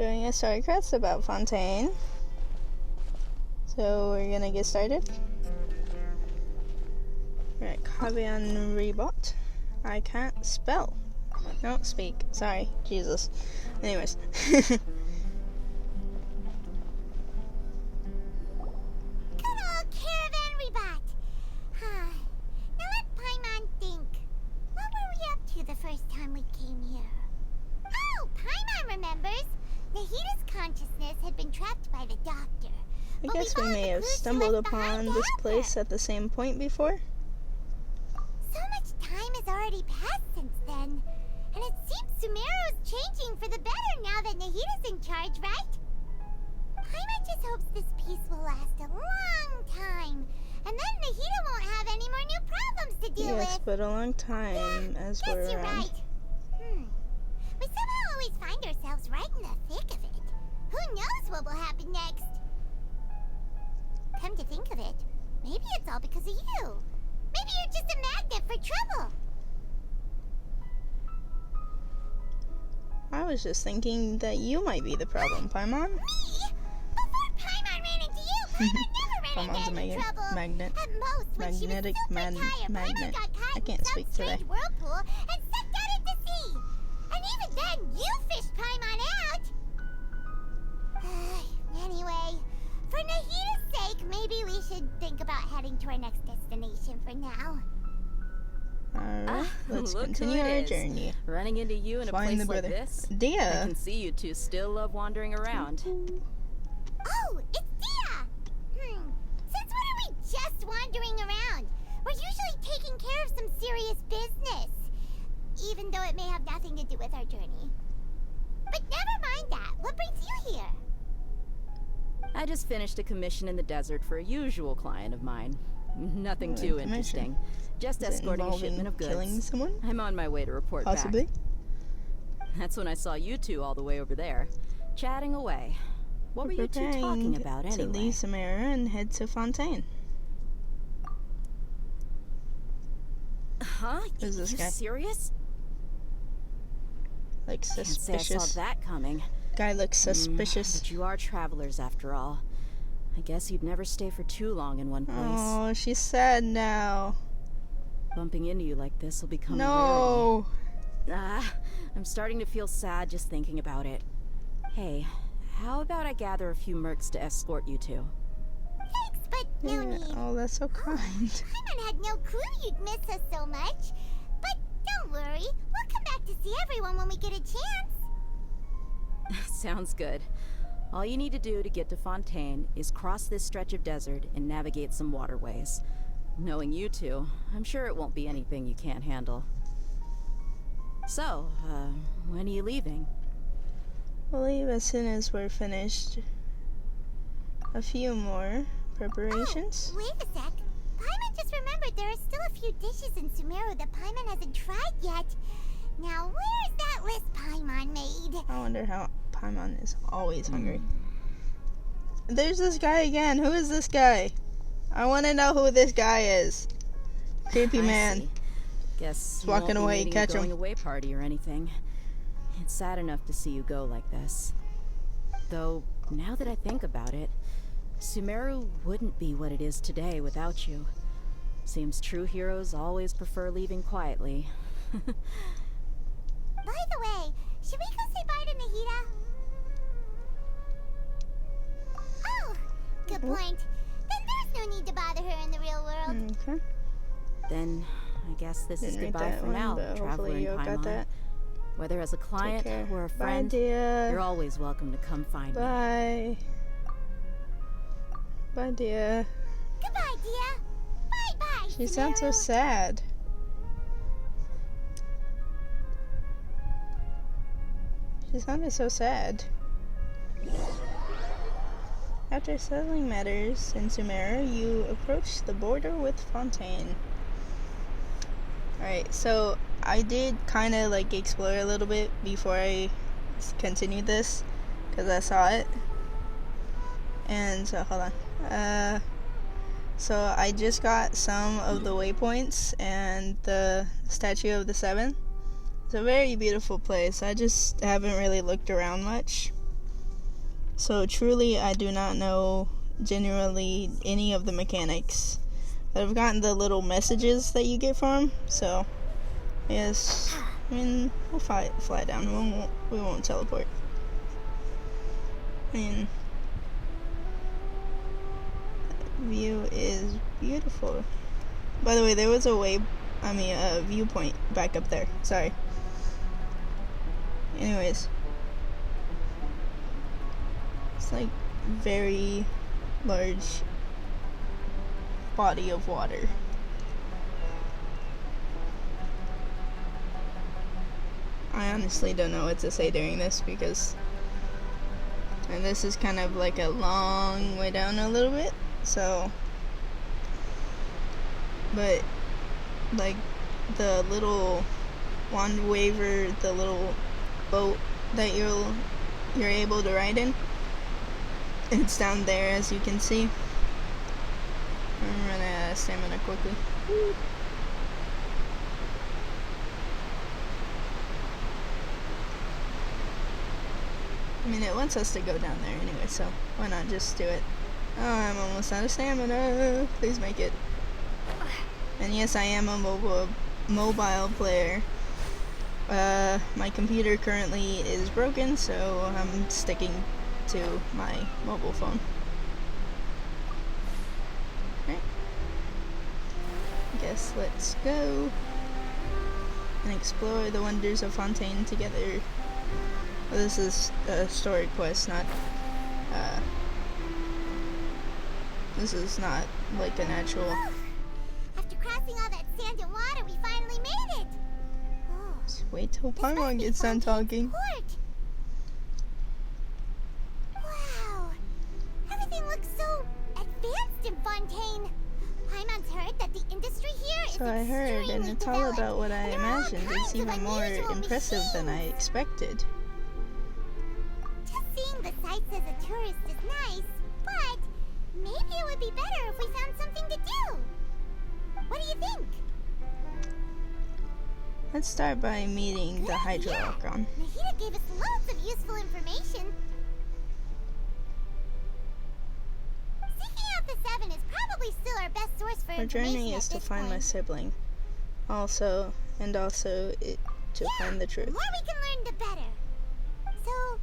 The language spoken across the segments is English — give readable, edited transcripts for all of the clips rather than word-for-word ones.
doing a story quest about Fontaine. So we're gonna get started. Right, Cavean Rebot. I can't spell. No, speak. Sorry, Jesus. Anyways. Good old Caravan Rebot. Now let Paimon think. What were we up to the first time we came here? Oh, Paimon remembers. Nahita's consciousness had been trapped by the doctor. I guess we may have stumbled upon this place at the same point before. So much time has already passed since then. And it seems Sumeru's changing for the better now that Nahita's in charge, right? Paimon just hopes this peace will last a long time. And then Nahita won't have any more new problems to deal with. Yes, but a long time as we're Guess you're around. right. We somehow always find ourselves right in the thick of it. Who knows what will happen next? Come to think of it, maybe it's all because of you. Maybe you're just a magnet for trouble. I was just thinking that you might be the problem, Paimon. Me? Before Paimon ran into you, Paimon never ran into any trouble. Magnet. At most, when Magnetic she was super tired, magnet. Paimon got caught I can't in some speak today. strange whirlpool and sucked out into sea. And even then, you fished Paimon out. Anyway, for Nahita's sake, maybe we should think about heading to our next destination for now. Alright, let's Look continue who it our is. journey. Running into you in a Find place the like brother. this? I Dia! can see you two still love wandering around. Oh, it's Dia! Since when are we just wandering around? We're usually taking care of some serious business. Even though it may have nothing to do with our journey. But never mind that. What brings you here? I just finished a commission in the desert for a usual client of mine. Nothing too Commission? interesting. Just Is it escorting a involving shipment of killing goods. someone? I'm on my way to report Possibly. back. That's when I saw you two all the way over there, chatting away. What were you two talking about to anyway? leave Samara and head to Fontaine. Huh? Who's this you guy? serious? Like Can't say I suspicious. saw that coming. Guy looks suspicious. But you are travelers after all. I guess you'd never stay for too long in one place. Oh, she's sad now. Bumping into you like this will become No. a rarity. I'm starting to feel sad just thinking about it. Hey, how about I gather a few mercs to escort you two? Thanks, but no Yeah, need. oh, that's so kind. Paimon had no clue you'd miss us so much. But don't worry. We'll come back to see everyone when we get a chance. Sounds good. All you need to do to get to Fontaine is cross this stretch of desert and navigate some waterways. Knowing you two, I'm sure it won't be anything you can't handle. So, when are you leaving? We'll leave as soon as we're finished. A few more preparations. Oh, wait a sec. Paimon just remembered there are still a few dishes in Sumeru that Paimon hasn't tried yet. Now, where's that list Paimon made? I wonder how Paimon is always hungry. There's this guy again. Who is this guy? I want to know who this guy is. Creepy I man. see. Guess He's you won't walking be away. needing Catch a him. going away party or anything. It's sad enough to see you go like this. Though, now that I think about it, Sumeru wouldn't be what it is today without you. Seems true heroes always prefer leaving quietly. By the way, should we go say bye to Nahita? Oh, good point. Then there's no need to bother her in the real world. Okay. Then, I guess this is Didn't read goodbye that for one, now, but Traveler hopefully in you got Paimon. that. Whether as a Take client care. or a Bye, friend, dear. you're always welcome to come find me. Bye. Bye, dear. Goodbye, Dia. Bye-bye, She sounds so Sumeru. sad. She sounded so sad. After settling matters in Sumeru, you approach the border with Fontaine. Alright, so I did kind of like explore a little bit before I continued this, because I saw it. And so, hold on. So I just got some of the waypoints and the Statue of the Seven. It's a very beautiful place. I just haven't really looked around much. So truly, I do not know generally any of the mechanics. I've gotten the little messages that you get from him, so yes, I mean, we'll fly down. We won't teleport. I mean, that view is beautiful. By the way, there was a viewpoint back up there. Sorry. Anyways, it's like very large body of water. I honestly don't know what to say during this because, and this is kind of like a long way down a little bit, so, but like the little wand waver, the little boat that you're able to ride in, it's down there, as you can see. I'm running out of stamina quickly. Woo. I mean, it wants us to go down there anyway, so why not just do it? Oh, I'm almost out of stamina. Please make it. And yes, I am a mobile player. My computer currently is broken, so I'm sticking to my mobile phone. Right. Guess let's go and explore the wonders of Fontaine together. Well, this is a story quest, not this is not like an actual. After crossing all that sand and water, we finally made it. Oh, Just wait till this must Paimon be gets done Fontaine's talking. port. Wow, everything looks so advanced in Fontaine. Paimon's heard that the industry here is So I heard, and extremely it's all developed, about what I and there are all imagined. It's kinds of even more unusual impressive than I machines. expected. Just seeing the sights as a tourist is nice, but maybe it would be better if we found something to do. What do you think? Let's start by meeting the Good idea. Hydro-Archon. Nahida gave us loads of useful information. Seeking out the Seven is probably still our best source for Our information journey at is to this find my point. sibling. Also to find the truth. The more we can learn, the better. So,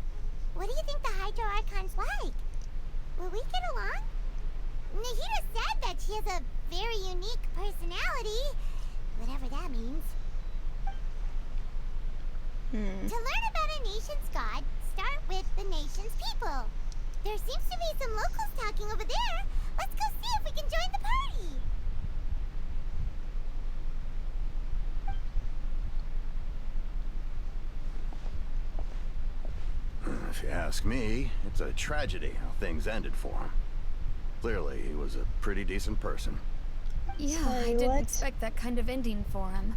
what do you think the Hydro Archon's like? Will we get along? Nahida said that she has a very unique personality, whatever that means. To learn about a nation's god, start with the nation's people. There seems to be some locals talking over there. Let's go see if we can join the party. If you ask me, it's a tragedy how things ended for him. Clearly, he was a pretty decent person. Yeah, Sorry, I didn't what? expect that kind of ending for him.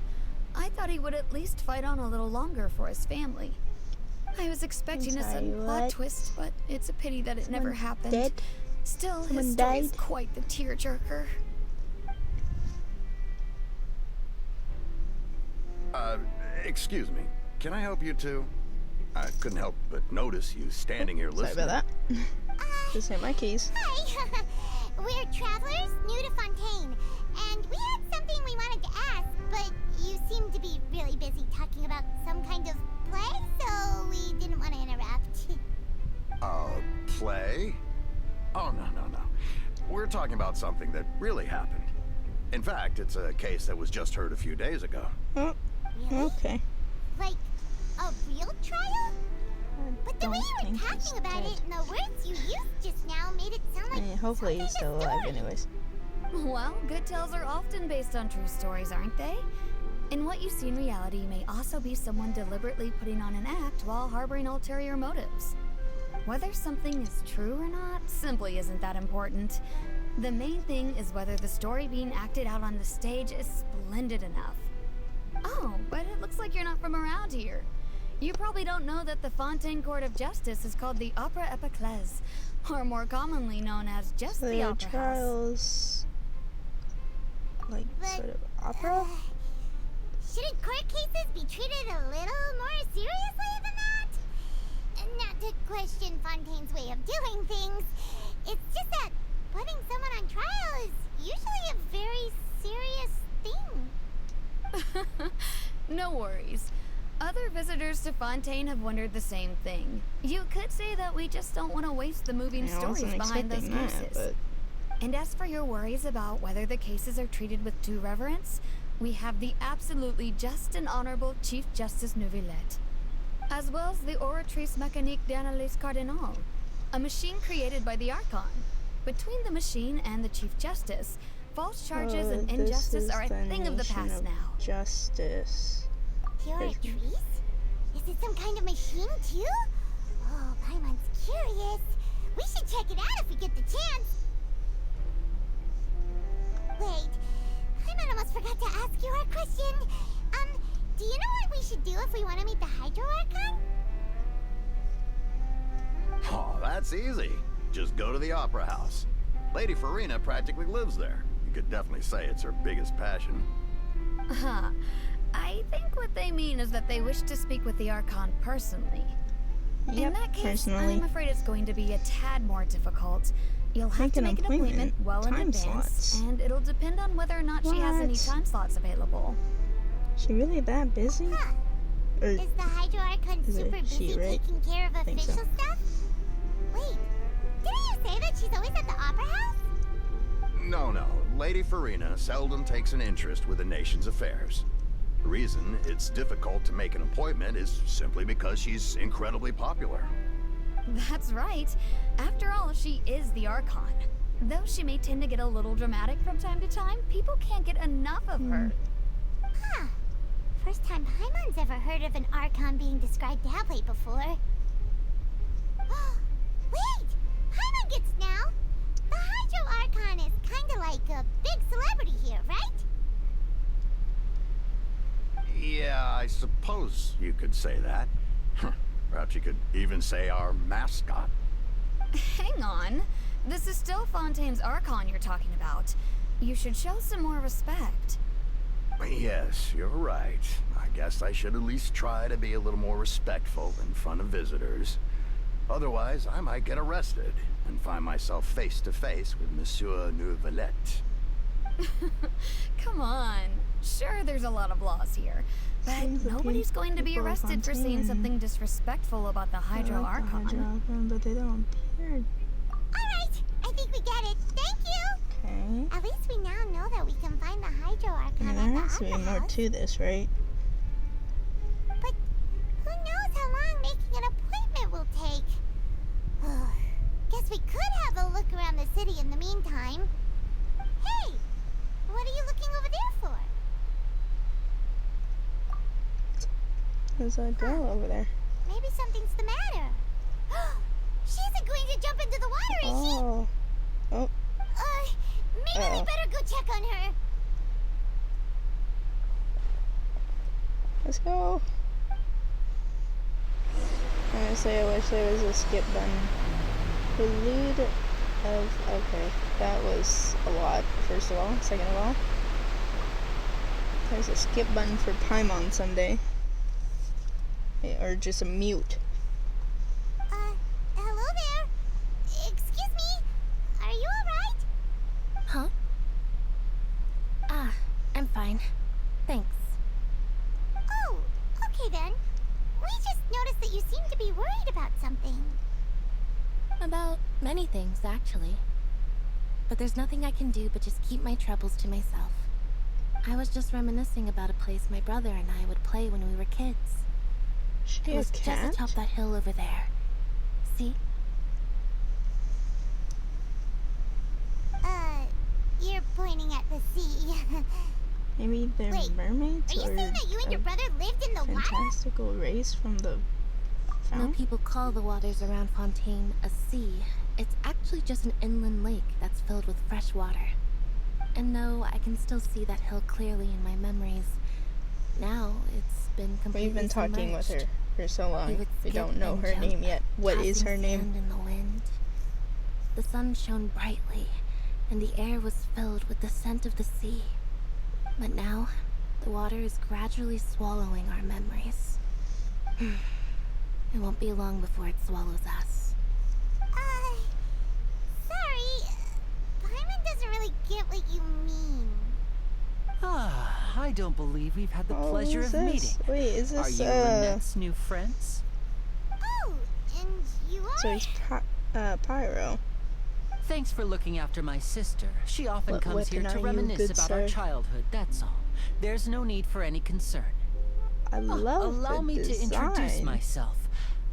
I thought he would at least fight on a little longer for his family. I was expecting a sorry, sudden plot what? twist, but it's a pity that it never Someone happened. dead? Still, Someone his story is died? quite the tearjerker. Excuse me. Can I help you too? I couldn't help but notice you standing here Sorry listening. about that. Just hit my keys. Hi. We're travelers new to Fontaine, and we had something we wanted to ask, but you seem to be really busy talking about some kind of play, so we didn't want to interrupt. Play? Oh, no. We're talking about something that really happened. In fact, it's a case that was just heard a few days ago. Oh, Really? okay. Like a real trial? I But the way don't you were think he's talking about dead. it and the words you used just now made it sound I like mean, hopefully he's something still alive story. anyways. Well, good tales are often based on true stories, aren't they? And what you see in reality may also be someone deliberately putting on an act while harboring ulterior motives. Whether something is true or not simply isn't that important. The main thing is whether the story being acted out on the stage is splendid enough. Oh, but it looks like you're not from around here. You probably don't know that the Fontaine Court of Justice is called the Opera Epiclese, or more commonly known as just So the there are Opera House. trials, like But, sort of opera. Shouldn't court cases be treated a little more seriously than that? not to question Fontaine's way of doing things. It's just that putting someone on trial is usually a very serious thing. No worries. Other visitors to Fontaine have wondered the same thing. You could say that we just don't want to waste the moving I wasn't stories behind those expecting that, cases. And as for your worries about whether the cases are treated with due reverence, we have the absolutely just and honorable Chief Justice Neuvillette, as well as the Oratrice Mécanique d'Analyse Cardinal, a machine created by the Archon. Between the machine and the Chief Justice, false charges and this injustice is are a thing of the nation past of now. Justice. The Oratrice? Is it some kind of machine too? Oh, Paimon's curious. We should check it out if we get the chance. Wait, Paimon almost forgot to ask you our question. Do you know what we should do if we want to meet the Hydro Archon? Oh, that's easy. Just go to the Opera House. Lady Farina practically lives there. You could definitely say it's her biggest passion. Huh. I think what they mean is that they wish to speak with the Archon personally. Yep, In that case, personally. I'm afraid it's going to be a tad more difficult. You'll have Make to an make an appointment appointment, well in time advance, slots. and it'll depend on whether or not she has any What? time slots available. She really that busy? Huh. Or Is the Hydro Archon Is it super busy she, right? taking care of Think so. official stuff? Wait, didn't you say that she's always at the Opera House? No, Lady Farina seldom takes an interest with the nation's affairs. The reason it's difficult to make an appointment is simply because she's incredibly popular. That's right. After all, she is the Archon. Though she may tend to get a little dramatic from time to time, people can't get enough of her. Huh. First time Paimon's ever heard of an Archon being described that way before. Wait! Paimon gets now! The Hydro Archon is kinda like a big celebrity here, right? Yeah, I suppose you could say that. Perhaps you could even say our mascot. Hang on. This is still Fontaine's Archon you're talking about. You should show some more respect. Yes, you're right. I guess I should at least try to be a little more respectful in front of visitors. Otherwise, I might get arrested and find myself face to face with Monsieur Neuvillette. Come on. Sure, there's a lot of laws here, but Seems the nobody's going to be people of arrested for saying Fontaine something disrespectful about the Hydro like the Archon. Hydro Archon, but they don't appear. Alright, I think we get it. Thank you! Okay. At least we now know that we can find the Hydro I Archon mean, at there the has to be Opera more House. to this, right? But who knows how long making an appointment will take? Guess we could have a look around the city in the meantime. Hey! What are you looking over there for? There's a girl over there. Maybe something's the matter. She isn't going to jump into the water, is she? Oh. Oh. Maybe we Uh-oh. better go check on her. Let's go. Honestly, I wish there was a skip button. Prelude of... Okay, that was a lot, first of all. Second of all, there's a skip button for Paimon someday. Or just a mute. Hello there. Excuse me. Are you alright? Huh? I'm fine. Thanks. Oh, okay then. We just noticed that you seem to be worried about something. About many things, actually. But there's nothing I can do but just keep my troubles to myself. I was just reminiscing about a place my brother and I would play when we were kids. She It was a just cat? atop that hill over there. See? You're pointing at the sea. Maybe they're Wait, mermaids Are you or saying that you and your a brother lived in the water? fantastical race from the No, fountain? people call the waters around Fontaine a sea. It's actually just an inland lake that's filled with fresh water. And no, I can still see that hill clearly in my memories. Now, it's been completely We've been talking with her submerged. for so We long. would We skip don't know and her jump, name yet. What is tossing her name? sand in the wind. The sun shone brightly, and the air was filled with the scent of the sea. But now, the water is gradually swallowing our memories. It won't be long before it swallows us. Sorry. Paimon doesn't really get what you mean. Ah, I don't believe we've had the pleasure who's of this? meeting. Wait, is Are this you Lynette's new friends? Oh, and you are? So he's Pyro. Thanks for looking after my sister. She often What comes here weapon to are you, reminisce good about our sir? childhood, that's all. There's no need for any concern. I love Allow the me design. to introduce myself.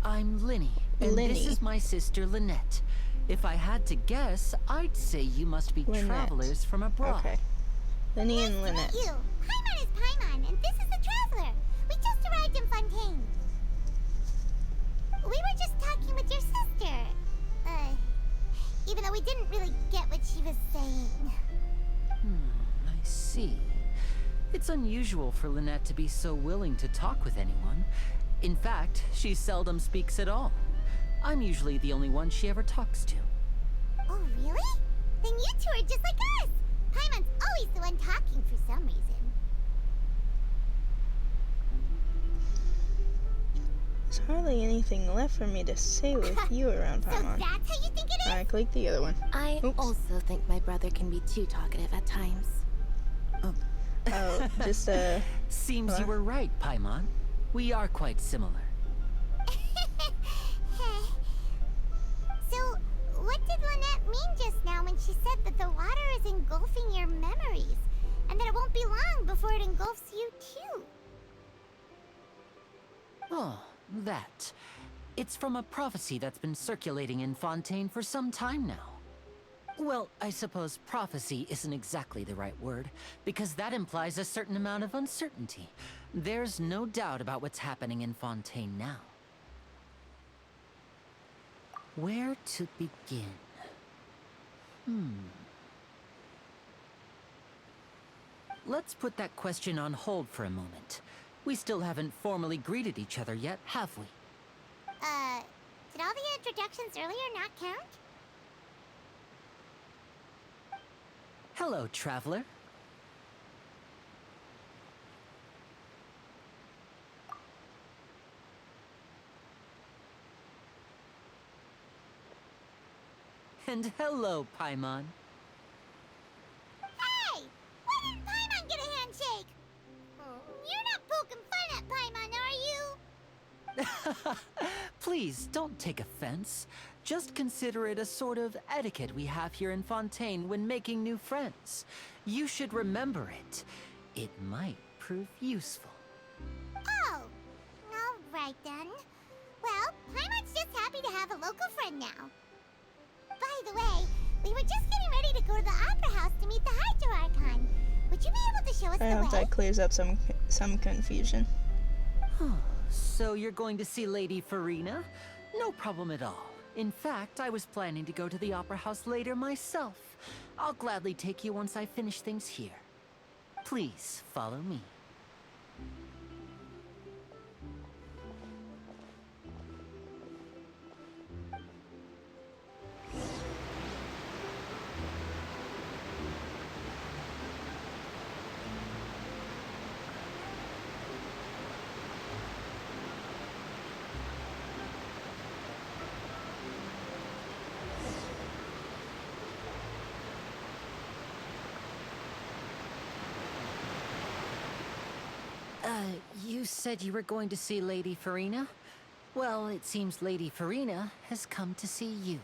I'm Linny, and this Linny. is my sister Lynette. If I had to guess, I'd say you must be Lynette. travelers from abroad. Okay. Linny and Lynette. You. Paimon is Paimon, and this is the Traveler. We just arrived in Fontaine. We were just talking with your sister. Even though we didn't really get what she was saying. I see. It's unusual for Lynette to be so willing to talk with anyone. In fact, she seldom speaks at all. I'm usually the only one she ever talks to. Oh, really? Then you two are just like us. Paimon's always the one talking for some reason. There's hardly anything left for me to say with you around, So Paimon. that's how you think it is? I clicked the other one. I Oops. also think my brother can be too talkative at times. Oh, just Seems What? you were right, Paimon. We are quite similar. So, what did Lynette mean just now when she said that the water is engulfing your memories? And that it won't be long before it engulfs you too? Oh, that. It's from a prophecy that's been circulating in Fontaine for some time now. Well, I suppose prophecy isn't exactly the right word, because that implies a certain amount of uncertainty. There's no doubt about what's happening in Fontaine now. Where to begin? Let's put that question on hold for a moment. We still haven't formally greeted each other yet, have we? Did all the introductions earlier not count? Hello, traveler. And hello, Paimon. Hey! Why didn't Paimon get a handshake? You're not poking fun at Paimon, are you? Please, don't take offense. Just consider it a sort of etiquette we have here in Fontaine when making new friends. You should remember it. It might prove useful. Oh, all right then. Well, Paimon's just happy to have a local friend now. By the way, we were just getting ready to go to the Opera House to meet the Hydro Archon. Would you be able to show us I the hope way? that clears up some confusion. So you're going to see Lady Farina? No problem at all. In fact, I was planning to go to the Opera House later myself. I'll gladly take you once I finish things here. Please, follow me. You said you were going to see Lady Farina? Well, it seems Lady Farina has come to see you.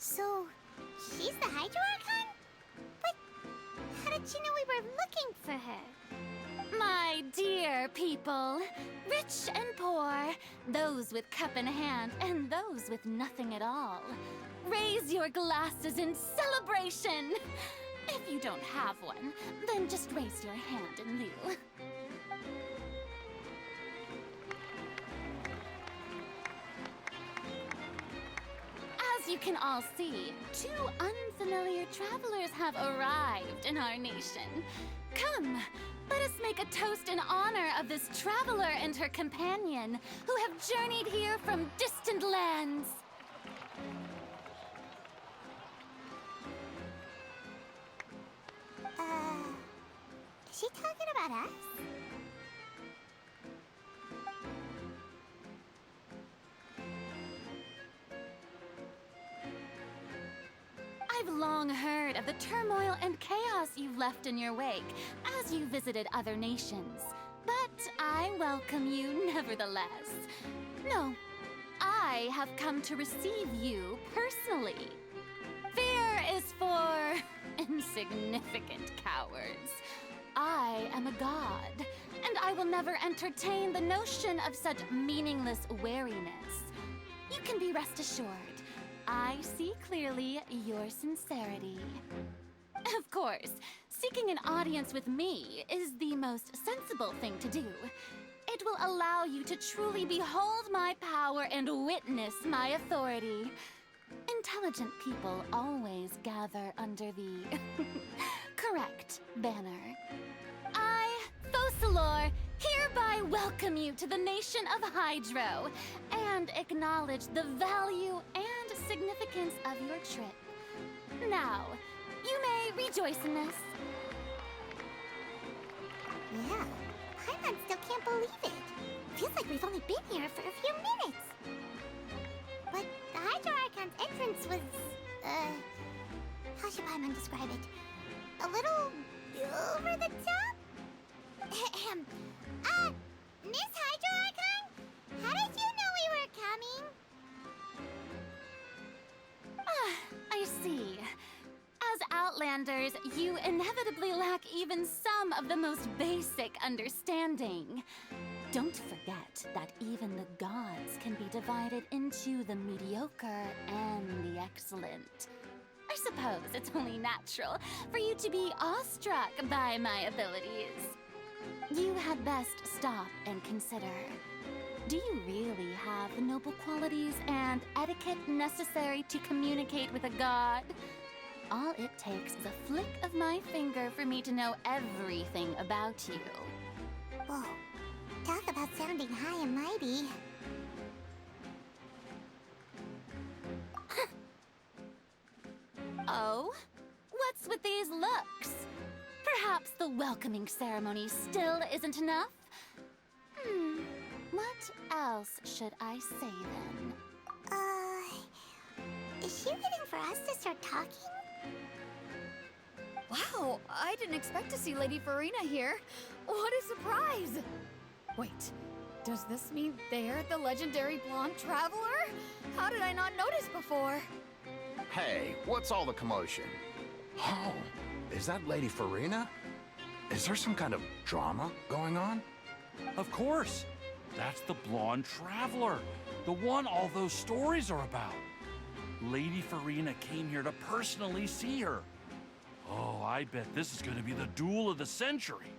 So, she's the Hydro Archon? But how did she know we were looking for her? My dear people, rich and poor, those with cup in hand and those with nothing at all, raise your glasses in celebration. If you don't have one, then just raise your hand in lieu. you can all see, 2 unfamiliar travelers have arrived in our nation. Come, let us make a toast in honor of this traveler and her companion who have journeyed here from distant lands. Is she talking about us? I've long heard of the turmoil and chaos you've left in your wake as you visited other nations. But I welcome you nevertheless. No, I have come to receive you personally. Fear is for insignificant cowards. I am a god, and I will never entertain the notion of such meaningless wariness. You can be rest assured. I see clearly your sincerity. Of course, seeking an audience with me is the most sensible thing to do. It will allow you to truly behold my power and witness my authority. Intelligent people always gather under the correct banner. I, Focalor, hereby welcome you to the nation of Hydro and acknowledge the value and significance of your trip. Now, you may rejoice in this. Yeah, Paimon still can't believe it. Feels like we've only been here for a few minutes. But the Hydro Archon's entrance was, how should Paimon describe it? A little over the top? Ahem. Miss Hydro Archon? How did you know we were coming? I see. As Outlanders, you inevitably lack even some of the most basic understanding. Don't forget that even the gods can be divided into the mediocre and the excellent. I suppose it's only natural for you to be awestruck by my abilities. You had best stop and consider. Do you really have the noble qualities and etiquette necessary to communicate with a god? All it takes is a flick of my finger for me to know everything about you. Whoa, talk about sounding high and mighty. Oh? What's with these looks? Perhaps the welcoming ceremony still isn't enough? What else should I say then? Is she waiting for us to start talking? Wow, I didn't expect to see Lady Farina here. What a surprise! Wait, does this mean they're the legendary blonde traveler? How did I not notice before? Hey, what's all the commotion? Oh, is that Lady Farina? Is there some kind of drama going on? Of course. That's the blonde traveler. The one all those stories are about. Lady Farina came here to personally see her. Oh, I bet this is going to be the duel of the century.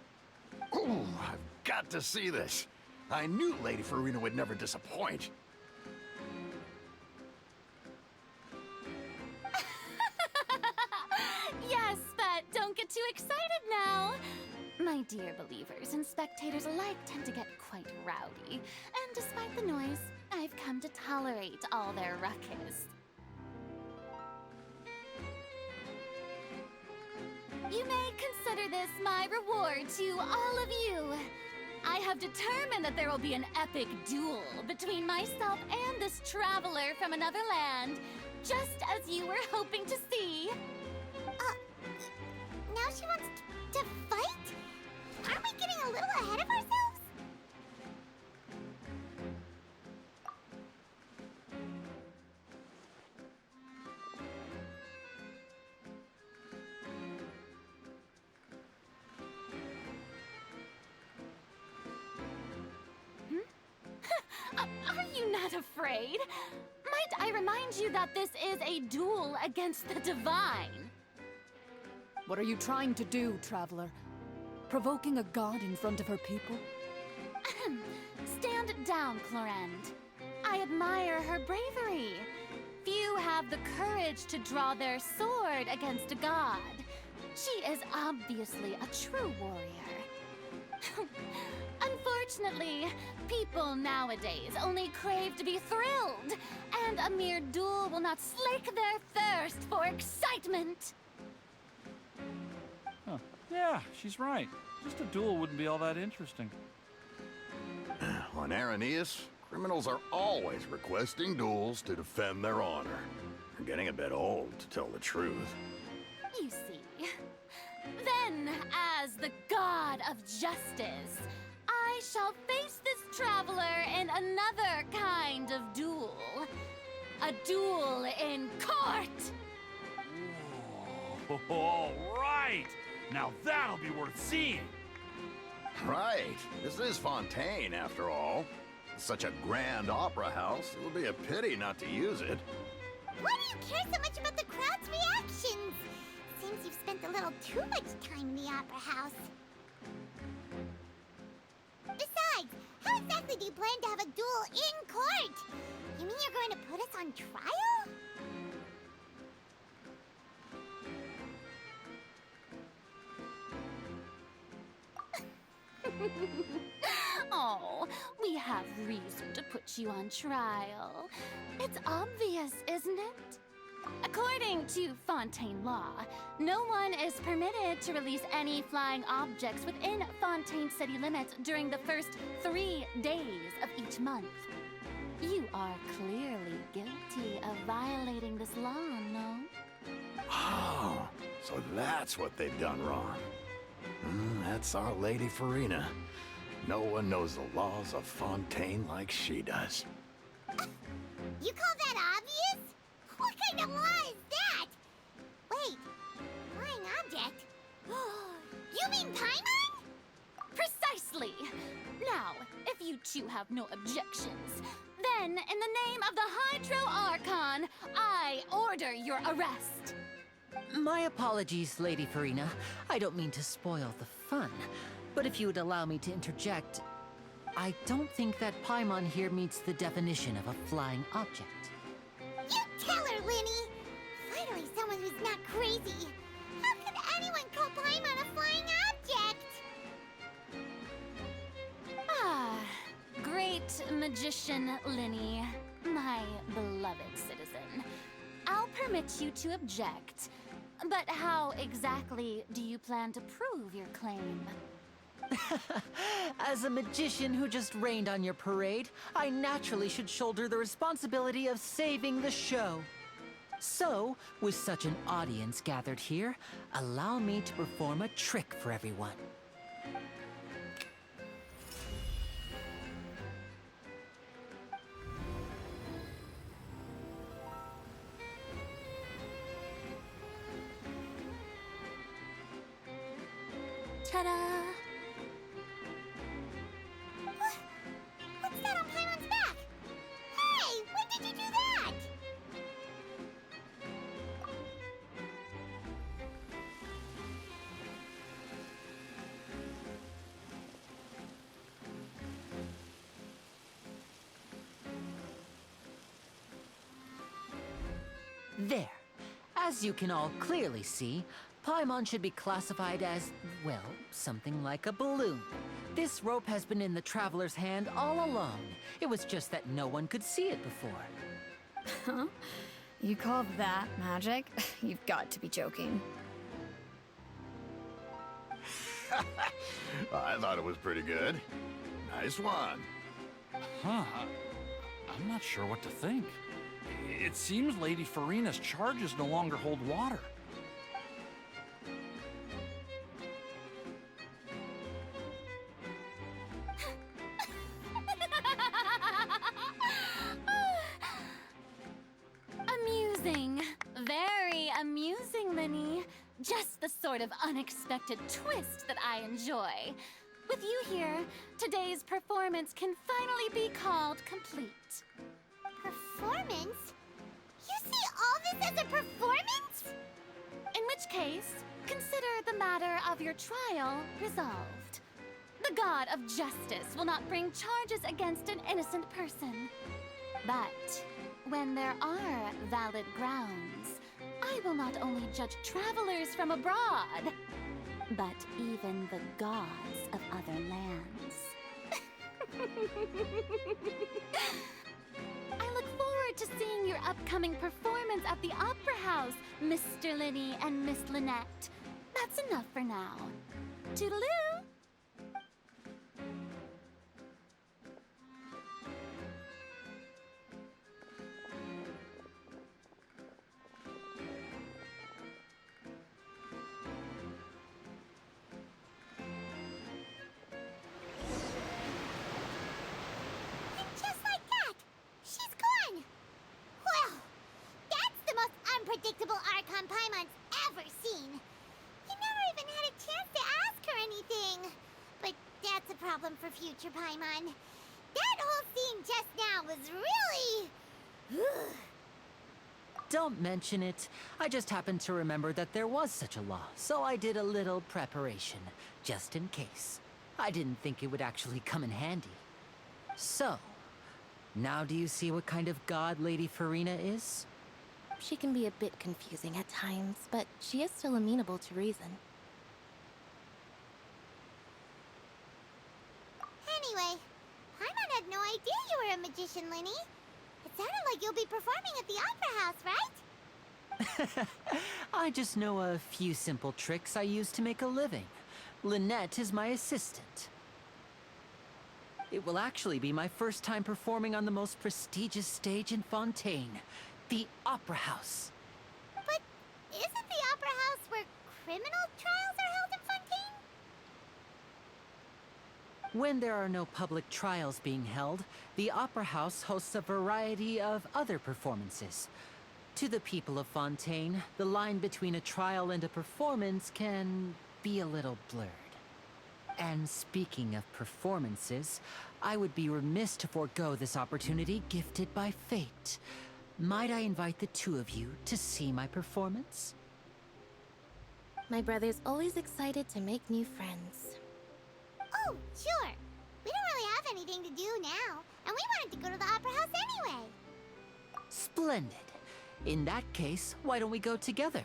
Ooh, I've got to see this. I knew Lady Farina would never disappoint. Yes, but don't get too excited now. My dear believers and spectators alike tend to get quite rowdy, and despite the noise, I've come to tolerate all their ruckus. You may consider this my reward to all of you. I have determined that there will be an epic duel between myself and this traveler from another land, just as you were hoping to see. Now she wants to fight? Aren't we getting a little ahead of ourselves? Are you not afraid? Might I remind you that this is a duel against the divine? What are you trying to do, traveler? Provoking a god in front of her people? Stand down, Clorend. I admire her bravery. Few have the courage to draw their sword against a god. She is obviously a true warrior. Unfortunately, people nowadays only crave to be thrilled, and a mere duel will not slake their thirst for excitement. Huh. Yeah, she's right. Just a duel wouldn't be all that interesting. On Araneus, criminals are always requesting duels to defend their honor. They're getting a bit old, to tell the truth. You see. Then, as the god of justice, I shall face this traveler in another kind of duel. A duel in court! Whoa, all right! Now that'll be worth seeing! Right. This is Fontaine, after all. Such a grand opera house, it would be a pity not to use it. Why do you care so much about the crowd's reactions? Seems you've spent a little too much time in the opera house. Besides, how exactly do you plan to have a duel in court? You mean you're going to put us on trial? Oh, we have reason to put you on trial. It's obvious, isn't it? According to Fontaine law, no one is permitted to release any flying objects within Fontaine city limits during the first 3 days of each month. You are clearly guilty of violating this law, no? Oh, so that's what they've done wrong. That's our Lady Farina. No one knows the laws of Fontaine like she does. You call that obvious? What kind of law is that? Wait, flying object? You mean Paimon? Precisely! Now, if you two have no objections, then in the name of the Hydro Archon, I order your arrest. My apologies, Lady Farina. I don't mean to spoil the fun. But if you would allow me to interject, I don't think that Paimon here meets the definition of a flying object. You tell her, Linny! Finally someone who's not crazy. How could anyone call Paimon a flying object? Ah, great magician Linny, my beloved citizen. I'll permit you to object, but how exactly do you plan to prove your claim? As a magician who just rained on your parade, I naturally should shoulder the responsibility of saving the show. So, with such an audience gathered here, allow me to perform a trick for everyone. Ta-da! What's that on Paimon's back? Hey, when did you do that? There. As you can all clearly see, Paimon should be classified as, well, something like a balloon. This rope has been in the Traveler's hand all along. It was just that no one could see it before. Huh? You call that magic? You've got to be joking. I thought it was pretty good. Nice one. Huh. I'm not sure what to think. It seems Lady Farina's charges no longer hold water. Amusing. Very amusing, Linny. Just the sort of unexpected twist that I enjoy. With you here, today's performance can finally be called complete. Performance? You see all this as a performance? In which case, consider the matter of your trial resolved. The God of Justice will not bring charges against an innocent person. But when there are valid grounds, I will not only judge travelers from abroad, but even the gods of other lands. I look forward to seeing your upcoming performance at the Opera House, Mr. Linny and Miss Lynette. That's enough for now. Toodaloo! Just like that, she's gone. Well, that's the most unpredictable Archon Paimon's ever seen. You never even had a chance to ask her anything. But that's a problem for future Paimon. That whole scene just now was really... Don't mention it. I just happened to remember that there was such a law, so I did a little preparation, just in case. I didn't think it would actually come in handy. So, now do you see what kind of god Lady Farina is? She can be a bit confusing at times, but she is still amenable to reason. Anyway, Paimon had no idea you were a magician, Linny. It sounded like you'll be performing at the Opera House, right? I just know a few simple tricks I use to make a living. Lynette is my assistant. It will actually be my first time performing on the most prestigious stage in Fontaine, the Opera House. But isn't the Opera House where criminal trials are held in Fontaine? When there are no public trials being held, the Opera House hosts a variety of other performances. To the people of Fontaine, the line between a trial and a performance can be a little blurred. And speaking of performances, I would be remiss to forego this opportunity gifted by fate. Might I invite the two of you to see my performance? My brother's always excited to make new friends. Oh, sure. We don't really have anything to do now, and we wanted to go to the Opera House anyway. Splendid. In that case, why don't we go together?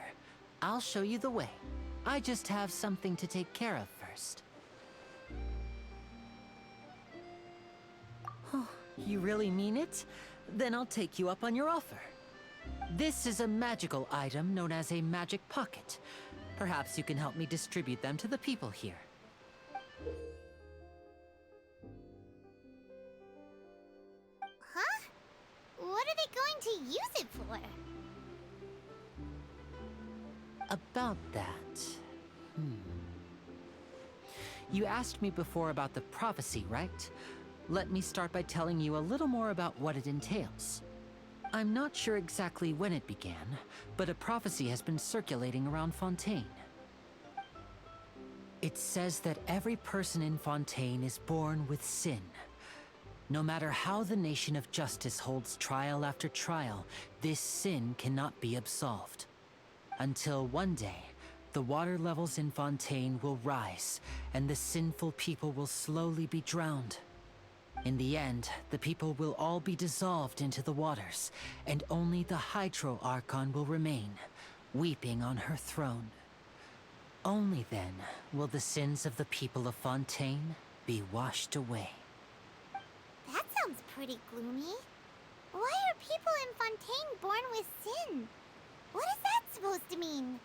I'll show you the way. I just have something to take care of first. Oh, you really mean it? Then I'll take you up on your offer. This is a magical item known as a magic pocket. Perhaps you can help me distribute them to the people here. Huh? What are they going to use it for? About that... You asked me before about the prophecy, right? Let me start by telling you a little more about what it entails. I'm not sure exactly when it began, but a prophecy has been circulating around Fontaine. It says that every person in Fontaine is born with sin. No matter how the nation of justice holds trial after trial, this sin cannot be absolved. Until one day, the water levels in Fontaine will rise, and the sinful people will slowly be drowned. In the end, the people will all be dissolved into the waters, and only the Hydro Archon will remain, weeping on her throne. Only then will the sins of the people of Fontaine be washed away. That sounds pretty gloomy. Why are people in Fontaine born with sin? What is that supposed to mean?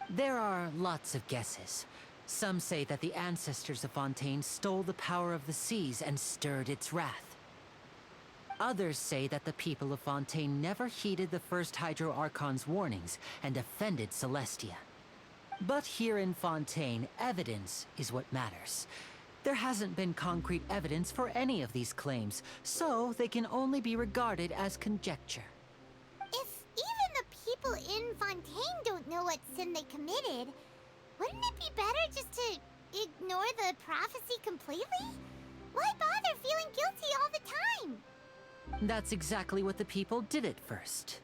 There are lots of guesses. Some say that the ancestors of Fontaine stole the power of the seas and stirred its wrath. Others say that the people of Fontaine never heeded the first Hydro Archon's warnings and offended Celestia. But here in Fontaine, evidence is what matters. There hasn't been concrete evidence for any of these claims, so they can only be regarded as conjecture. If even the people in Fontaine don't know what sin they committed, wouldn't it be better just to ignore the prophecy completely? Why bother feeling guilty all the time? That's exactly what the people did at first.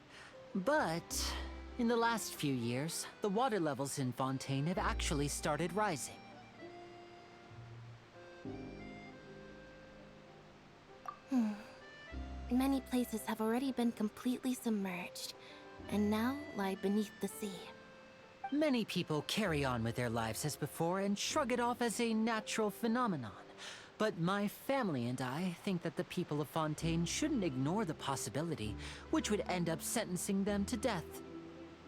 But in the last few years, the water levels in Fontaine have actually started rising. Many places have already been completely submerged, and now lie beneath the sea. Many people carry on with their lives as before and shrug it off as a natural phenomenon. But my family and I think that the people of Fontaine shouldn't ignore the possibility, which would end up sentencing them to death.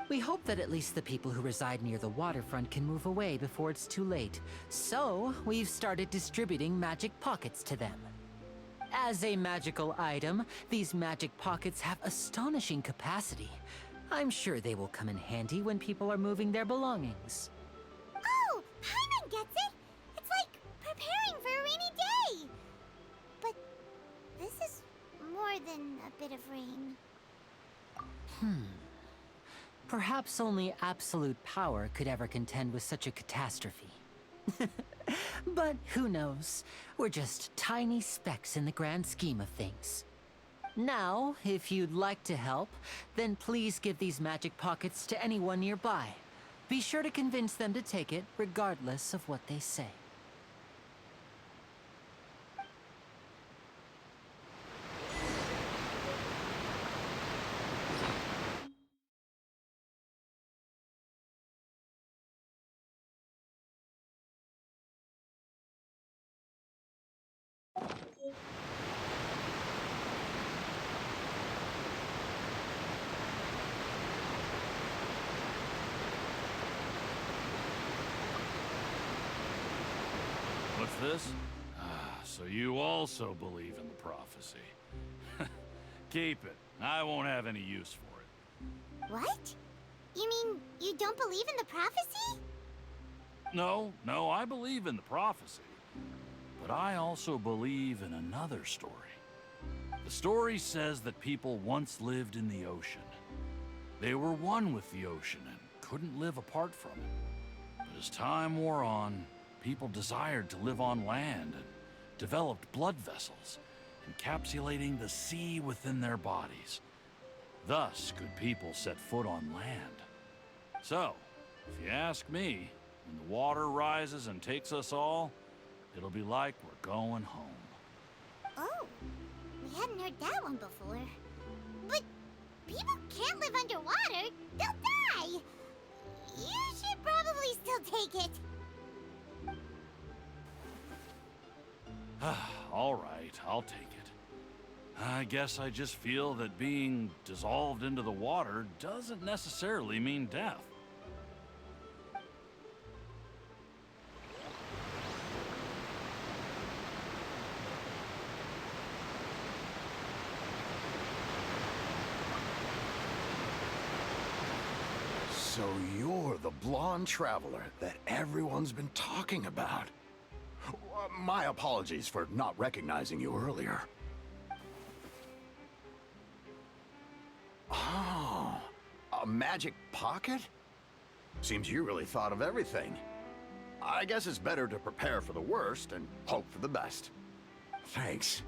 We hope that at least the people who reside near the waterfront can move away before it's too late. So, we've started distributing magic pockets to them. As a magical item, these magic pockets have astonishing capacity. I'm sure they will come in handy when people are moving their belongings. Oh, Paimon gets it! It's like preparing for a rainy day! But this is more than a bit of rain. Perhaps only absolute power could ever contend with such a catastrophe. But who knows? We're just tiny specks in the grand scheme of things. Now, if you'd like to help, then please give these magic pockets to anyone nearby. Be sure to convince them to take it, regardless of what they say. What's this? Ah, so you also believe in the prophecy. Keep it. I won't have any use for it. What? You mean you don't believe in the prophecy? No, I believe in the prophecy. But I also believe in another story. The story says that people once lived in the ocean. They were one with the ocean and couldn't live apart from it. But as time wore on, people desired to live on land and developed blood vessels, encapsulating the sea within their bodies. Thus could people set foot on land. So, if you ask me, when the water rises and takes us all, it'll be like we're going home. Oh, we hadn't heard that one before. But people can't live underwater. They'll die. You should probably still take it. All right, I'll take it. I guess I just feel that being dissolved into the water doesn't necessarily mean death. So you're the blonde traveler that everyone's been talking about. My apologies for not recognizing you earlier. Oh, a magic pocket? Seems you really thought of everything. I guess it's better to prepare for the worst and hope for the best. Thanks.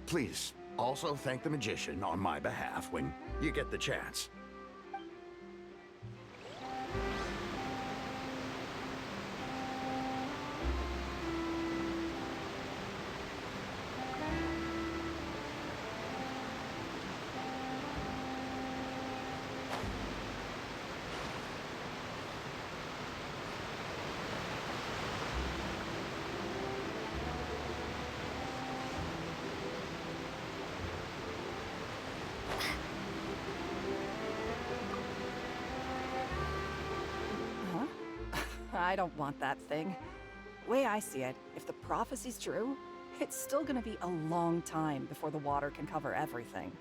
Please, also thank the magician on my behalf when you get the chance. I don't want that thing. Way I see it, if the prophecy's true, it's still gonna be a long time before the water can cover everything.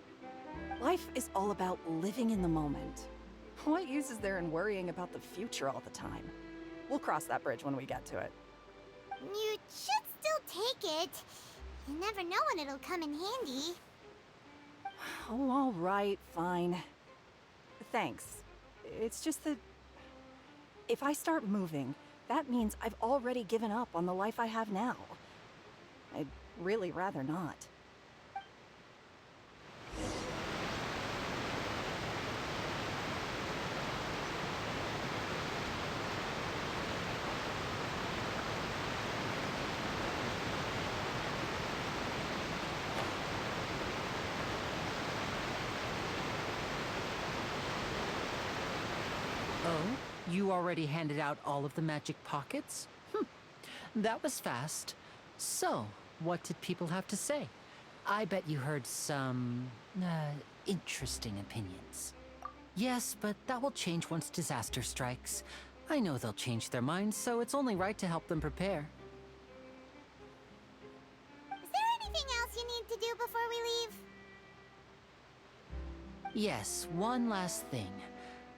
Life is all about living in the moment. What use is there in worrying about the future all the time? We'll cross that bridge when we get to it. You should still take it. You never know when it'll come in handy. Oh, all right, fine. Thanks. It's just that if I start moving, that means I've already given up on the life I have now. I'd really rather not. You already handed out all of the magic pockets? That was fast. So, what did people have to say? I bet you heard some, interesting opinions. Yes, but that will change once disaster strikes. I know they'll change their minds, so it's only right to help them prepare. Is there anything else you need to do before we leave? Yes, one last thing.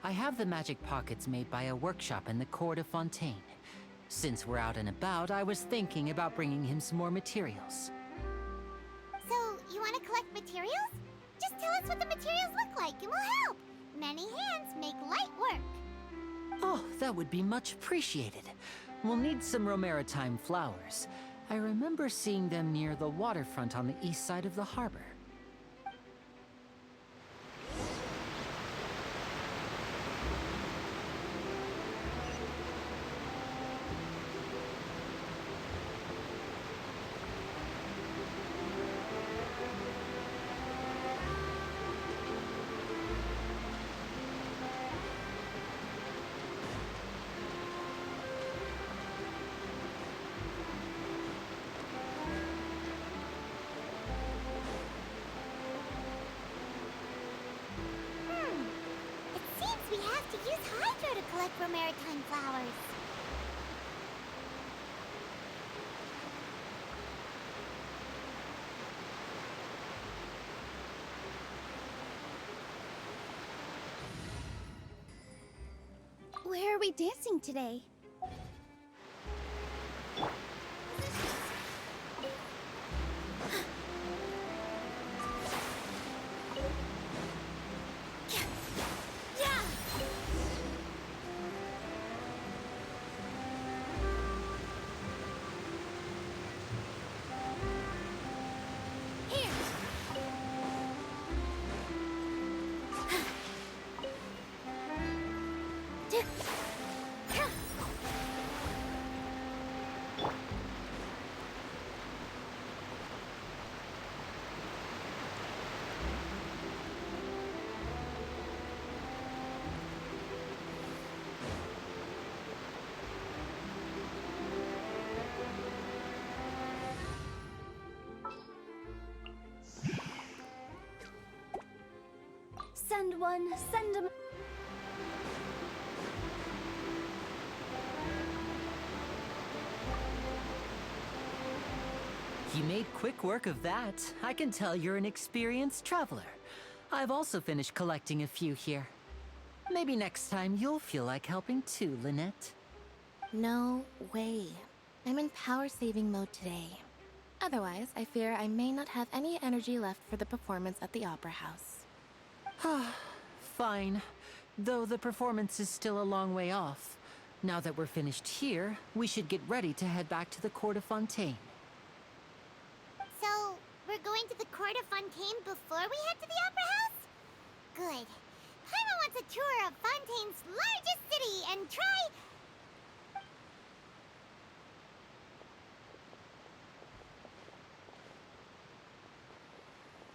I have the magic pockets made by a workshop in the court of Fontaine. Since we're out and about, I was thinking about bringing him some more materials. So, you want to collect materials? Just tell us what the materials look like and we'll help. Many hands make light work. Oh, that would be much appreciated. We'll need some Romaritime flowers. I remember seeing them near the waterfront on the east side of the harbor. It seems we have to use Hydro to collect Romaritime flowers. Where are we dancing today? Send one, send a... You made quick work of that. I can tell you're an experienced traveler. I've also finished collecting a few here. Maybe next time you'll feel like helping too, Lynette. No way. I'm in power-saving mode today. Otherwise, I fear I may not have any energy left for the performance at the Opera House. Fine. Though the performance is still a long way off. Now that we're finished here, we should get ready to head back to the court of Fontaine. So, we're going to the court of Fontaine before we head to the Opera House? Good. Paimon wants a tour of Fontaine's largest city and try...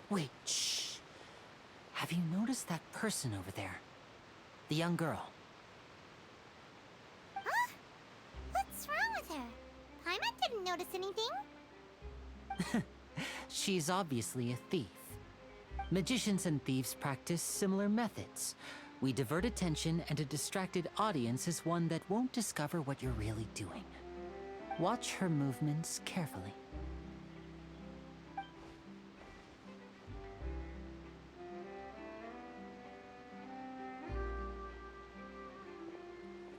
Wait, shh. Have you noticed that person over there? The young girl. Huh? What's wrong with her? Paimon didn't notice anything. She's obviously a thief. Magicians and thieves practice similar methods. We divert attention, and a distracted audience is one that won't discover what you're really doing. Watch her movements carefully.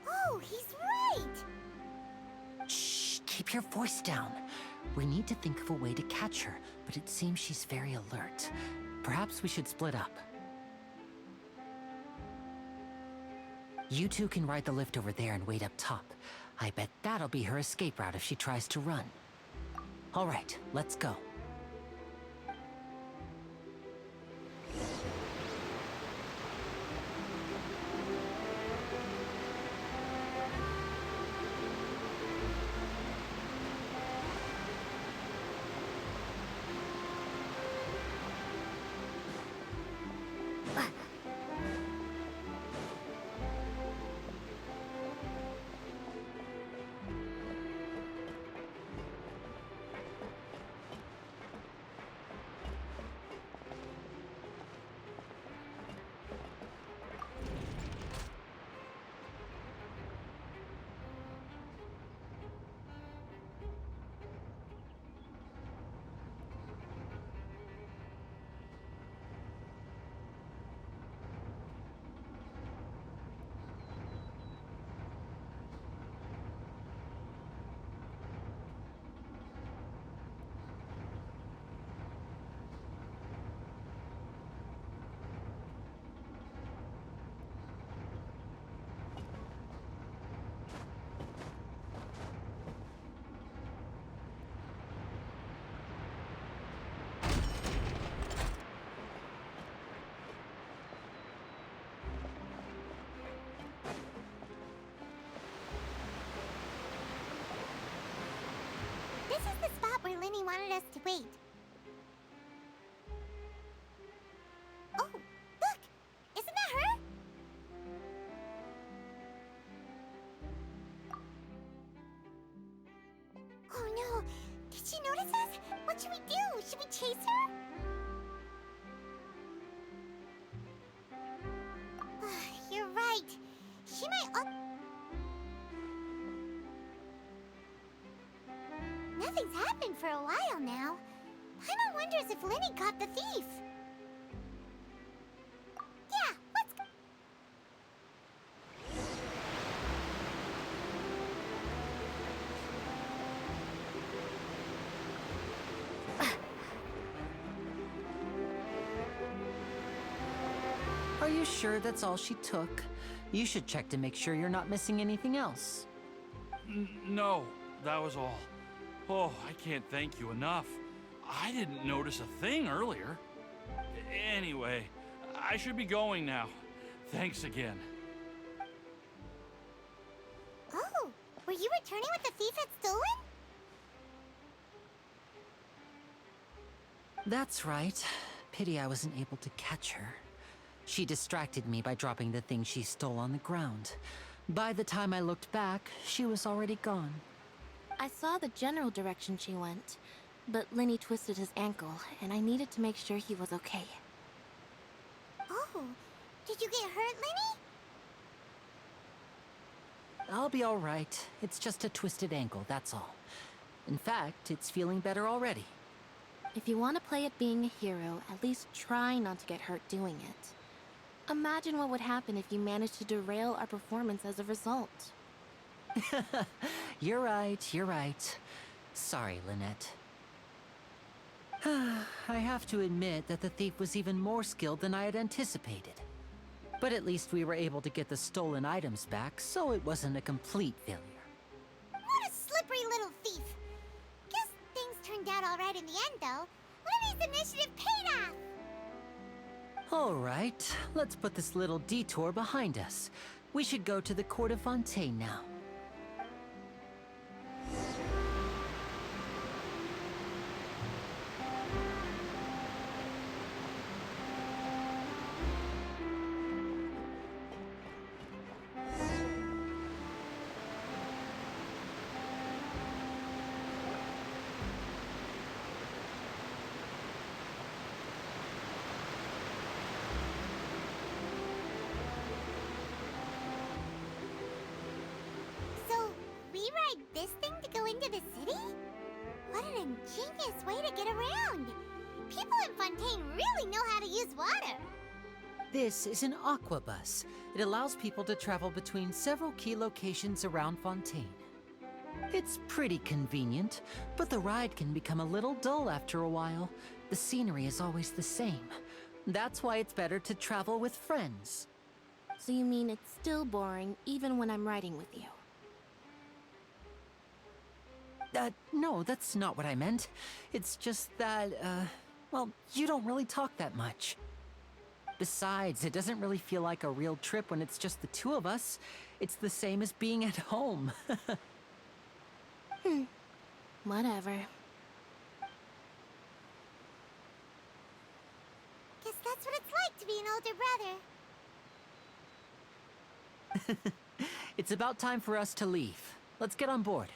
Oh, he's right! Shh, keep your voice down. We need to think of a way to catch her, but it seems she's very alert. Perhaps we should split up. You two can ride the lift over there and wait up top. I bet that'll be her escape route if she tries to run. All right, let's go. wanted us to wait. Oh, look! Isn't that her? Oh no! Did she notice us? What should we do? Should we chase her? You're right. She might Nothing's happened for a while now. Paimon wonders if Lenny caught the thief. Yeah, let's go. Are you sure that's all she took? You should check to make sure you're not missing anything else. No, that was all. Oh, I can't thank you enough. I didn't notice a thing earlier. Anyway, I should be going now. Thanks again. Oh, were you returning what the thief had stolen? That's right. Pity I wasn't able to catch her. She distracted me by dropping the thing she stole on the ground. By the time I looked back, she was already gone. I saw the general direction she went, but Lenny twisted his ankle, and I needed to make sure he was okay. Oh, did you get hurt, Lenny? I'll be all right. It's just a twisted ankle, that's all. In fact, it's feeling better already. If you want to play at being a hero, at least try not to get hurt doing it. Imagine what would happen if you managed to derail our performance as a result. You're right. Sorry, Lynette. I have to admit that the thief was even more skilled than I had anticipated. But at least we were able to get the stolen items back, so it wasn't a complete failure. What a slippery little thief. Guess things turned out all right in the end, though. Lenny's initiative paid off! All right, let's put this little detour behind us. We should go to the court of Fontaine now. So, we ride this thing to go into the city? What an ingenious way to get around! People in Fontaine really know how to use water! This is an aquabus. It allows people to travel between several key locations around Fontaine. It's pretty convenient, but the ride can become a little dull after a while. The scenery is always the same. That's why it's better to travel with friends. So you mean it's still boring even when I'm riding with you? No, that's not what I meant. It's just that, well, you don't really talk that much. Besides, it doesn't really feel like a real trip when it's just the two of us. It's the same as being at home. Whatever. Guess that's what it's like to be an older brother. It's about time for us to leave. Let's get on board.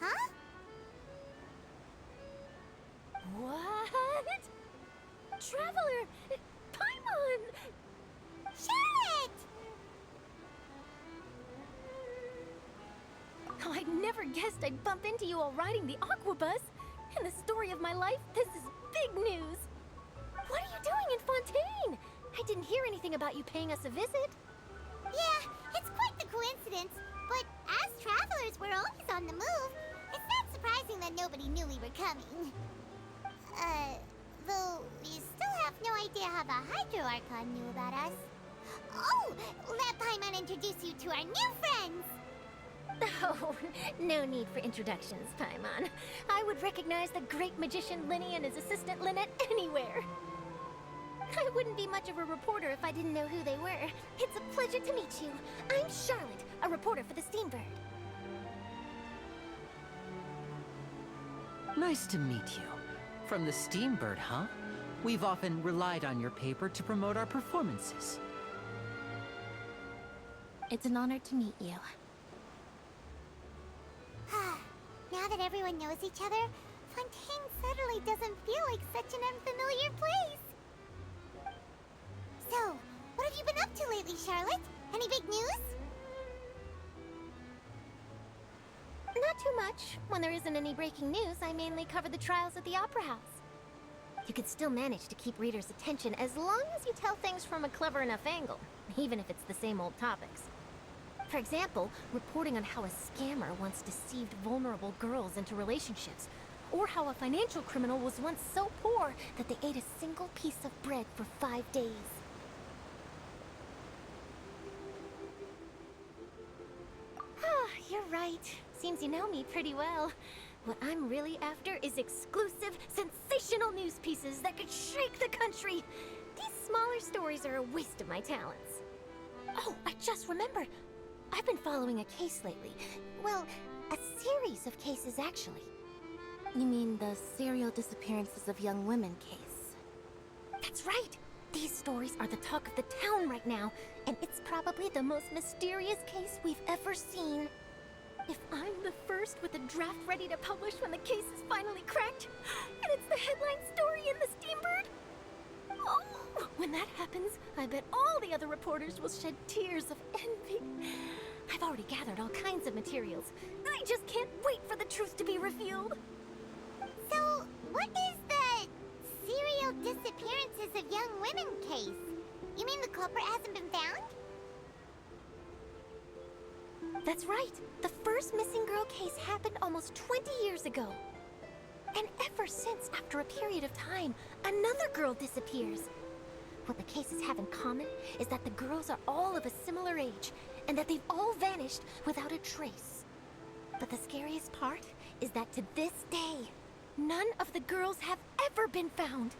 Huh? What? Traveler! Paimon! Charlotte! Oh, I never guessed I'd bump into you while riding the aquabus. In the story of my life, this is big news. What are you doing in Fontaine? I didn't hear anything about you paying us a visit. Yeah, it's quite the coincidence. But as travelers, we're always on the move. It's not surprising that nobody knew we were coming. Though we still have no idea how the Hydro Archon knew about us. Oh, let Paimon introduce you to our new friends! Oh, no need for introductions, Paimon. I would recognize the great magician Linny and his assistant Lynette anywhere. I wouldn't be much of a reporter if I didn't know who they were. It's a pleasure to meet you. I'm Charlotte, a reporter for the Steambird. Nice to meet you. From the Steambird, huh? We've often relied on your paper to promote our performances. It's an honor to meet you. Now that everyone knows each other, Fontaine suddenly doesn't feel like such an unfamiliar place. So, what have you been up to lately, Charlotte? Any big news? Not too much. When there isn't any breaking news, I mainly cover the trials at the Opera House. You could still manage to keep readers' attention as long as you tell things from a clever enough angle, even if it's the same old topics. For example, reporting on how a scammer once deceived vulnerable girls into relationships, or how a financial criminal was once so poor that they ate a single piece of bread for 5 days. You're right. Seems you know me pretty well. What I'm really after is exclusive, sensational news pieces that could shake the country. These smaller stories are a waste of my talents. Oh, I just remembered. I've been following a case lately. Well, a series of cases, actually. You mean the serial disappearances of young women case? That's right! These stories are the talk of the town right now, and it's probably the most mysterious case we've ever seen. If I'm the first with a draft ready to publish when the case is finally cracked, and it's the headline story in the Steambird, oh, when that happens, I bet all the other reporters will shed tears of envy. I've already gathered all kinds of materials. I just can't wait for the truth to be revealed. So, what is the serial disappearances of young women case? You mean the culprit hasn't been found? That's right. The first missing girl case happened almost 20 years ago. And ever since, after a period of time, another girl disappears. What the cases have in common is that the girls are all of a similar age, and that they've all vanished without a trace. But the scariest part is that to this day, none of the girls have ever been found.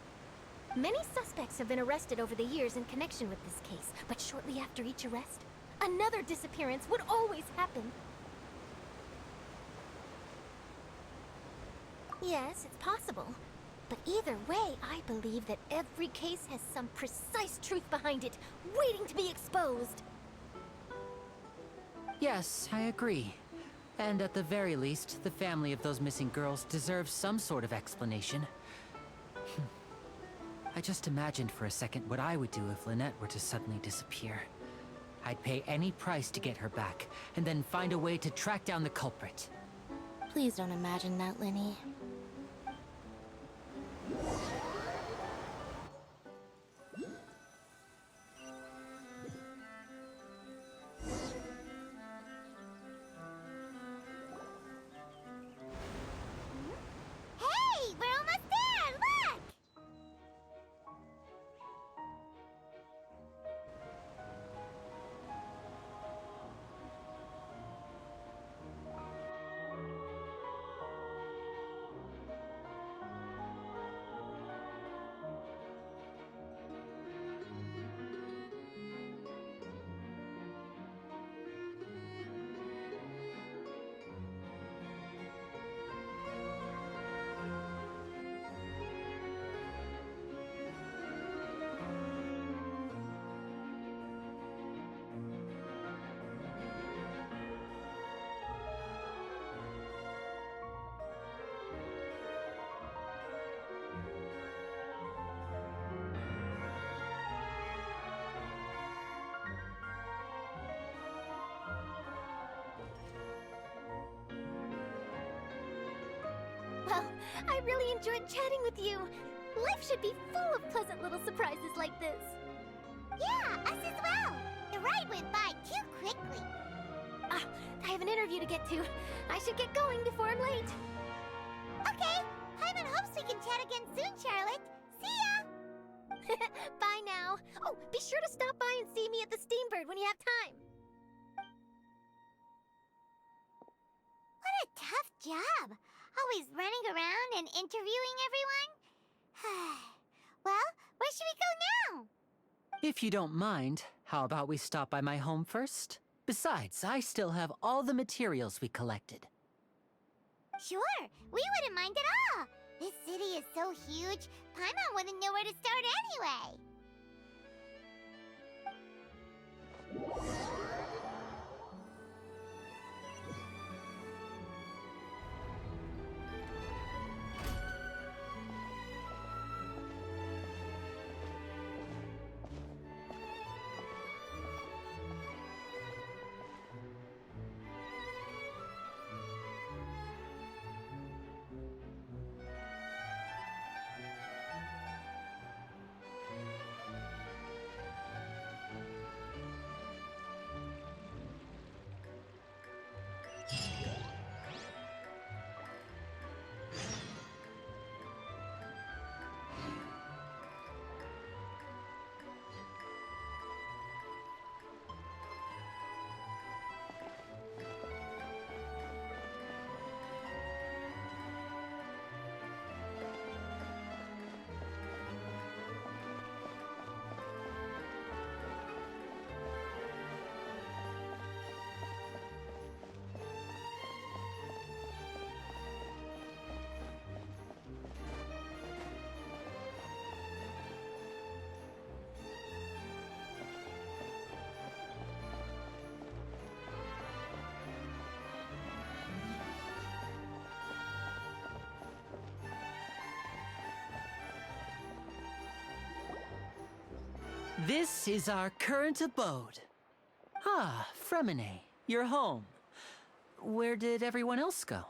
Many suspects have been arrested over the years in connection with this case, but shortly after each arrest, another disappearance would always happen. Yes, it's possible. But either way, I believe that every case has some precise truth behind it, waiting to be exposed. Yes, I agree. And at the very least, the family of those missing girls deserves some sort of explanation. I just imagined for a second what I would do if Lynette were to suddenly disappear. I'd pay any price to get her back, and then find a way to track down the culprit. Please don't imagine that, Linny. Hey, we're almost there! Look! Well, I really enjoyed chatting with you. Life should be full of pleasant little surprises like this. Yeah, us as well. The ride went by too quickly. I have an interview to get to. I should get going before I'm late. Okay, Paimon hopes we can chat again soon, Charlotte. See ya! Bye now. Oh, be sure to stop by and see me at the Steambird when you have time. tough job. Always running around and interviewing everyone. Well, where should we go now? If you don't mind, how about we stop by my home first? Besides, I still have all the materials we collected. Sure, we wouldn't mind at all. This city is so huge, Paimon wouldn't know where to start anyway. This is our current abode. Ah, Fremine, you're home. Where did everyone else go?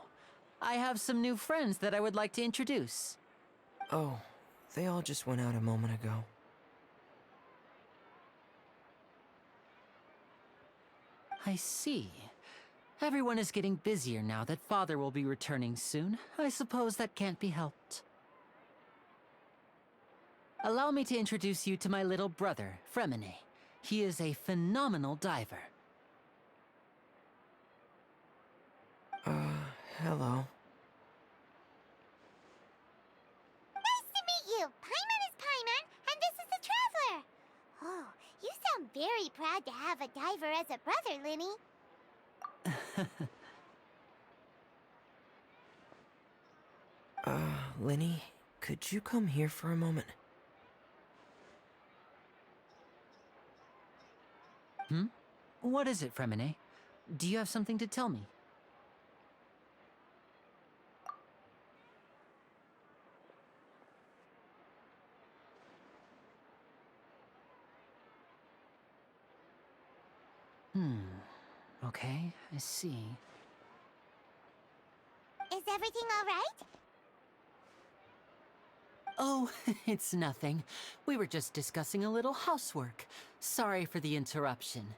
I have some new friends that I would like to introduce. Oh, they all just went out a moment ago. I see. Everyone is getting busier now that Father will be returning soon. I suppose that can't be helped. Allow me to introduce you to my little brother, Fremine. He is a phenomenal diver. Hello. Nice to meet you. Paimon is Paimon, and this is the Traveler. Oh, you sound very proud to have a diver as a brother, Linny. Linny, could you come here for a moment? What is it, Fremine? Do you have something to tell me? Okay, I see. Is everything all right? Oh, it's nothing. We were just discussing a little housework. Sorry for the interruption.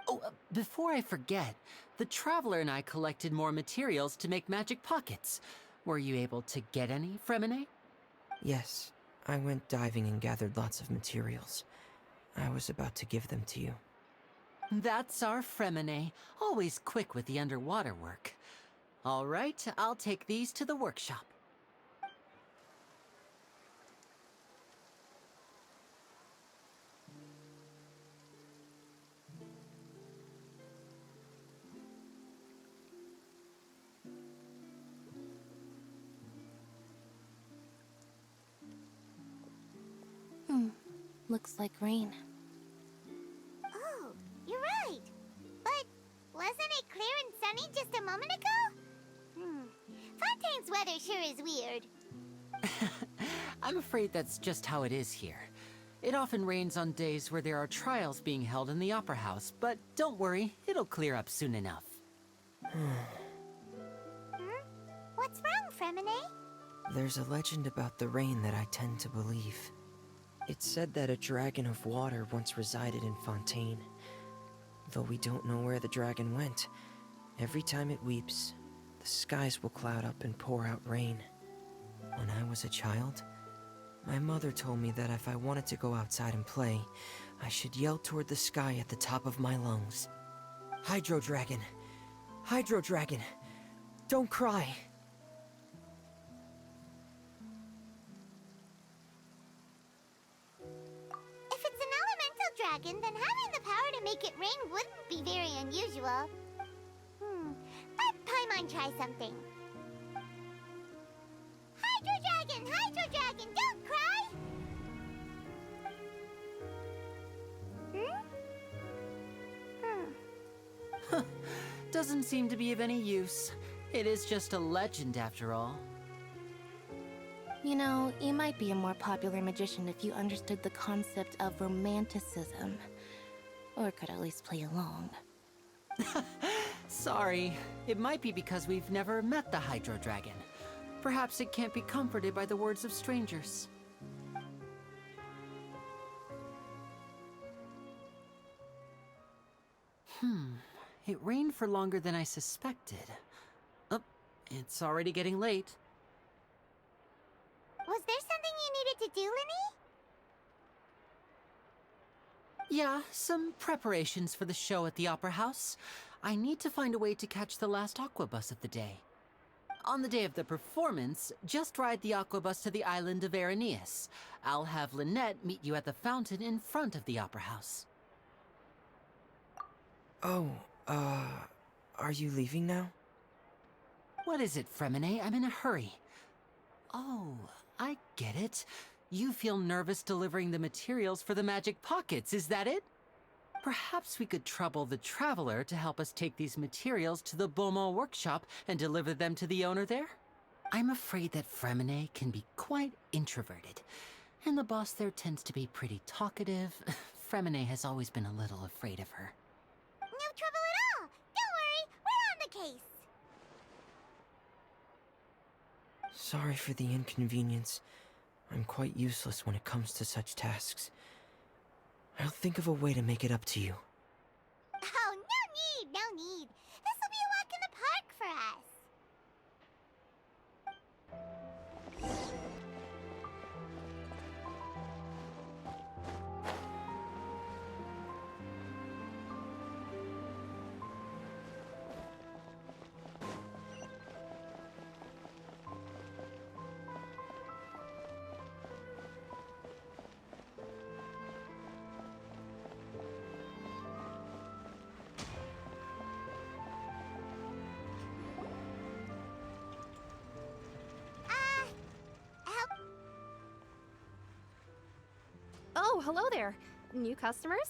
Oh, before I forget, the Traveler and I collected more materials to make magic pockets. Were you able to get any, Fremine? Yes, I went diving and gathered lots of materials. I was about to give them to you. That's our Fremine, always quick with the underwater work. All right, I'll take these to the workshop. Looks like rain. Oh, you're right. But wasn't it clear and sunny just a moment ago? Fontaine's weather sure is weird. I'm afraid that's just how it is here. It often rains on days where there are trials being held in the Opera House, but don't worry, it'll clear up soon enough. What's wrong, Fremine? There's a legend about the rain that I tend to believe. It's said that a dragon of water once resided in Fontaine. Though we don't know where the dragon went, every time it weeps, the skies will cloud up and pour out rain. When I was a child, my mother told me that if I wanted to go outside and play, I should yell toward the sky at the top of my lungs. Hydro Dragon! Hydro Dragon! Don't cry. If it's an elemental dragon, then having the power to make it rain wouldn't be very unusual. Let Paimon try something. Hydro Dragon, don't cry! Doesn't seem to be of any use. It is just a legend after all. You know, you might be a more popular magician if you understood the concept of romanticism. Or could at least play along. Sorry. It might be because we've never met the Hydro Dragon. Perhaps it can't be comforted by the words of strangers. It rained for longer than I suspected. Oh, it's already getting late. Was there something you needed to do, Linny? Yeah, some preparations for the show at the Opera House. I need to find a way to catch the last aqua bus of the day. On the day of the performance, just ride the aqua bus to the island of Araneus. I'll have Lynette meet you at the fountain in front of the Opera House. Oh, are you leaving now? What is it, Fremine? I'm in a hurry. Oh, I get it. You feel nervous delivering the materials for the magic pockets, is that it? Perhaps we could trouble the Traveler to help us take these materials to the Beaumont workshop and deliver them to the owner there? I'm afraid that Fremine can be quite introverted, and the boss there tends to be pretty talkative. Fremine has always been a little afraid of her. No trouble at all! Don't worry, we're on the case! Sorry for the inconvenience. I'm quite useless when it comes to such tasks. I'll think of a way to make it up to you. Oh, no need! This will be a walk in the park for us! Oh, hello there. New customers?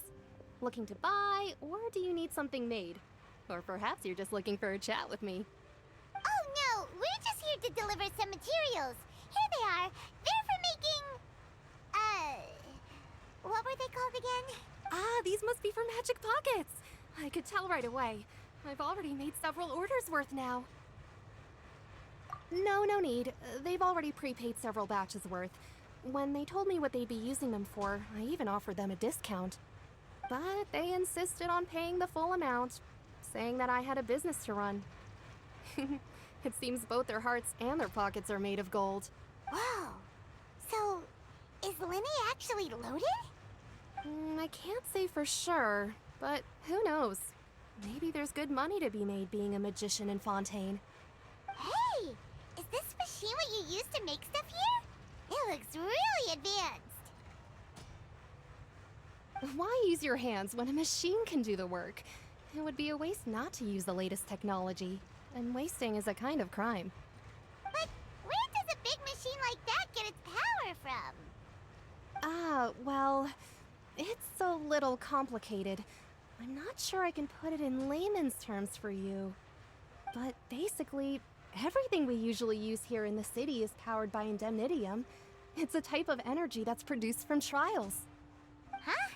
Looking to buy, or do you need something made? Or perhaps you're just looking for a chat with me. Oh no, we're just here to deliver some materials. Here they are. They're for making... what were they called again? Ah, these must be for magic pockets. I could tell right away. I've already made several orders worth now. No need. They've already prepaid several batches worth. When they told me what they'd be using them for, I even offered them a discount. But they insisted on paying the full amount, saying that I had a business to run. It seems both their hearts and their pockets are made of gold. Whoa. So, is Linny actually loaded? I can't say for sure, but who knows? Maybe there's good money to be made being a magician in Fontaine. Hey! Is this machine what you use to make stuff here? It looks really advanced. Why use your hands when a machine can do the work? It would be a waste not to use the latest technology, and wasting is a kind of crime. But where does a big machine like that get its power from? Well, it's a little complicated. I'm not sure I can put it in layman's terms for you. But basically, everything we usually use here in the city is powered by indemnitium. It's a type of energy that's produced from trials. Huh?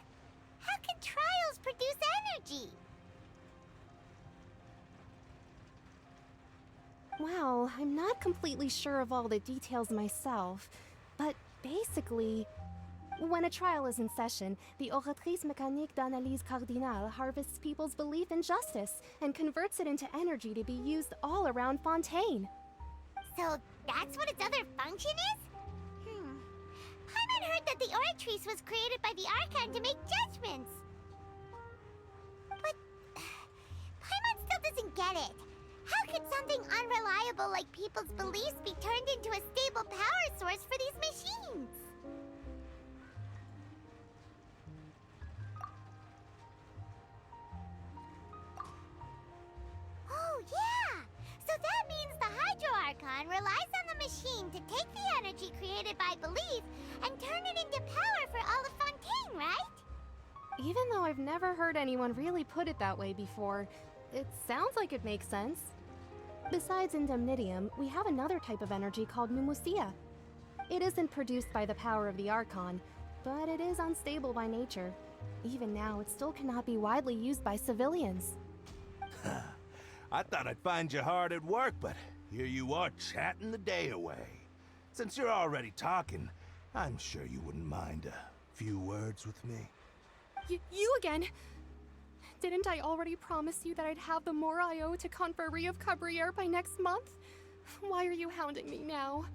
How can trials produce energy? Well, I'm not completely sure of all the details myself, but basically, when a trial is in session, the Oratrice Mécanique d'Analyse Cardinale harvests people's belief in justice and converts it into energy to be used all around Fontaine. So that's what its other function is? Paimon heard that the Oratrice was created by the Archon to make judgments. But Paimon still doesn't get it. How could something unreliable like people's beliefs be turned into a stable power source for these machines? Oh, yeah! So that means the Hydro Archon relies on the machine to take the energy created by belief and turn it into power for all of Fontaine, right? Even though I've never heard anyone really put it that way before, it sounds like it makes sense. Besides indemnitium, we have another type of energy called pneumosia. It isn't produced by the power of the Archon, but it is unstable by nature. Even now, it still cannot be widely used by civilians. I thought I'd find you hard at work, but here you are chatting the day away. Since you're already talking, I'm sure you wouldn't mind a few words with me. You again? Didn't I already promise you that I'd have the more I owe to Confrérie of Cabriere by next month? Why are you hounding me now?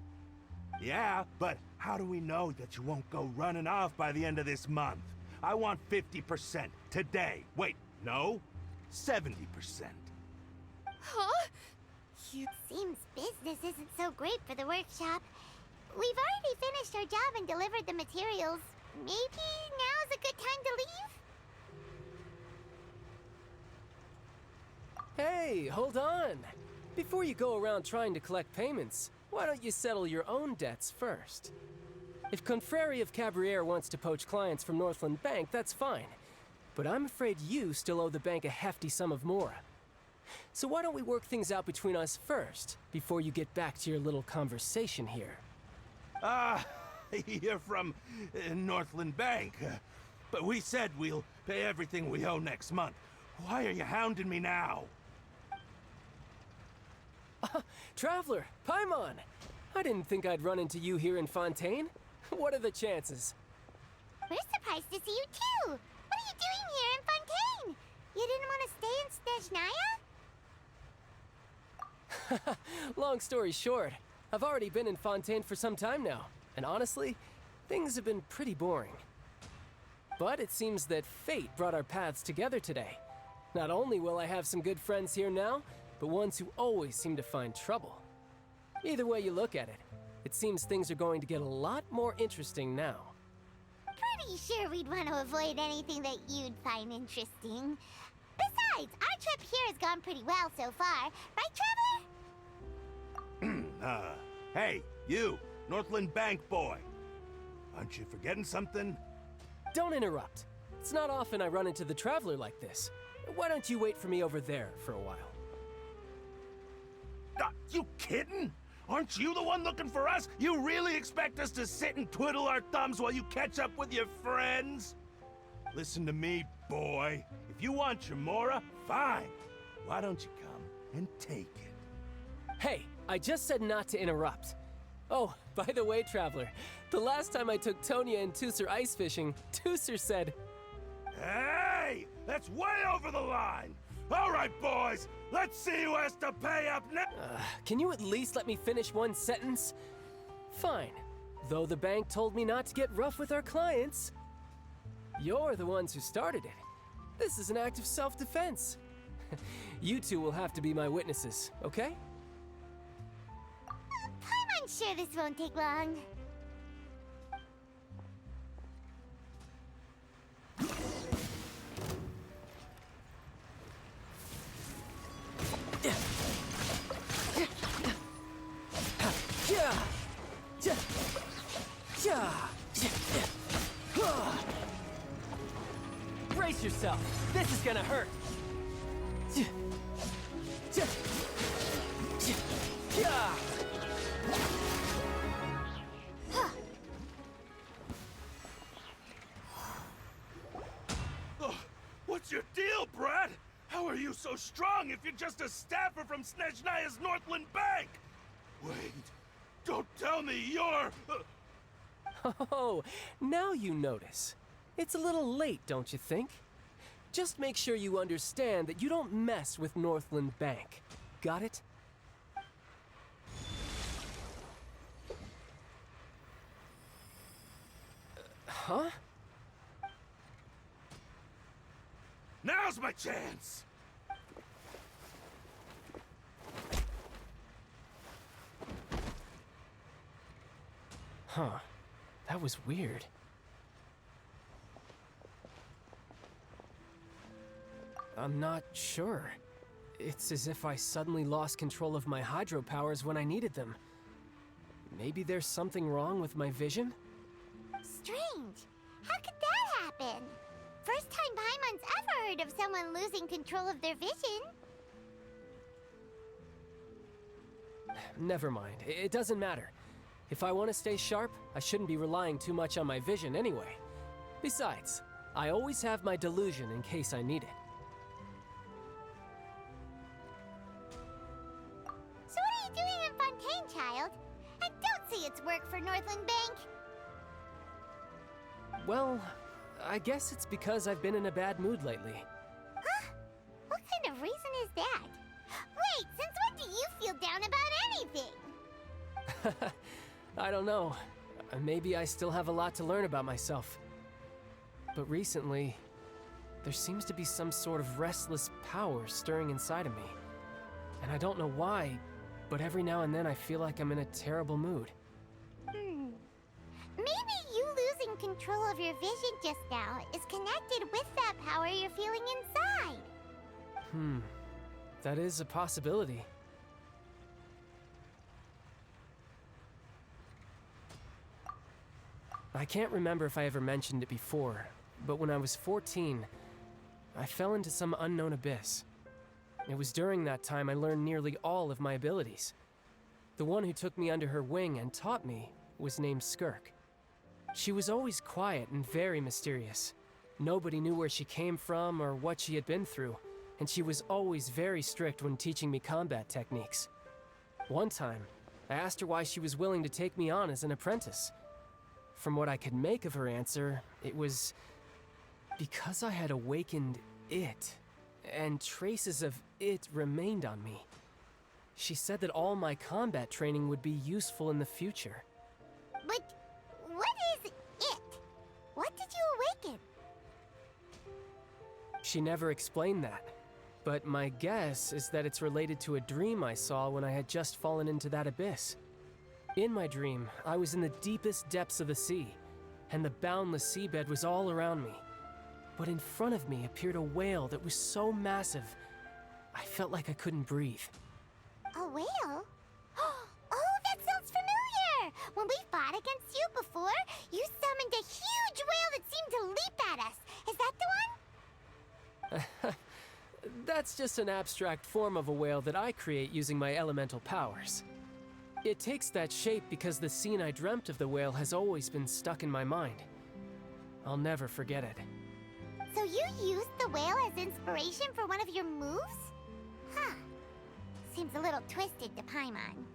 Yeah, but how do we know that you won't go running off by the end of this month? I want 50% today. Wait, no, 70%. Huh? Seems business isn't so great for the workshop. We've already finished our job and delivered the materials. Maybe now's a good time to leave? Hey, hold on. Before you go around trying to collect payments, why don't you settle your own debts first? If Confrérie of Cabriere wants to poach clients from Northland Bank, that's fine. But I'm afraid you still owe the bank a hefty sum of mora. So why don't we work things out between us first, before you get back to your little conversation here? You're from Northland Bank. But we said we'll pay everything we owe next month. Why are you hounding me now? Traveler, Paimon! I didn't think I'd run into you here in Fontaine. What are the chances? We're surprised to see you too! What are you doing here in Fontaine? You didn't want to stay in Snezhnaya? Long story short, I've already been in Fontaine for some time now, and honestly, things have been pretty boring. But it seems that fate brought our paths together today. Not only will I have some good friends here now, but ones who always seem to find trouble. Either way you look at it, it seems things are going to get a lot more interesting now. Pretty sure we'd want to avoid anything that you'd find interesting. Besides, our trip here has gone pretty well so far. Right, Traveler? Hey, you, Northland Bank boy. Aren't you forgetting something? Don't interrupt. It's not often I run into the Traveler like this. Why don't you wait for me over there for a while? You kidding? Aren't you the one looking for us? You really expect us to sit and twiddle our thumbs while you catch up with your friends? Listen to me, boy. If you want your mora, fine. Why don't you come and take it? Hey, I just said not to interrupt. Oh, by the way, Traveler, the last time I took Tonya and Tusser ice fishing, Tusser said... Hey! That's way over the line! All right, boys, let's see who has to pay up next. Can you at least let me finish one sentence? Fine. Though the bank told me not to get rough with our clients. You're the ones who started it. This is an act of self-defense. You two will have to be my witnesses, okay? I'm sure this won't take long. Brace yourself. This is gonna hurt. What's your deal, Brad? How are you so strong if you're just a staffer from Snezhnaya's Northland Bank? Wait, don't tell me you're... Oh, now you notice. It's a little late, don't you think? Just make sure you understand that you don't mess with Northland Bank. Got it? Huh? Now's my chance! Huh. That was weird. I'm not sure. It's as if I suddenly lost control of my hydro powers when I needed them. Maybe there's something wrong with my vision? Strange. How could that happen? First time Paimon's ever heard of someone losing control of their vision. Never mind. It doesn't matter. If I want to stay sharp, I shouldn't be relying too much on my vision anyway. Besides, I always have my delusion in case I need it. So what are you doing in Fontaine, child? I don't see its work for Northland Bank. Well, I guess it's because I've been in a bad mood lately. Huh? What kind of reason is that? Wait, since when do you feel down about anything? I don't know. Maybe I still have a lot to learn about myself. But recently, there seems to be some sort of restless power stirring inside of me. And I don't know why, but every now and then I feel like I'm in a terrible mood. Maybe you losing control of your vision just now is connected with that power you're feeling inside. That is a possibility. I can't remember if I ever mentioned it before, but when I was 14, I fell into some unknown abyss. It was during that time I learned nearly all of my abilities. The one who took me under her wing and taught me was named Skirk. She was always quiet and very mysterious. Nobody knew where she came from or what she had been through, and she was always very strict when teaching me combat techniques. One time, I asked her why she was willing to take me on as an apprentice. From what I could make of her answer, it was because I had awakened it, and traces of it remained on me. She said that all my combat training would be useful in the future. But what is it? What did you awaken? She never explained that, but my guess is that it's related to a dream I saw when I had just fallen into that abyss. In my dream, I was in the deepest depths of the sea, and the boundless seabed was all around me. But in front of me appeared a whale that was so massive, I felt like I couldn't breathe. A whale? Oh, that sounds familiar! When we fought against you before, you summoned a huge whale that seemed to leap at us. Is that the one? That's just an abstract form of a whale that I create using my elemental powers. It takes that shape because the scene I dreamt of the whale has always been stuck in my mind. I'll never forget it. So you used the whale as inspiration for one of your moves? Huh. Seems a little twisted to Paimon.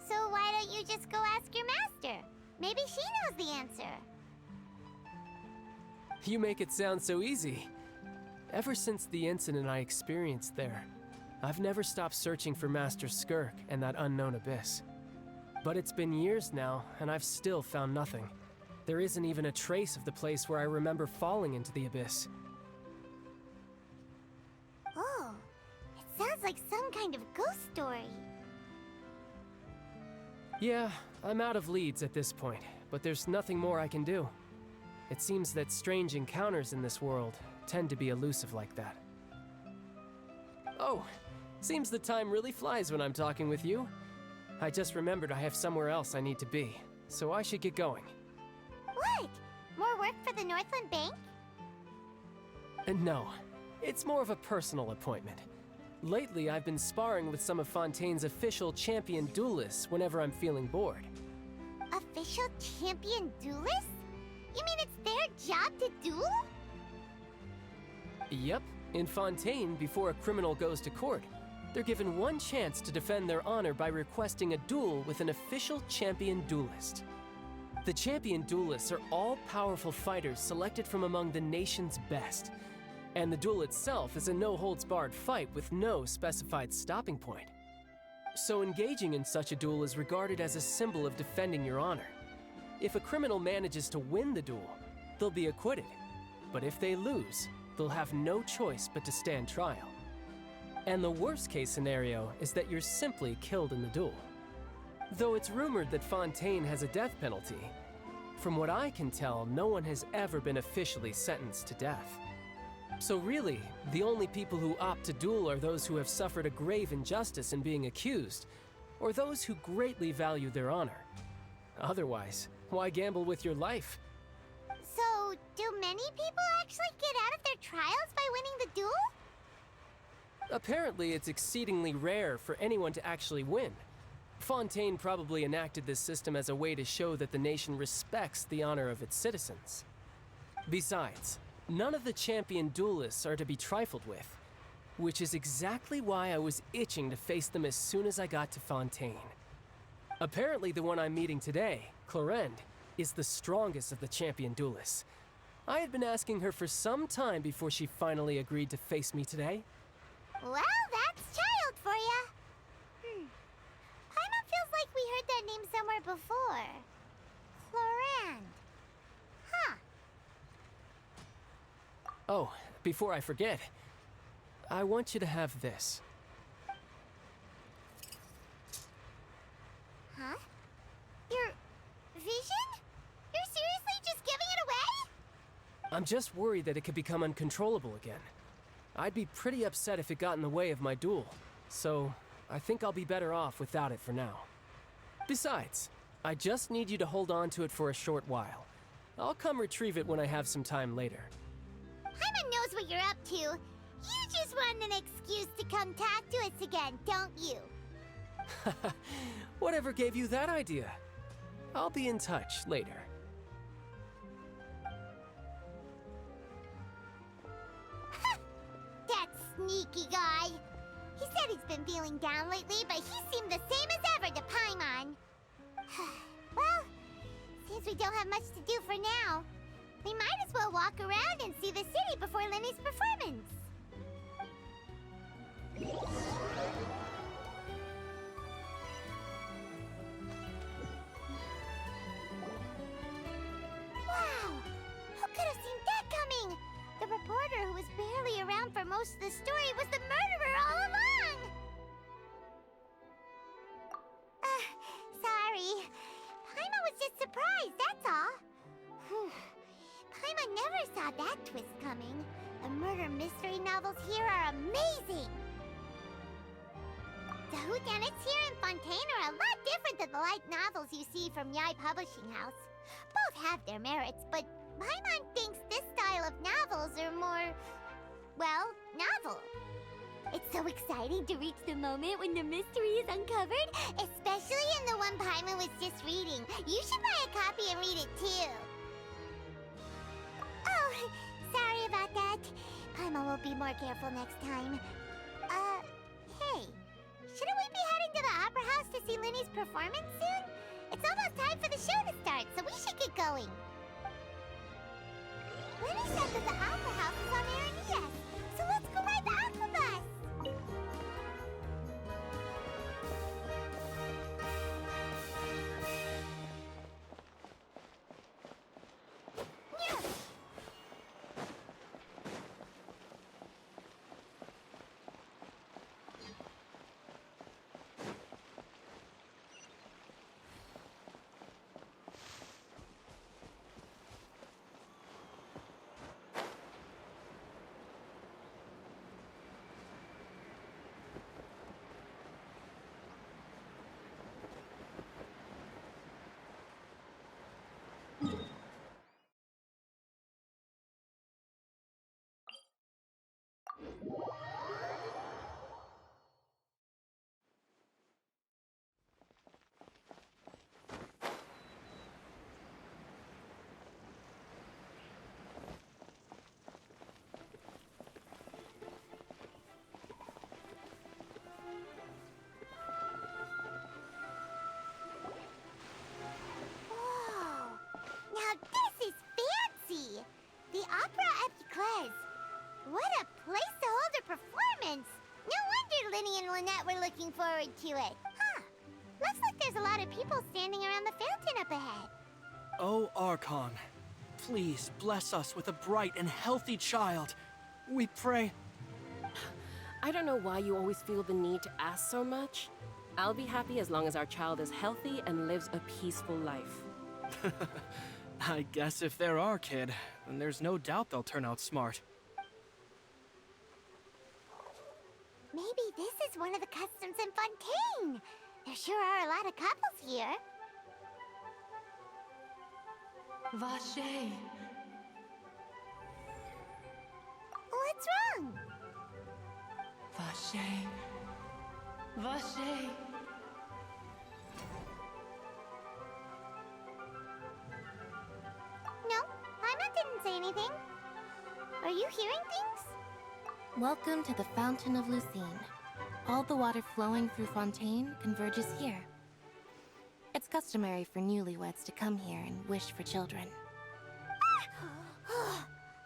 So why don't you just go ask your master? Maybe she knows the answer. You make it sound so easy. Ever since the incident I experienced there, I've never stopped searching for Master Skirk and that unknown abyss. But it's been years now, and I've still found nothing. There isn't even a trace of the place where I remember falling into the abyss. Oh, it sounds like some kind of ghost story. Yeah, I'm out of leads at this point, but there's nothing more I can do. It seems that strange encounters in this world tend to be elusive like that. Oh, seems the time really flies when I'm talking with you. I just remembered I have somewhere else I need to be, so I should get going. What? More work for the Northland Bank? No, it's more of a personal appointment. Lately, I've been sparring with some of Fontaine's official champion duelists whenever I'm feeling bored. Official champion duelists? You mean it's their job to duel? Yep, in Fontaine, before a criminal goes to court, they're given one chance to defend their honor by requesting a duel with an official champion duelist. The champion duelists are all-powerful fighters selected from among the nation's best, and the duel itself is a no-holds-barred fight with no specified stopping point. So engaging in such a duel is regarded as a symbol of defending your honor. If a criminal manages to win the duel, they'll be acquitted, but if they lose, they'll have no choice but to stand trial. And the worst case scenario is that you're simply killed in the duel. Though it's rumored that Fontaine has a death penalty, from what I can tell, no one has ever been officially sentenced to death. So really, the only people who opt to duel are those who have suffered a grave injustice in being accused, or those who greatly value their honor. Otherwise, why gamble with your life? So, do many people actually get out of their trials by winning the duel? Apparently, it's exceedingly rare for anyone to actually win. Fontaine probably enacted this system as a way to show that the nation respects the honor of its citizens. Besides, none of the champion duelists are to be trifled with, which is exactly why I was itching to face them as soon as I got to Fontaine. Apparently, the one I'm meeting today, Clorinde, is the strongest of the champion duelists. I had been asking her for some time before she finally agreed to face me today. Well, that's child for ya. Paimon feels like we heard that name somewhere before. Clorinde. Huh. Oh, before I forget, I want you to have this. Huh? Your vision? You're seriously just giving it away? I'm just worried that it could become uncontrollable again. I'd be pretty upset if it got in the way of my duel, so I think I'll be better off without it for now. Besides, I just need you to hold on to it for a short while. I'll come retrieve it when I have some time later. Paimon knows what you're up to. You just want an excuse to come talk to us again, don't you? Whatever gave you that idea? I'll be in touch later. That sneaky guy. He said he's been feeling down lately, but he seemed the same as ever to Paimon. Well, since we don't have much to do for now, we might as well walk around and see the city before Lenny's performance. Wow! Who could have seen that coming? The reporter who was barely around for most of the story was the murderer all along! Sorry. Paimon was just surprised, that's all. Whew. Paimon never saw that twist coming. The murder mystery novels here are amazing! The whodunits here in Fontaine are a lot different than the light novels you see from Yai Publishing House. Both have their merits, but Paimon thinks this style of novels are more, well, novel. It's so exciting to reach the moment when the mystery is uncovered, especially in the one Paimon was just reading. You should buy a copy and read it too. Oh, sorry about that. Paimon will be more careful next time. Hey, shouldn't we be heading to the Opera House to see Lenny's performance soon? It's almost time for the show to start, so we should get going. Lenny said that the Opera House is on Aranias, so let's go ride the Aqua Bus! Now this is fancy! The Opera Epiclese. What a place to hold a performance! No wonder Lenny and Lynette were looking forward to it. Huh. Looks like there's a lot of people standing around the fountain up ahead. Oh, Archon, please bless us with a bright and healthy child. We pray. I don't know why you always feel the need to ask so much. I'll be happy as long as our child is healthy and lives a peaceful life. I guess if they're our kid, then there's no doubt they'll turn out smart. Maybe this is one of the customs in Fontaine. There sure are a lot of couples here. Vache. What's wrong? Vache. Vache. No, Paimon didn't say anything. Are you hearing things? Welcome to the Fountain of Lucine. All the water flowing through Fontaine converges here. It's customary for newlyweds to come here and wish for children.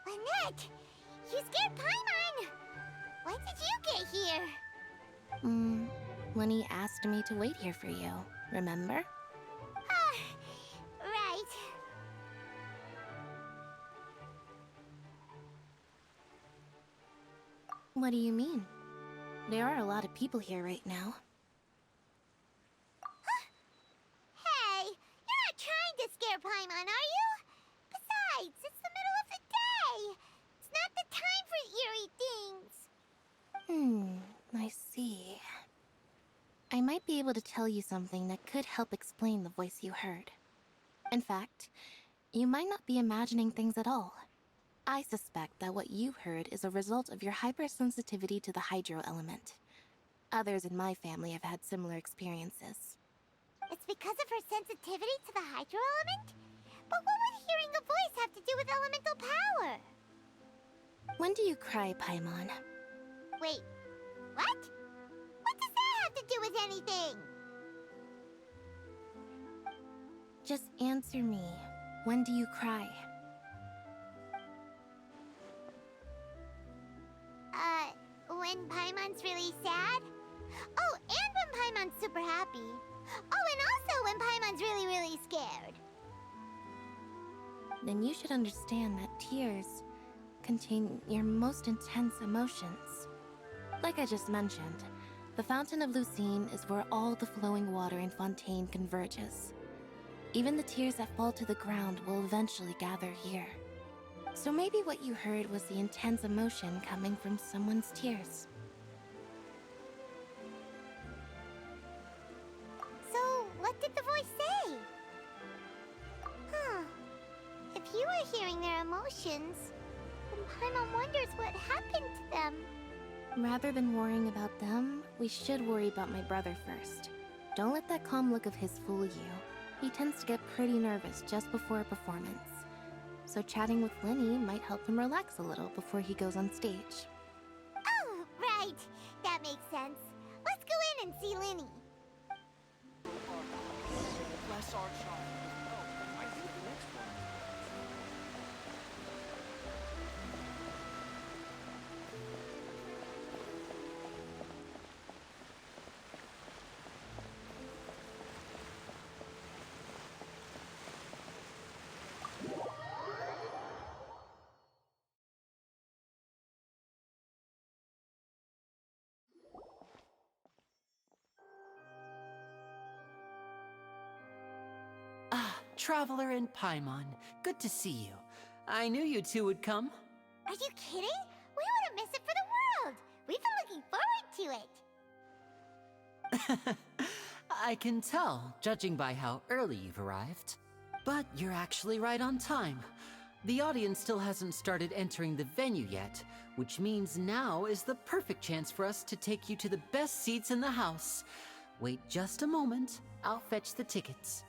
Lynette! You scared Paimon! When did you get here? Lenny asked me to wait here for you, remember? Right. What do you mean? There are a lot of people here right now. Hey, you're not trying to scare Paimon, are you? Besides, it's the middle of the day. It's not the time for eerie things. I see. I might be able to tell you something that could help explain the voice you heard. In fact, you might not be imagining things at all. I suspect that what you heard is a result of your hypersensitivity to the hydro element. Others in my family have had similar experiences. It's because of her sensitivity to the hydro element? But what would hearing a voice have to do with elemental power? When do you cry, Paimon? Wait, what? What does that have to do with anything? Just answer me. When do you cry? When Paimon's really sad? Oh, and when Paimon's super happy. Oh, and also when Paimon's really, really scared. Then you should understand that tears contain your most intense emotions. Like I just mentioned, the Fountain of Lucine is where all the flowing water in Fontaine converges. Even the tears that fall to the ground will eventually gather here. So maybe what you heard was the intense emotion coming from someone's tears. So, what did the voice say? If you were hearing their emotions, then Paimon wonders what happened to them. Rather than worrying about them, we should worry about my brother first. Don't let that calm look of his fool you. He tends to get pretty nervous just before a performance. So chatting with Lenny might help him relax a little before he goes on stage. Oh, right. That makes sense. Let's go in and see Lenny. Bless our child. Oh, I think the next one. Traveler and Paimon, good to see you. I knew you two would come. Are you kidding? We wouldn't miss it for the world. We've been looking forward to it. I can tell, judging by how early you've arrived. But you're actually right on time. The audience still hasn't started entering the venue yet, which means now is the perfect chance for us to take you to the best seats in the house. Wait just a moment, I'll fetch the tickets.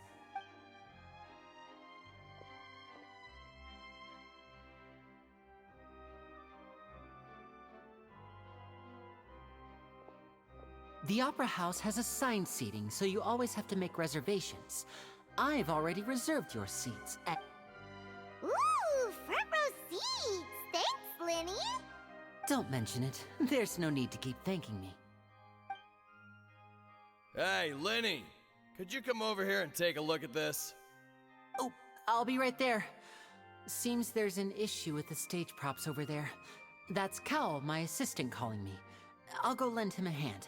The Opera House has assigned seating, so you always have to make reservations. I've already reserved your seats at... Ooh, front row seats! Thanks, Lenny! Don't mention it. There's no need to keep thanking me. Hey, Lenny! Could you come over here and take a look at this? Oh, I'll be right there. Seems there's an issue with the stage props over there. That's Cal, my assistant, calling me. I'll go lend him a hand.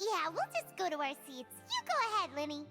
Yeah, we'll just go to our seats. You go ahead, Linny.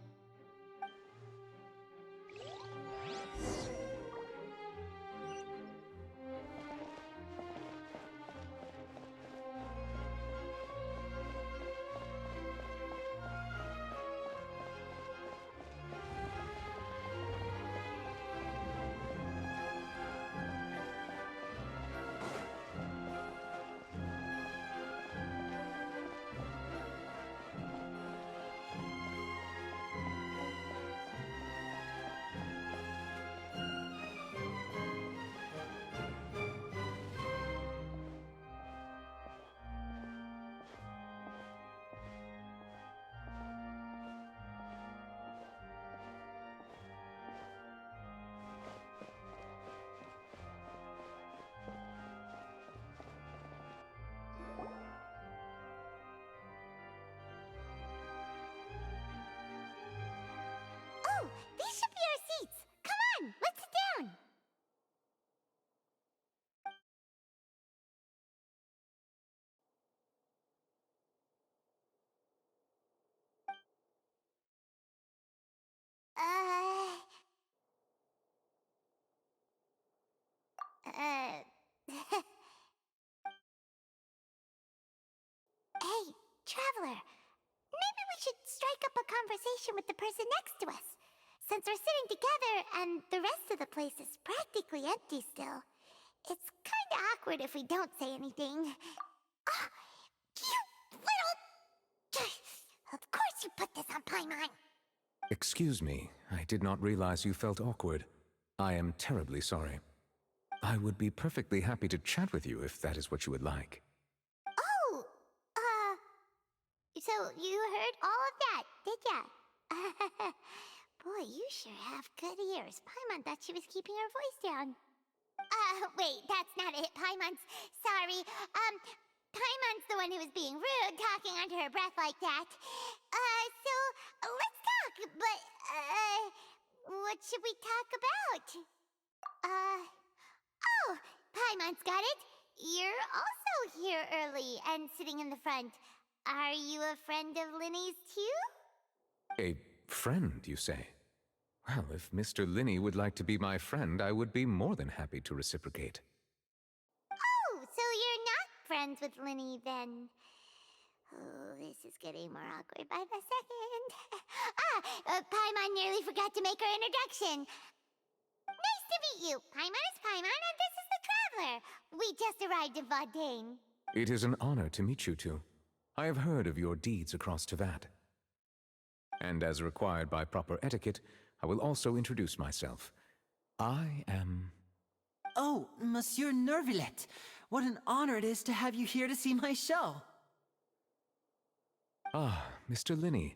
Oh, these should be our seats. Come on, let's sit down. Hey, Traveler. Maybe we should strike up a conversation with the person next to us. Since we're sitting together and the rest of the place is practically empty still, it's kinda awkward if we don't say anything. Oh, you little... Of course you put this on Paimon. Excuse me, I did not realize you felt awkward. I am terribly sorry. I would be perfectly happy to chat with you if that is what you would like. Oh, so you heard all of that, did ya? Boy, you sure have good ears. Paimon thought she was keeping her voice down. Wait, that's not it. Paimon's... Sorry. Paimon's the one who was being rude, talking under her breath like that. So, let's talk, but, what should we talk about? Oh, Paimon's got it. You're also here early and sitting in the front. Are you a friend of Linny's, too? A friend, you say? Well, if Mr. Linney would like to be my friend, I would be more than happy to reciprocate. Oh, so you're not friends with Linny, then. Oh, this is getting more awkward by the second. Paimon nearly forgot to make her introduction. Nice to meet you. Paimon is Paimon, and this is the Traveler. We just arrived in Fontaine. It is an honor to meet you two. I have heard of your deeds across Tevat. And as required by proper etiquette, I will also introduce myself. I am... Oh, Monsieur Nervillet. What an honor it is to have you here to see my show. Ah, Mr. Linney.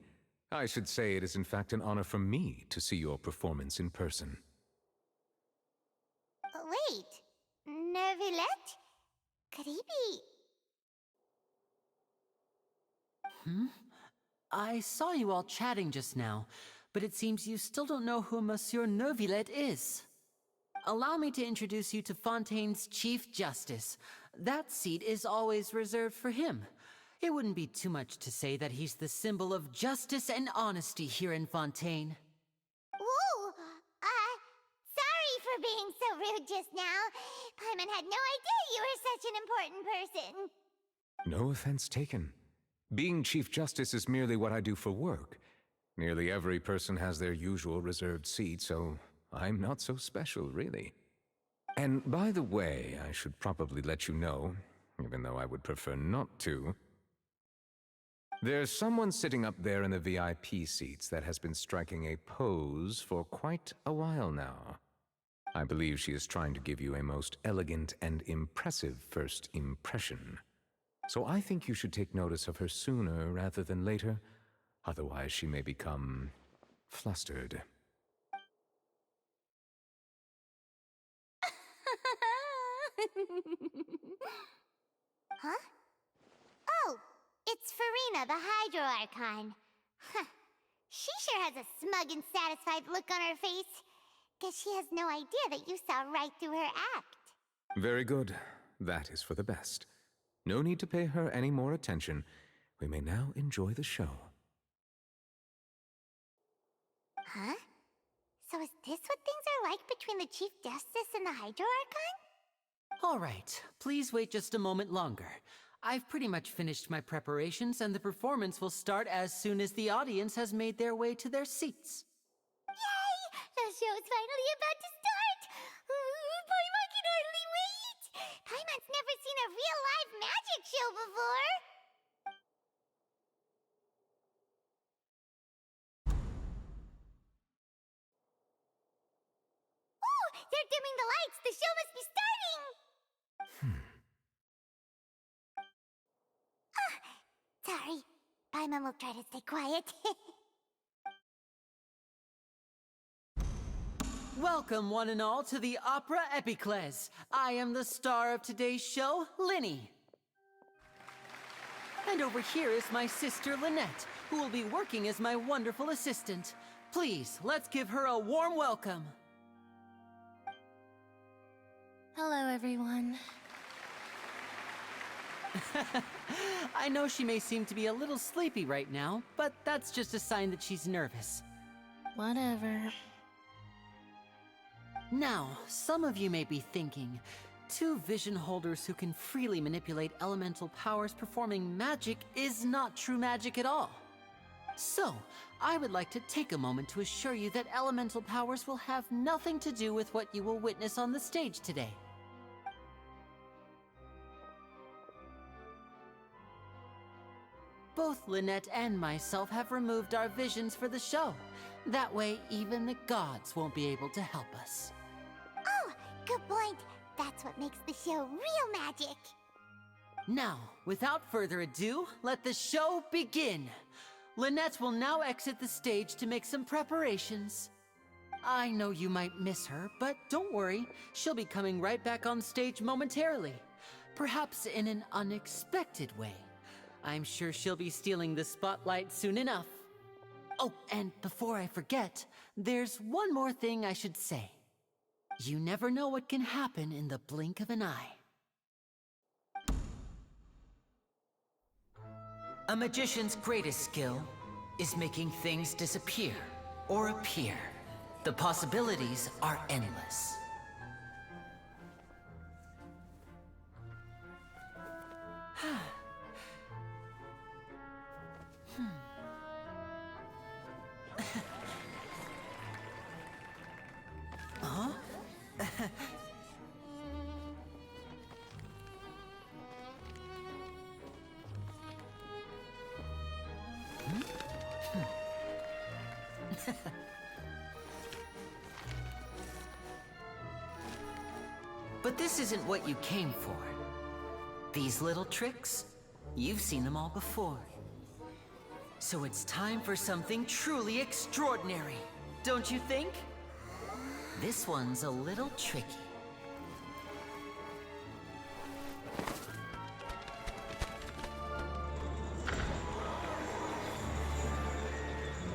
I should say it is in fact an honor for me to see your performance in person. Wait, Nervillet? Could he be... I saw you all chatting just now, but it seems you still don't know who Monsieur Nervillet is. Allow me to introduce you to Fontaine's Chief Justice. That seat is always reserved for him. It wouldn't be too much to say that he's the symbol of justice and honesty here in Fontaine. Whoa! Sorry for being so rude just now. Paimon had no idea you were such an important person. No offense taken. Being Chief Justice is merely what I do for work. Nearly every person has their usual reserved seat, so I'm not so special, really. And by the way, I should probably let you know, even though I would prefer not to, there's someone sitting up there in the VIP seats that has been striking a pose for quite a while now. I believe she is trying to give you a most elegant and impressive first impression. So I think you should take notice of her sooner rather than later, otherwise she may become flustered. Huh? Oh, it's Farina, the Hydro Archon. Huh. She sure has a smug and satisfied look on her face. Guess she has no idea that you saw right through her act. Very good. That is for the best. No need to pay her any more attention. We may now enjoy the show. Huh? So is this what things are like between the Chief Justice and the Hydro Archon? All right, please wait just a moment longer. I've pretty much finished my preparations, and the performance will start as soon as the audience has made their way to their seats. Yay! The show's finally about to start! Paimon can hardly wait! Paimon's never seen a real live magic show before! Oh! They're dimming the lights! The show must be starting! Sorry. Paimon will try to stay quiet. Welcome, one and all, to the Opera Epiclese. I am the star of today's show, Linny. And over here is my sister, Lynette, who will be working as my wonderful assistant. Please, let's give her a warm welcome. Hello, everyone. I know she may seem to be a little sleepy right now, but that's just a sign that she's nervous. Whatever. Now, some of you may be thinking, two vision holders who can freely manipulate elemental powers performing magic is not true magic at all. So, I would like to take a moment to assure you that elemental powers will have nothing to do with what you will witness on the stage today. Both Lynette and myself have removed our visions for the show. That way, even the gods won't be able to help us. Oh, good point. That's what makes the show real magic. Now, without further ado, let the show begin. Lynette will now exit the stage to make some preparations. I know you might miss her, but don't worry. She'll be coming right back on stage momentarily. Perhaps in an unexpected way. I'm sure she'll be stealing the spotlight soon enough. Oh, and before I forget, there's one more thing I should say. You never know what can happen in the blink of an eye. A magician's greatest skill is making things disappear or appear. The possibilities are endless. Huh? But this isn't what you came for. These little tricks, you've seen them all before. So it's time for something truly extraordinary, don't you think? This one's a little tricky.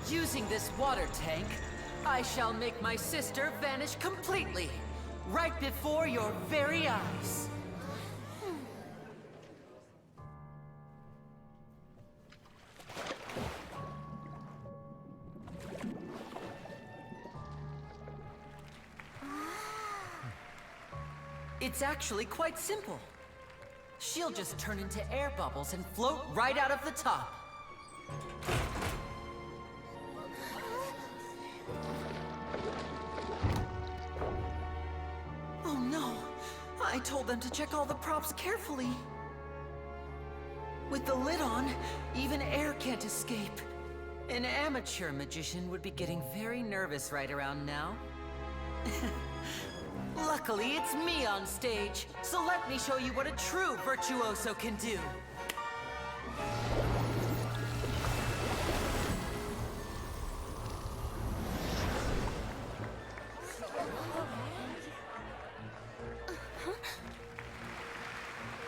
Using this water tank, I shall make my sister vanish completely, right before your very eyes. It's actually quite simple. She'll just turn into air bubbles and float right out of the top. Oh no! I told them to check all the props carefully. With the lid on, even air can't escape. An amateur magician would be getting very nervous right around now. Luckily, it's me on stage, so let me show you what a true virtuoso can do.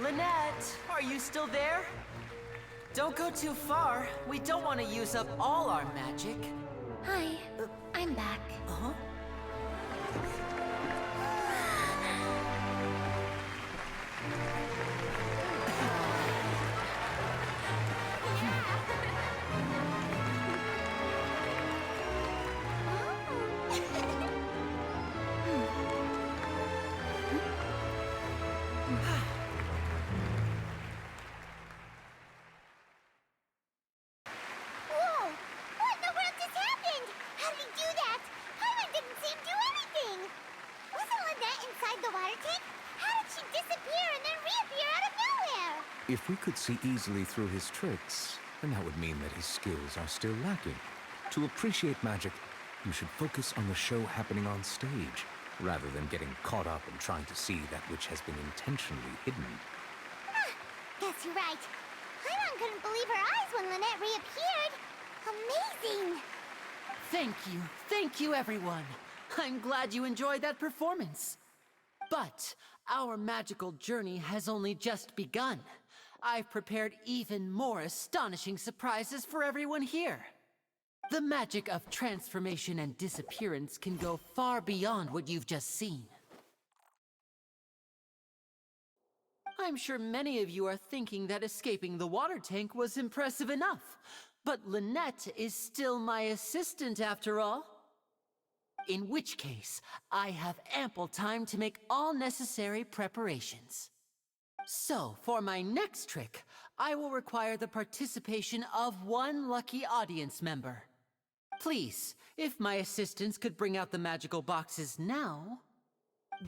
Lynette, are you still there? Don't go too far. We don't want to use up all our magic. Hi, I'm back. Uh-huh. If we could see easily through his tricks, then that would mean that his skills are still lacking. To appreciate magic, you should focus on the show happening on stage, rather than getting caught up in trying to see that which has been intentionally hidden. Guess you're right. Paimon couldn't believe her eyes when Lynette reappeared. Amazing! Thank you everyone. I'm glad you enjoyed that performance. But our magical journey has only just begun. I've prepared even more astonishing surprises for everyone here. The magic of transformation and disappearance can go far beyond what you've just seen. I'm sure many of you are thinking that escaping the water tank was impressive enough, but Lynette is still my assistant after all. In which case, I have ample time to make all necessary preparations. So, for my next trick, I will require the participation of one lucky audience member. Please, if my assistants could bring out the magical boxes now.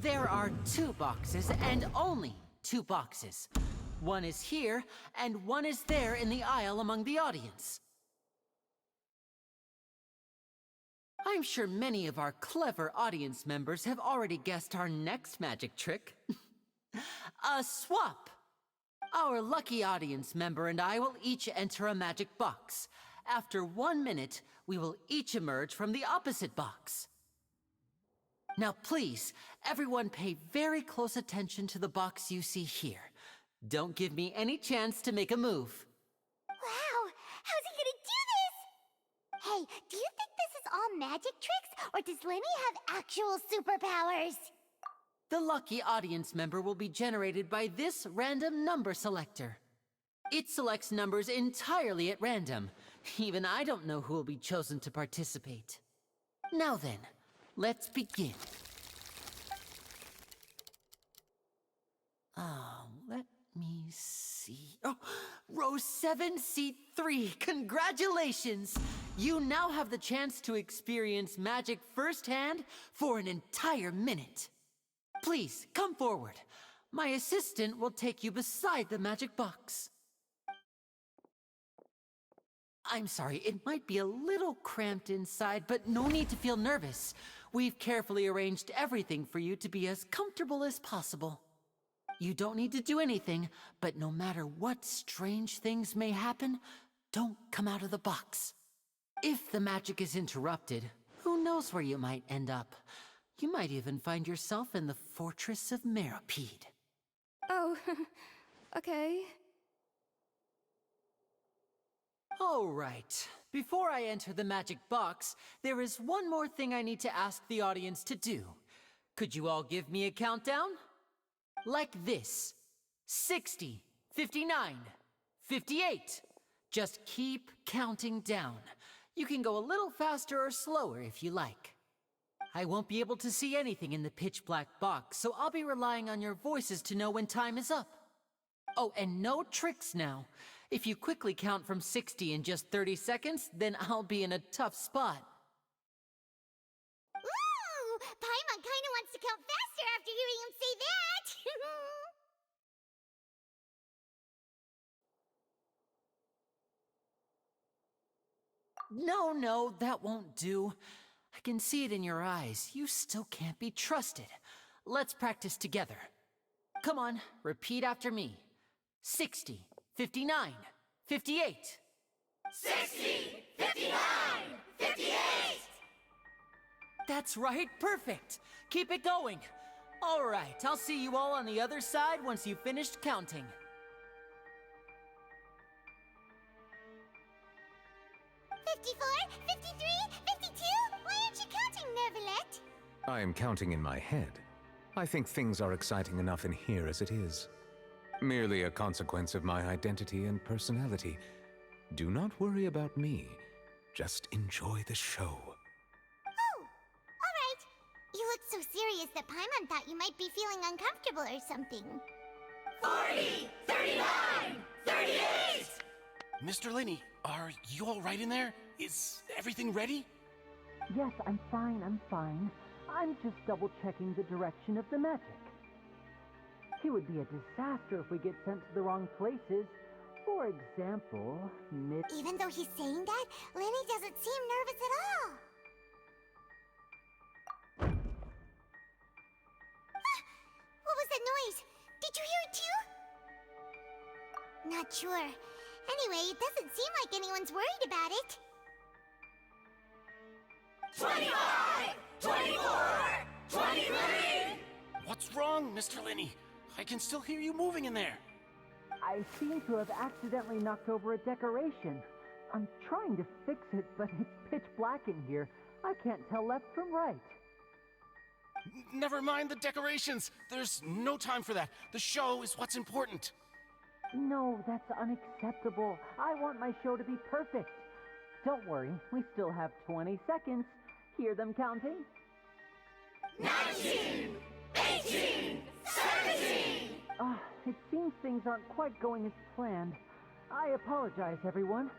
There are 2 boxes, and only 2 boxes. One is here, and one is there in the aisle among the audience. I'm sure many of our clever audience members have already guessed our next magic trick. A swap! Our lucky audience member and I will each enter a magic box. After 1 minute, we will each emerge from the opposite box. Now please, everyone pay very close attention to the box you see here. Don't give me any chance to make a move. Wow! How's he gonna do this? Hey, do you think this is all magic tricks, or does Lenny have actual superpowers? The lucky audience member will be generated by this random number selector. It selects numbers entirely at random. Even I don't know who will be chosen to participate. Now then, let's begin. Let me see. Oh, row 7, seat 3. Congratulations! You now have the chance to experience magic firsthand for an entire minute. Please, come forward. My assistant will take you beside the magic box. I'm sorry, it might be a little cramped inside, but no need to feel nervous. We've carefully arranged everything for you to be as comfortable as possible. You don't need to do anything, but no matter what strange things may happen, don't come out of the box. If the magic is interrupted, who knows where you might end up? You might even find yourself in the Fortress of Meropide. Oh, okay. All right. Before I enter the magic box, there is one more thing I need to ask the audience to do. Could you all give me a countdown? Like this. 60, 59, 58. Just keep counting down. You can go a little faster or slower if you like. I won't be able to see anything in the pitch-black box, so I'll be relying on your voices to know when time is up. Oh, and no tricks now. If you quickly count from 60 in just 30 seconds, then I'll be in a tough spot. Ooh! Paimon kinda wants to count faster after hearing him say that! No, that won't do. I can see it in your eyes. You still can't be trusted. Let's practice together. Come on, repeat after me. 60, 59, 58. 60, 59, 58! That's right, perfect. Keep it going. All right, I'll see you all on the other side once you've finished counting. "54, 53, 52? Why aren't you counting, Nervalette?" I am counting in my head. I think things are exciting enough in here as it is. Merely a consequence of my identity and personality. Do not worry about me. Just enjoy the show. Oh, alright. You look so serious that Paimon thought you might be feeling uncomfortable or something. 40, 39, 38! Mr. Linney, are you all right in there? Is everything ready? Yes, I'm fine. I'm just double-checking the direction of the magic. It would be a disaster if we get sent to the wrong places. For example, Even though he's saying that, Lenny doesn't seem nervous at all. What was that noise? Did you hear it too? Not sure. Anyway, it doesn't seem like anyone's worried about it. 25! 24! 23! What's wrong, Mr. Linney? I can still hear you moving in there. I seem to have accidentally knocked over a decoration. I'm trying to fix it, but it's pitch black in here. I can't tell left from right. Never mind the decorations. There's no time for that. The show is what's important. No, that's unacceptable. I want my show to be perfect. Don't worry, we still have 20 seconds. Hear them counting? 19! 18! 17! It seems things aren't quite going as planned. I apologize, everyone.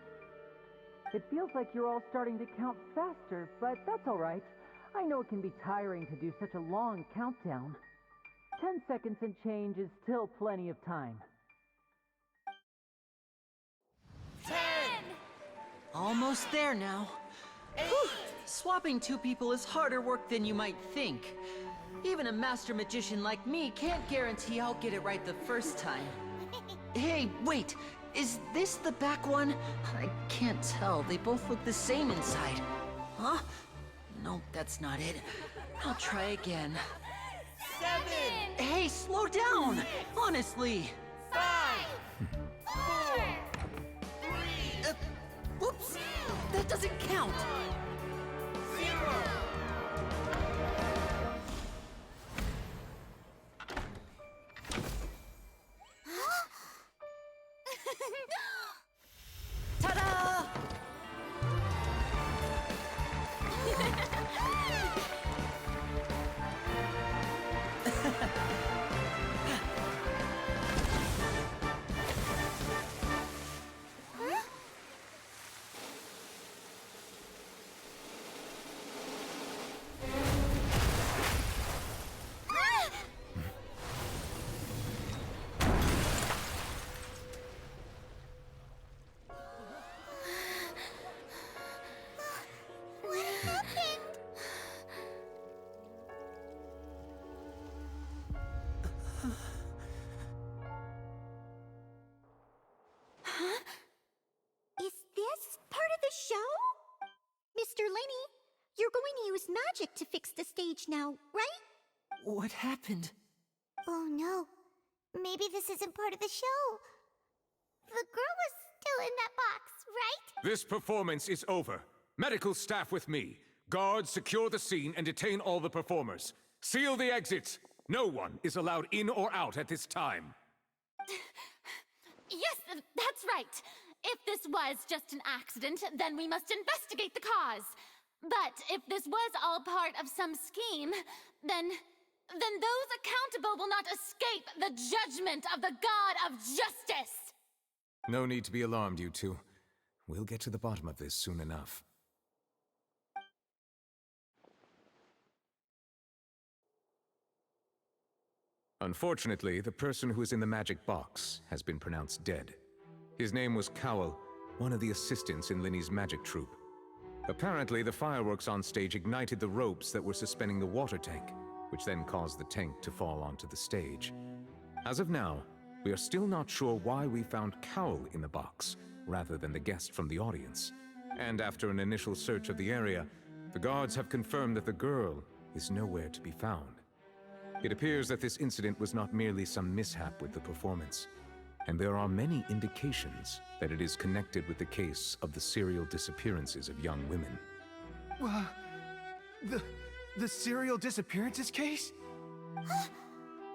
It feels like you're all starting to count faster, but that's all right. I know it can be tiring to do such a long countdown. 10 seconds and change is still plenty of time. 10! Almost there now. Whew. Swapping two people is harder work than you might think. Even a master magician like me can't guarantee I'll get it right the first time. Hey, wait! Is this the back one? I can't tell. They both look the same inside. Huh? No, that's not it. I'll try again. 7! Hey, slow down! Honestly! 5! 4! 3! Whoops! That doesn't count! 0! Ta-da! What happened? Huh? Is this part of the show? Mr. Lenny, you're going to use magic to fix the stage now, right? What happened? Oh no. Maybe this isn't part of the show. The girl was still in that box, right? This performance is over. Medical staff with me. Guards, secure the scene and detain all the performers. Seal the exits. No one is allowed in or out at this time. Yes, that's right. If this was just an accident, then we must investigate the cause. But if this was all part of some scheme, then those accountable will not escape the judgment of the God of Justice! No need to be alarmed, you two. We'll get to the bottom of this soon enough. Unfortunately, the person who is in the magic box has been pronounced dead. His name was Cowell, one of the assistants in Linny's magic troupe. Apparently, the fireworks on stage ignited the ropes that were suspending the water tank, which then caused the tank to fall onto the stage. As of now, we are still not sure why we found Cowell in the box, rather than the guest from the audience. And after an initial search of the area, the guards have confirmed that the girl is nowhere to be found. It appears that this incident was not merely some mishap with the performance, and there are many indications that it is connected with the case of the serial disappearances of young women. The serial disappearances case?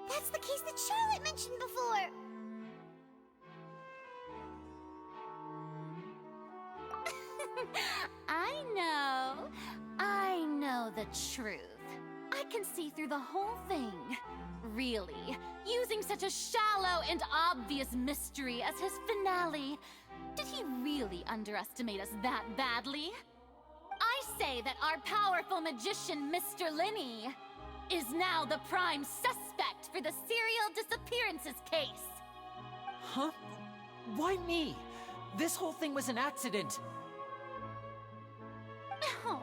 That's the case that Charlotte mentioned before! I know the truth. I can see through the whole thing. Really, using such a shallow and obvious mystery as his finale, did he really underestimate us that badly? I say that our powerful magician, Mr. Linney, is now the prime suspect for the serial disappearances case. Huh? Why me? This whole thing was an accident. Oh,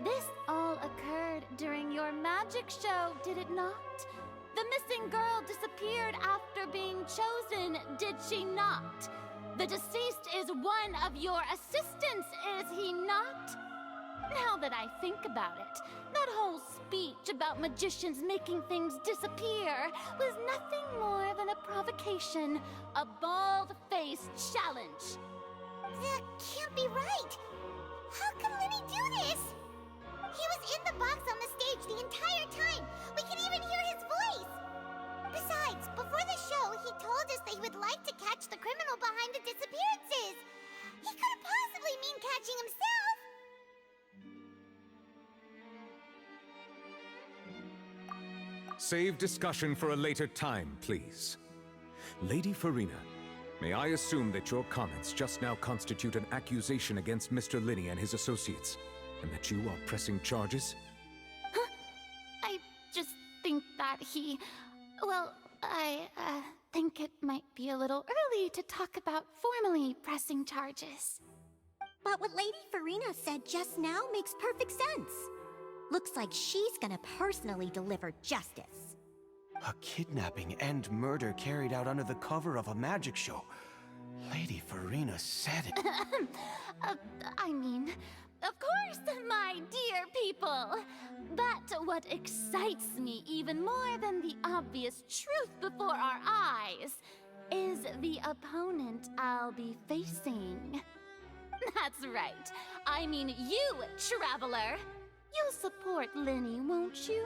this all occurred during your magic show, did it not? The missing girl disappeared after being chosen, did she not? The deceased is one of your assistants, is he not? Now that I think about it, that whole speech about magicians making things disappear was nothing more than a provocation, a bald-faced challenge. That can't be right. How can Lenny do this? He was in the box on the stage the entire time. We can even hear his voice. Besides, before the show, he told us that he would like to catch the criminal behind the disappearances. He couldn't possibly mean catching himself. Save discussion for a later time, please. Lady Farina, may I assume that your comments just now constitute an accusation against Mr. Linney and his associates, and that you are pressing charges? Huh? I just think that he... Well, I think it might be a little early to talk about formally pressing charges. But what Lady Farina said just now makes perfect sense. Looks like she's gonna personally deliver justice. A kidnapping and murder carried out under the cover of a magic show. Lady Farina said it. I mean, of course, my dear people. But what excites me even more than the obvious truth before our eyes is the opponent I'll be facing. That's right. I mean you, Traveler. You'll support Lenny, won't you?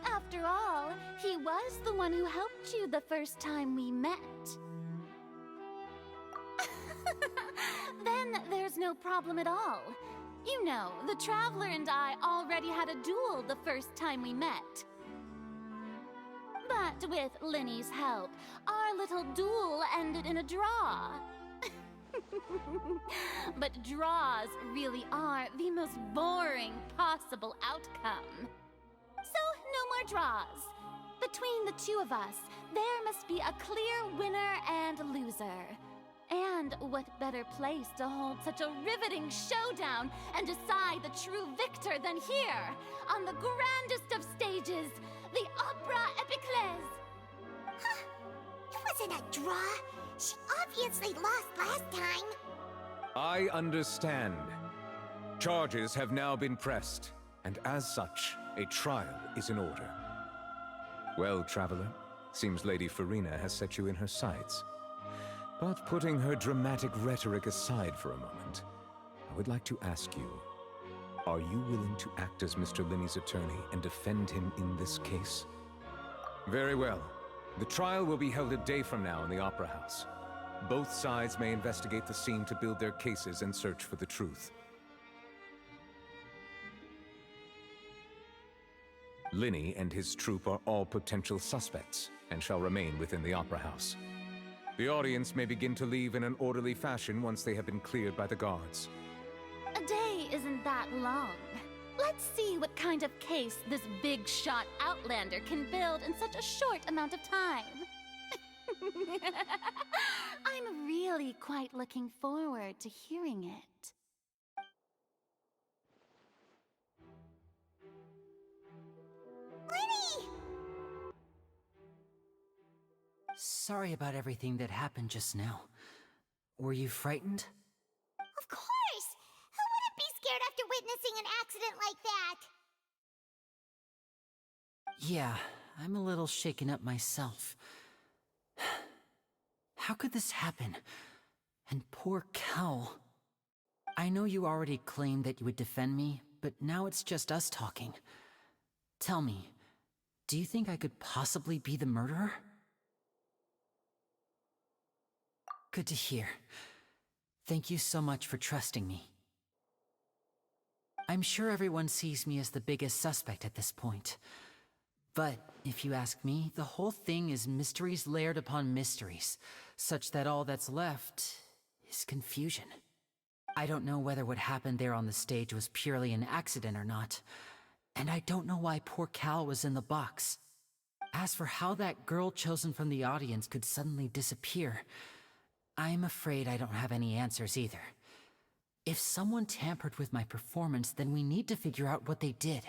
After all, he was the one who helped you the first time we met. Then there's no problem at all. You know, the Traveler and I already had a duel the first time we met. But with Lenny's help, our little duel ended in a draw. But draws really are the most boring possible outcome. So, no more draws. Between the two of us, there must be a clear winner and loser. And what better place to hold such a riveting showdown and decide the true victor than here, on the grandest of stages, the Opera Epiclese. Huh? It wasn't a draw. She obviously lost last time. I understand. Charges have now been pressed, and as such, a trial is in order. Well, Traveler, seems Lady Farina has set you in her sights. But putting her dramatic rhetoric aside for a moment, I would like to ask you, are you willing to act as Mr. Linney's attorney and defend him in this case? Very well. The trial will be held a day from now in the Opera House. Both sides may investigate the scene to build their cases and search for the truth. Linney and his troupe are all potential suspects and shall remain within the Opera House. The audience may begin to leave in an orderly fashion once they have been cleared by the guards. A day isn't that long. Let's see what kind of case this big-shot Outlander can build in such a short amount of time. I'm really quite looking forward to hearing it. Lenny! Sorry about everything that happened just now. Were you frightened? Of course! Who wouldn't be scared after witnessing an accident like that? Yeah, I'm a little shaken up myself. How could this happen? And poor Kel. I know you already claimed that you would defend me, but now it's just us talking. Tell me, do you think I could possibly be the murderer? Good to hear. Thank you so much for trusting me. I'm sure everyone sees me as the biggest suspect at this point. But, if you ask me, the whole thing is mysteries layered upon mysteries, such that all that's left is confusion. I don't know whether what happened there on the stage was purely an accident or not. And I don't know why poor Cal was in the box. As for how that girl chosen from the audience could suddenly disappear, I'm afraid I don't have any answers either. If someone tampered with my performance, then we need to figure out what they did.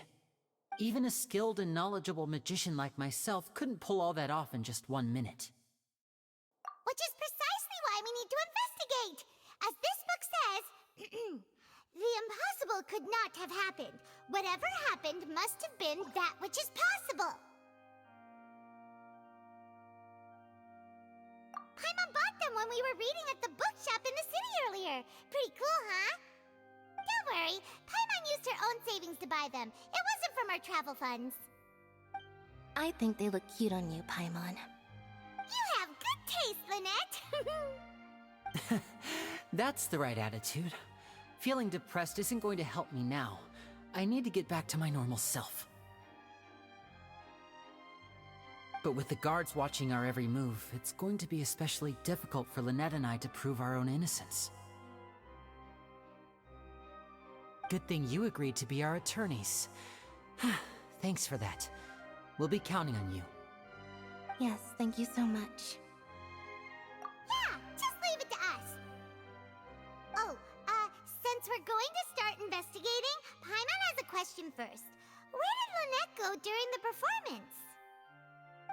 Even a skilled and knowledgeable magician like myself couldn't pull all that off in just 1 minute. Which is precisely why we need to investigate! As this book says, the impossible could not have happened. Whatever happened must have been that which is possible. Paimon bought them when we were reading at the bookshop in the city earlier. Pretty cool, huh? Don't worry, Paimon used her own savings to buy them. It wasn't from our travel funds. I think they look cute on you, Paimon. You have good taste, Lynette! That's the right attitude. Feeling depressed isn't going to help me now. I need to get back to my normal self. But with the guards watching our every move, it's going to be especially difficult for Lynette and I to prove our own innocence. Good thing you agreed to be our attorneys. Thanks for that. We'll be counting on you. Yes, thank you so much. Yeah, just leave it to us. Oh, since we're going to start investigating, Paimon has a question first. Where did Lynette go during the performance?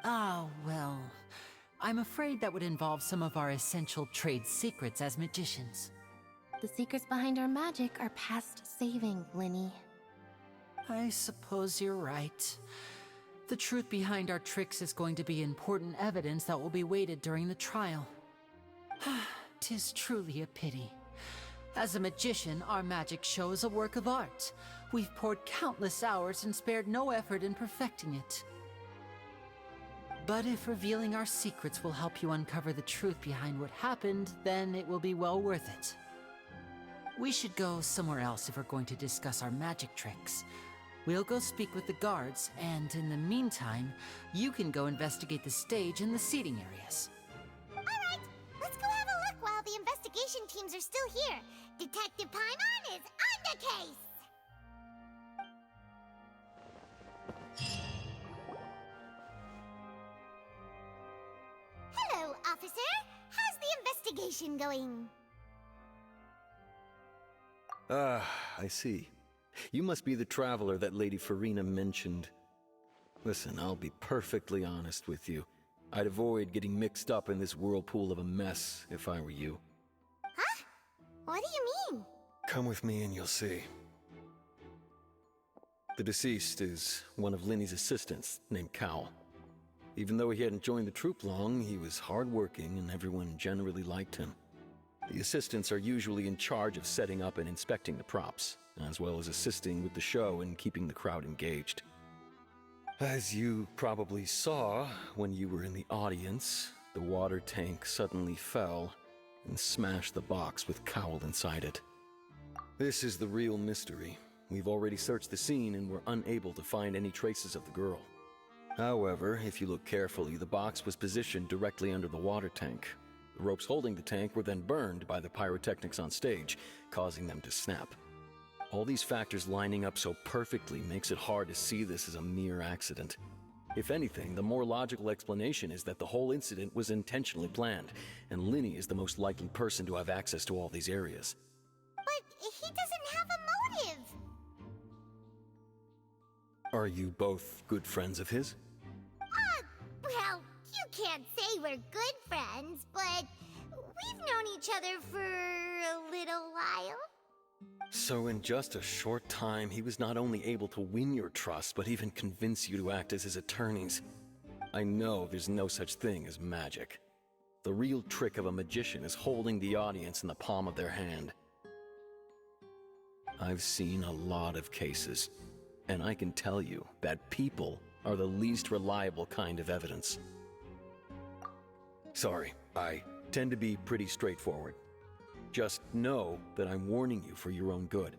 Ah, well, I'm afraid that would involve some of our essential trade secrets as magicians. The secrets behind our magic are past saving, Linny. I suppose you're right. The truth behind our tricks is going to be important evidence that will be weighted during the trial. 'Tis truly a pity. As a magician, our magic show is a work of art. We've poured countless hours and spared no effort in perfecting it. But if revealing our secrets will help you uncover the truth behind what happened, then it will be well worth it. We should go somewhere else if we're going to discuss our magic tricks. We'll go speak with the guards, and in the meantime, you can go investigate the stage and the seating areas. Alright, let's go have a look while the investigation teams are still here. Detective Paimon is on the case! Hello, officer. How's the investigation going? Ah, I see. You must be the traveler that Lady Farina mentioned. Listen, I'll be perfectly honest with you. I'd avoid getting mixed up in this whirlpool of a mess if I were you. Huh? What do you mean? Come with me and you'll see. The deceased is one of Linny's assistants, named Cal. Even though he hadn't joined the troupe long, he was hardworking and everyone generally liked him. The assistants are usually in charge of setting up and inspecting the props, as well as assisting with the show and keeping the crowd engaged. As you probably saw when you were in the audience, the water tank suddenly fell and smashed the box with Cowl inside it. This is the real mystery. We've already searched the scene and were unable to find any traces of the girl. However, if you look carefully, the box was positioned directly under the water tank. The ropes holding the tank were then burned by the pyrotechnics on stage, causing them to snap. All these factors lining up so perfectly makes it hard to see this as a mere accident. If anything, the more logical explanation is that the whole incident was intentionally planned, and Linny is the most likely person to have access to all these areas. But he doesn't have a motive! Are you both good friends of his? Well, you can't say we're good friends, but we've known each other for a little while. So in just a short time, he was not only able to win your trust, but even convince you to act as his attorneys. I know there's no such thing as magic. The real trick of a magician is holding the audience in the palm of their hand. I've seen a lot of cases, and I can tell you that people are the least reliable kind of evidence. Sorry, I tend to be pretty straightforward. Just know that I'm warning you for your own good.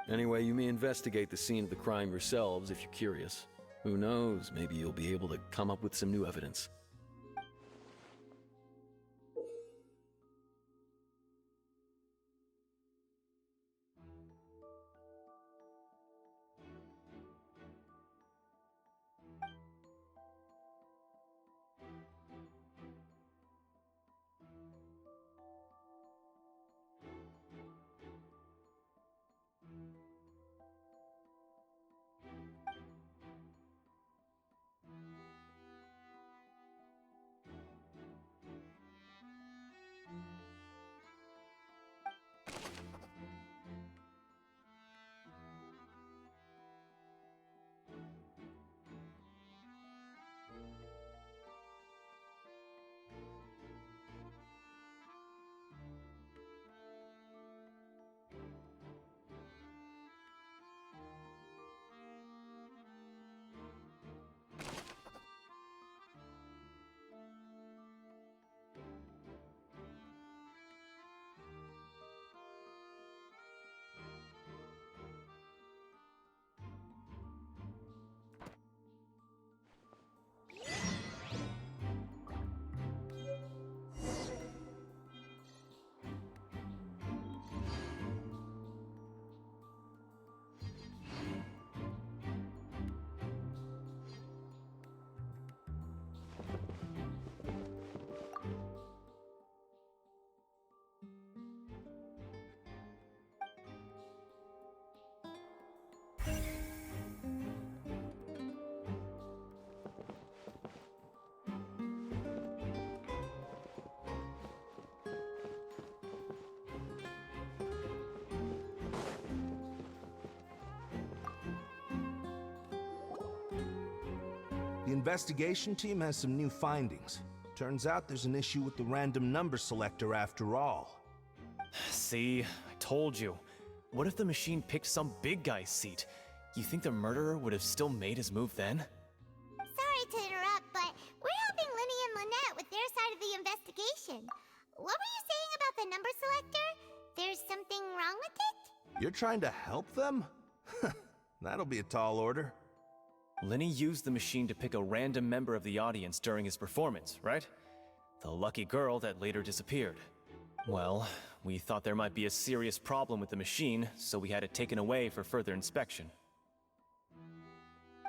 Anyway, you may investigate the scene of the crime yourselves if you're curious. Who knows, maybe you'll be able to come up with some new evidence. The investigation team has some new findings. Turns out there's an issue with the random number selector after all. See, I told you. What if the machine picked some big guy's seat? You think the murderer would have still made his move then? Sorry to interrupt, but we're helping Linny and Lynette with their side of the investigation. What were you saying about the number selector? There's something wrong with it? You're trying to help them? That'll be a tall order. Linny used the machine to pick a random member of the audience during his performance, right? The lucky girl that later disappeared. Well, we thought there might be a serious problem with the machine, so we had it taken away for further inspection.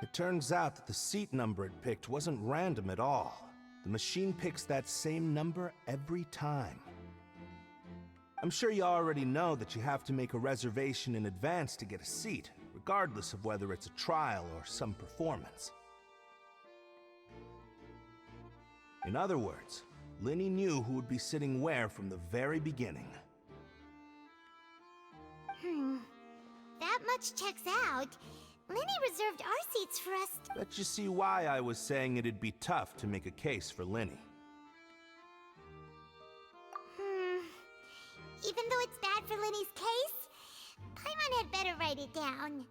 It turns out that the seat number it picked wasn't random at all. The machine picks that same number every time. I'm sure you already know that you have to make a reservation in advance to get a seat, regardless of whether it's a trial or some performance. In other words, Linny knew who would be sitting where from the very beginning. That much checks out. Linny reserved our seats for us. Bet you see why I was saying it'd be tough to make a case for Linny. Even though it's bad for Linny's case, Paimon had better write it down.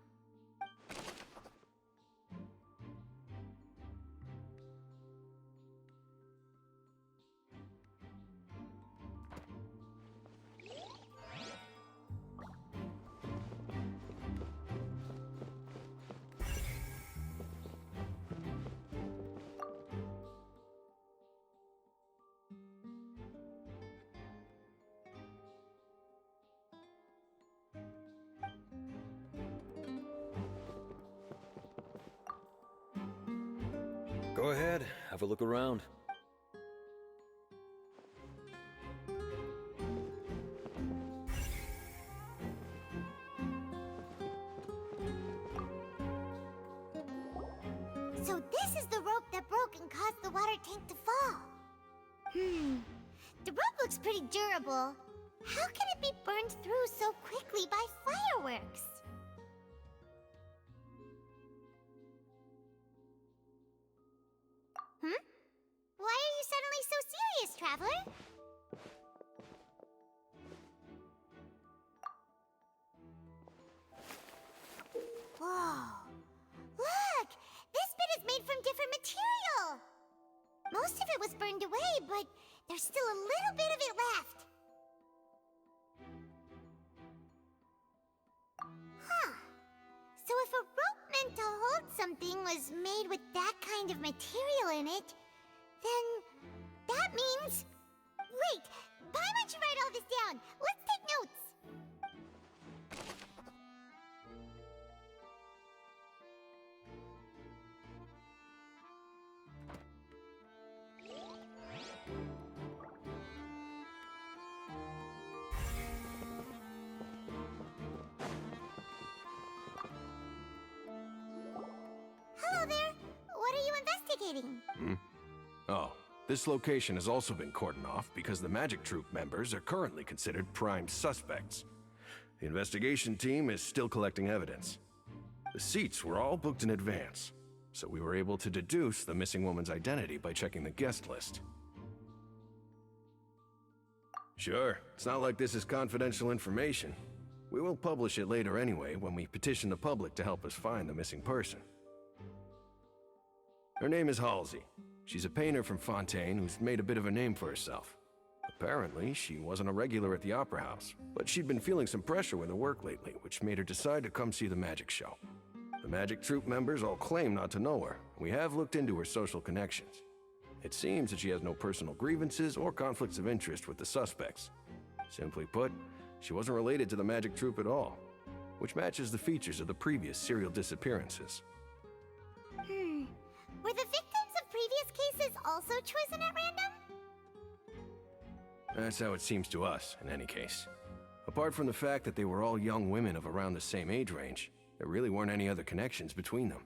Go ahead, have a look around. So this is the rope that broke and caused the water tank to fall. The rope looks pretty durable. How can it be burned through so quickly by fireworks? Why are you suddenly so serious, Traveler? Whoa. Look! This bit is made from different material! Most of it was burned away, but there's still a little bit of it left. Huh. So if a rope meant to hold something was made with that kind of material in it, then that means... Wait! Paimon should write all this down! Let's take notes! Hello there! What are you investigating? Oh, this location has also been cordoned off because the Magic Troop members are currently considered prime suspects. The investigation team is still collecting evidence. The seats were all booked in advance, so we were able to deduce the missing woman's identity by checking the guest list. Sure, it's not like this is confidential information. We will publish it later anyway when we petition the public to help us find the missing person. Her name is Halsey. She's a painter from Fontaine who's made a bit of a name for herself. Apparently, she wasn't a regular at the Opera House, but she'd been feeling some pressure with her work lately, which made her decide to come see the magic show. The Magic Troop members all claim not to know her, and we have looked into her social connections. It seems that she has no personal grievances or conflicts of interest with the suspects. Simply put, she wasn't related to the Magic Troop at all, which matches the features of the previous serial disappearances. Were the victims of previous cases also chosen at random? That's how it seems to us, in any case. Apart from the fact that they were all young women of around the same age range, there really weren't any other connections between them.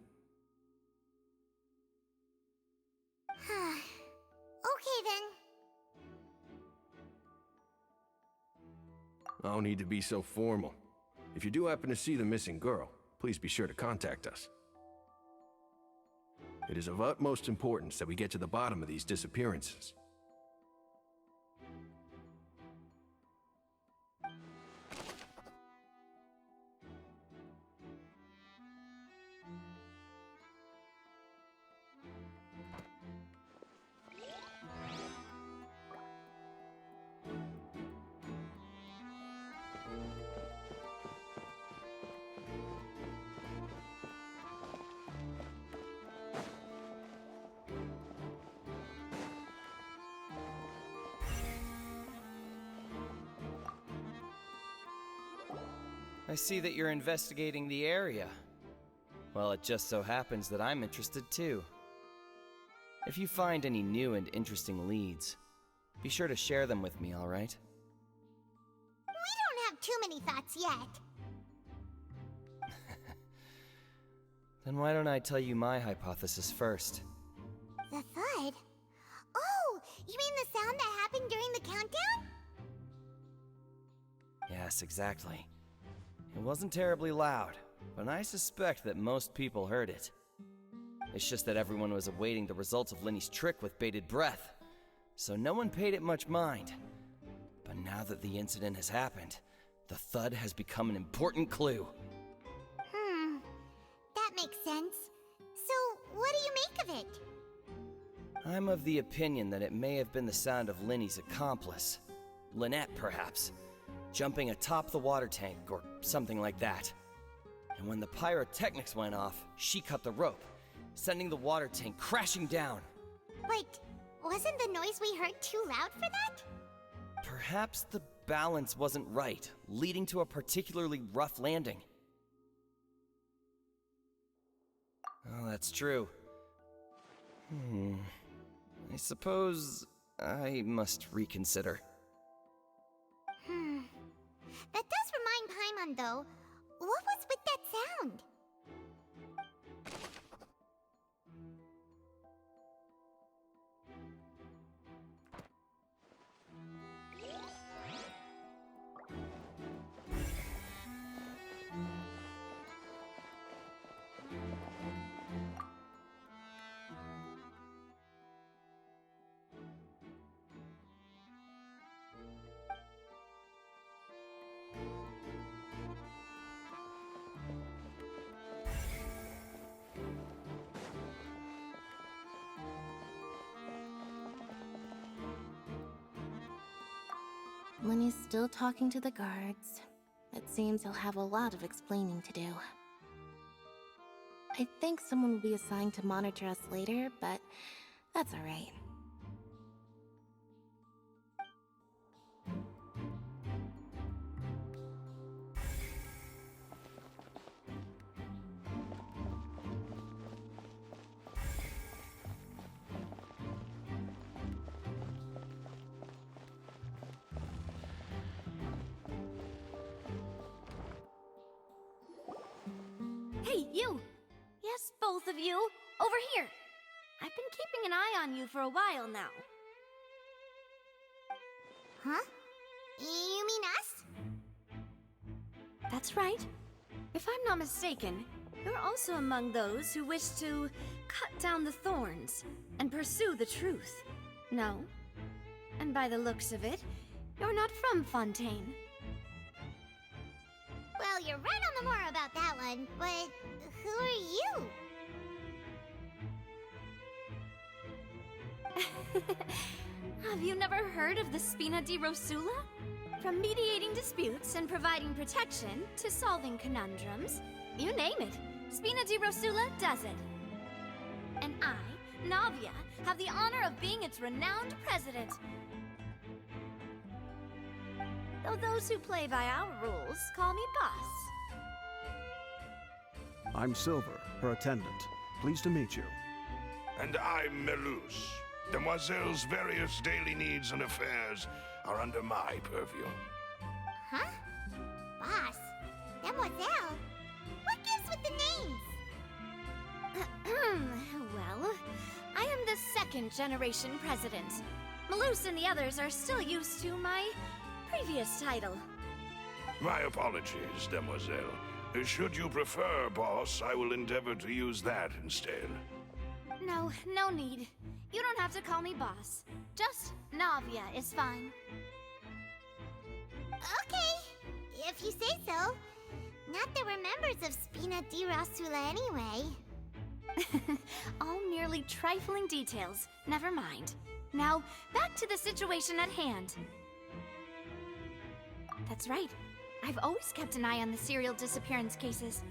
Okay then. No need to be so formal. If you do happen to see the missing girl, please be sure to contact us. It is of utmost importance that we get to the bottom of these disappearances. I see that you're investigating the area. Well, it just so happens that I'm interested too. If you find any new and interesting leads, be sure to share them with me, alright? We don't have too many thoughts yet. Then why don't I tell you my hypothesis first? The thud? Oh, you mean the sound that happened during the countdown? Yes, exactly. It wasn't terribly loud, but I suspect that most people heard it. It's just that everyone was awaiting the results of Lenny's trick with bated breath, so no one paid it much mind. But now that the incident has happened, the thud has become an important clue. That makes sense. So, what do you make of it? I'm of the opinion that it may have been the sound of Lenny's accomplice, Lynette perhaps, jumping atop the water tank or something like that. And when the pyrotechnics went off, she cut the rope, sending the water tank crashing down. But wasn't the noise we heard too loud for that? Perhaps the balance wasn't right, leading to a particularly rough landing. Oh, that's true. I suppose I must reconsider. That does remind Paimon, though. What was with that sound? Lenny's still talking to the guards. It seems he'll have a lot of explaining to do. I think someone will be assigned to monitor us later, but that's alright. Hey, you! Yes, both of you! Over here! I've been keeping an eye on you for a while now. Huh? You mean us? That's right. If I'm not mistaken, you're also among those who wish to cut down the thorns and pursue the truth. No? And by the looks of it, you're not from Fontaine. Well, you're right on the more about that one, but who are you? Have you never heard of the Spina di Rosula? From mediating disputes and providing protection to solving conundrums, you name it, Spina di Rosula does it. And I, Navia, have the honor of being its renowned president. Though those who play by our rules call me boss. I'm Silver, her attendant. Pleased to meet you. And I'm Melus. Demoiselle's various daily needs and affairs are under my purview. Huh? Boss? Demoiselle? What gives with the names? Well, I am the second generation president. Melus and the others are still used to my previous title. My apologies, Demoiselle. Should you prefer, boss, I will endeavor to use that instead. No need. You don't have to call me boss. Just Navia is fine. Okay, if you say so. Not that we're members of Spina di Rasula anyway. All merely trifling details. Never mind. Now, back to the situation at hand. That's right. I've always kept an eye on the serial disappearance cases.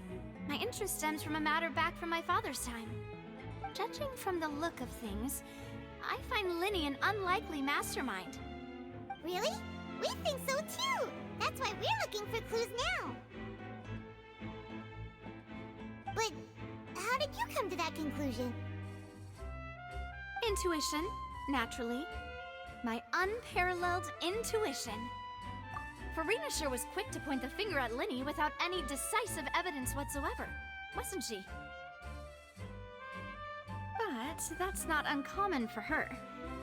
My interest stems from a matter back from my father's time. Judging from the look of things, I find Linny an unlikely mastermind. Really? We think so too! That's why we're looking for clues now. But how did you come to that conclusion? Intuition, naturally. My unparalleled intuition. Farina sure was quick to point the finger at Linny without any decisive evidence whatsoever, wasn't she? But that's not uncommon for her.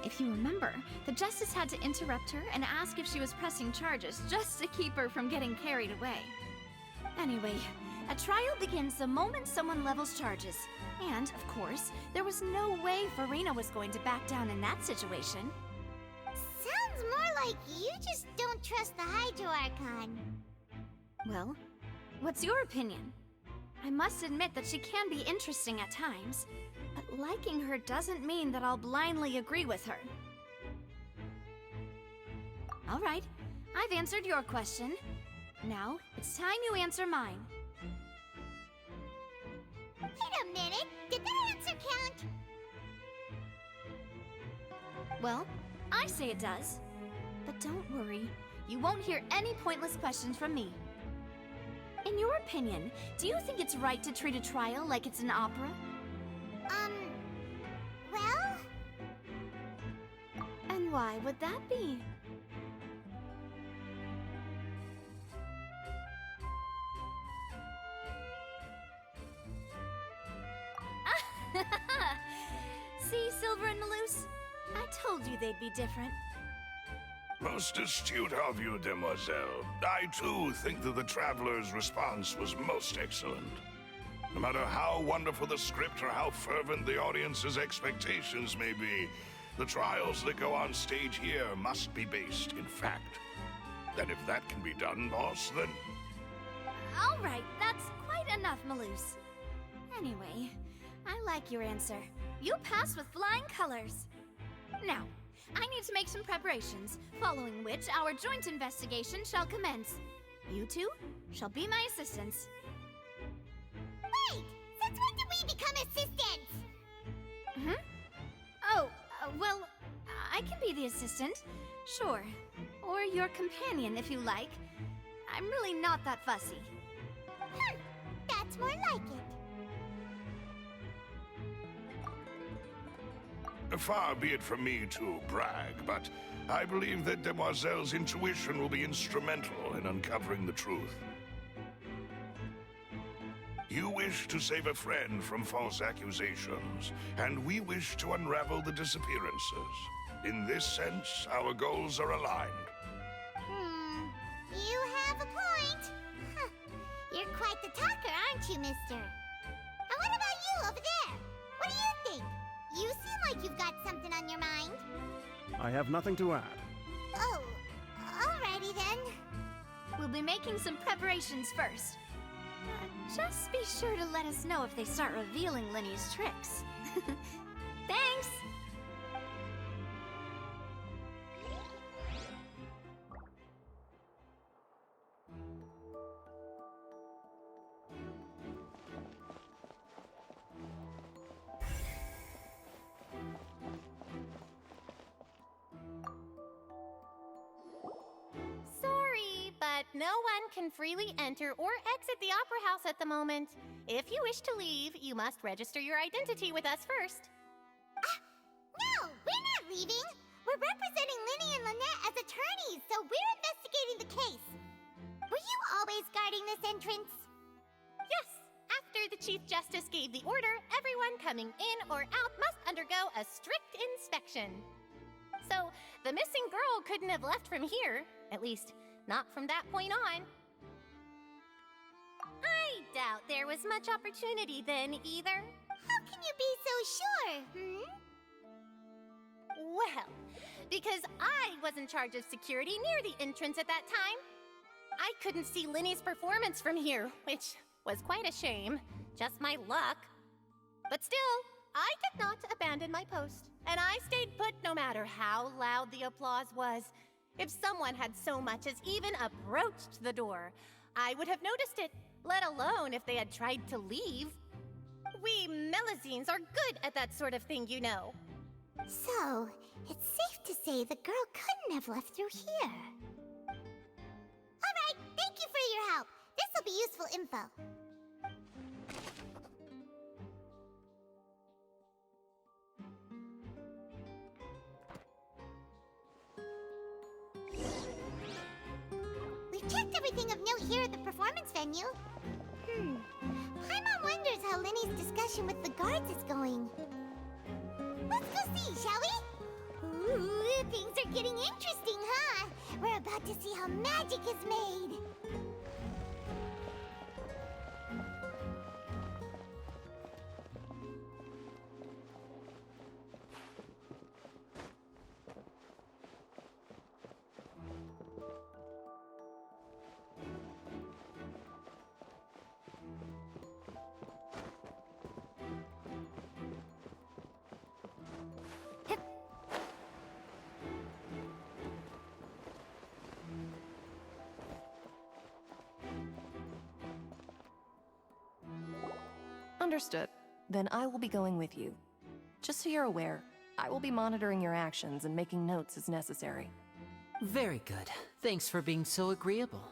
If you remember, the Justice had to interrupt her and ask if she was pressing charges just to keep her from getting carried away. Anyway, a trial begins the moment someone levels charges. And, of course, there was no way Farina was going to back down in that situation. Sounds more like you just don't trust the Hydro Archon. Well, what's your opinion? I must admit that she can be interesting at times, but liking her doesn't mean that I'll blindly agree with her. All right, I've answered your question. Now, it's time you answer mine. Wait a minute! Did that answer count? Well, I say it does. But don't worry, you won't hear any pointless questions from me. In your opinion, do you think it's right to treat a trial like it's an opera? Well? And why would that be? See, Silver and Maloose? I told you they'd be different. Most astute of you, demoiselle. I too think that the Traveler's response was most excellent. No matter how wonderful the script or how fervent the audience's expectations may be, the trials that go on stage here must be based in fact. And if that can be done, boss, then... All right, that's quite enough, Maloose. Anyway, I like your answer. You pass with flying colors. Now, I need to make some preparations, following which our joint investigation shall commence. You two shall be my assistants. Wait! Since when did we become assistants? Oh, well, I can be the assistant, sure. Or your companion, if you like. I'm really not that fussy. That's more like it. Far be it from me to brag, but I believe that Demoiselle's intuition will be instrumental in uncovering the truth. You wish to save a friend from false accusations, and we wish to unravel the disappearances. In this sense, our goals are aligned. You have a point. You're quite the talker, aren't you, mister? And what about you over there? What do you think? You seem like you've got something on your mind. I have nothing to add. Oh, alrighty then. We'll be making some preparations first. Just be sure to let us know if they start revealing Linny's tricks. Thanks! But no one can freely enter or exit the Opera House at the moment. If you wish to leave, you must register your identity with us first. No, we're not leaving. We're representing Linny and Lynette as attorneys, so we're investigating the case. Were you always guarding this entrance? Yes. After the Chief Justice gave the order, everyone coming in or out must undergo a strict inspection. So, the missing girl couldn't have left from here. At least, not from that point on. I doubt there was much opportunity then, either. How can you be so for, hmm? Well, because I was in charge of security near the entrance at that time. I couldn't see Linny's performance from here, which was quite a shame. Just my luck. But still, I did not abandon my post, and I stayed put no matter how loud the applause was. If someone had so much as even approached the door, I would have noticed it, let alone if they had tried to leave. We Melazines are good at that sort of thing, you know. So, it's safe to say the girl couldn't have left through here. Alright, thank you for your help. This'll be useful info. We've checked everything of note here at the performance venue. Paimon wonders how Linny's discussion with the guards is going. Let's go see, shall we? Ooh, things are getting interesting, huh? We're about to see how magic is made. Understood. Then I will be going with you. Just so you're aware, I will be monitoring your actions and making notes as necessary. Very good. Thanks for being so agreeable.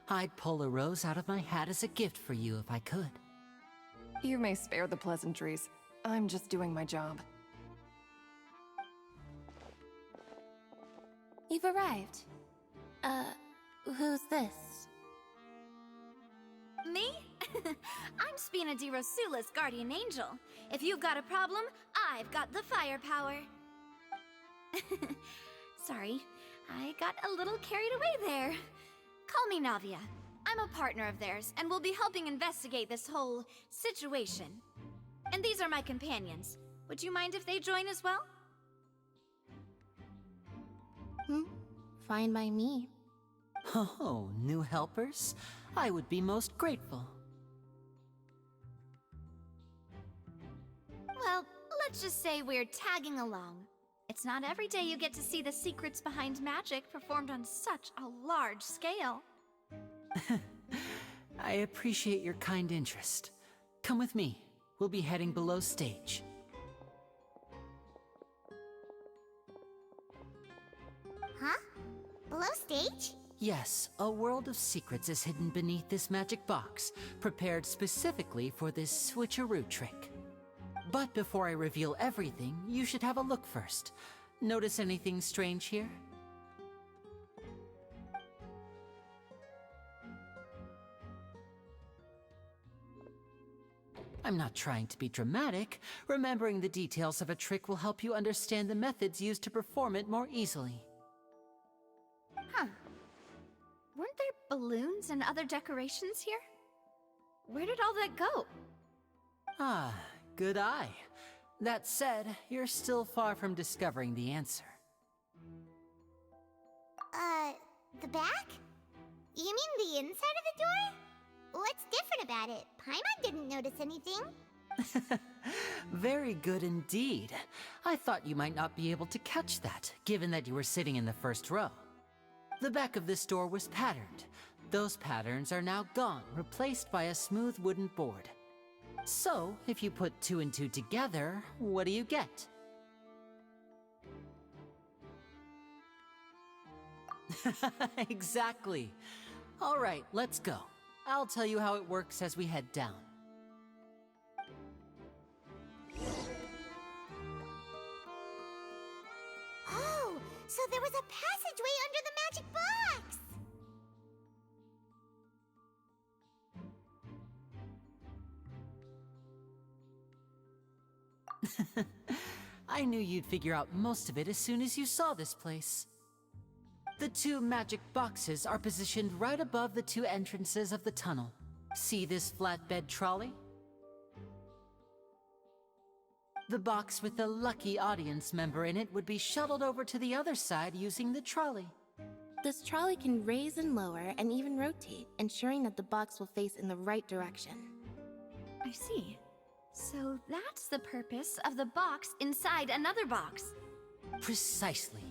I'd pull a rose out of my hat as a gift for you if I could. You may spare the pleasantries. I'm just doing my job. You've arrived. Who's this? Me? I'm Spina di Rosula's guardian angel. If you've got a problem, I've got the firepower. Sorry, I got a little carried away there. Call me Navia. I'm a partner of theirs, and will be helping investigate this whole situation. And these are my companions. Would you mind if they join as well? Fine by me. Oh, new helpers? I would be most grateful. Well, let's just say we're tagging along. It's not every day you get to see the secrets behind magic performed on such a large scale. I appreciate your kind interest. Come with me. We'll be heading below stage. Huh? Below stage? Yes, a world of secrets is hidden beneath this magic box, prepared specifically for this switcheroo trick. But before I reveal everything, you should have a look first. Notice anything strange here? I'm not trying to be dramatic. Remembering the details of a trick will help you understand the methods used to perform it more easily. Huh. Weren't there balloons and other decorations here? Where did all that go? Ah, good eye. That said, you're still far from discovering the answer. The back? You mean the inside of the door? What's different about it? Paimon didn't notice anything. Very good indeed. I thought you might not be able to catch that, given that you were sitting in the first row. The back of this door was patterned. Those patterns are now gone, replaced by a smooth wooden board. So, if you put 2 and 2 together, what do you get? Exactly. All right, let's go. I'll tell you how it works as we head down. Oh, so there was a passageway under the magic box! I knew you'd figure out most of it as soon as you saw this place. The 2 magic boxes are positioned right above the 2 entrances of the tunnel. See this flatbed trolley? The box with the lucky audience member in it would be shuttled over to the other side using the trolley. This trolley can raise and lower and even rotate, ensuring that the box will face in the right direction. I see. So that's the purpose of the box inside another box. Precisely.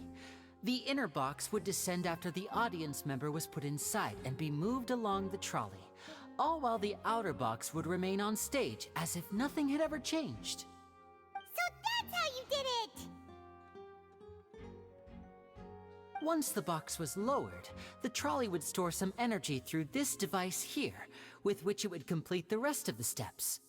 The inner box would descend after the audience member was put inside and be moved along the trolley, all while the outer box would remain on stage as if nothing had ever changed. So that's how you did it! Once the box was lowered, the trolley would store some energy through this device here, with which it would complete the rest of the steps.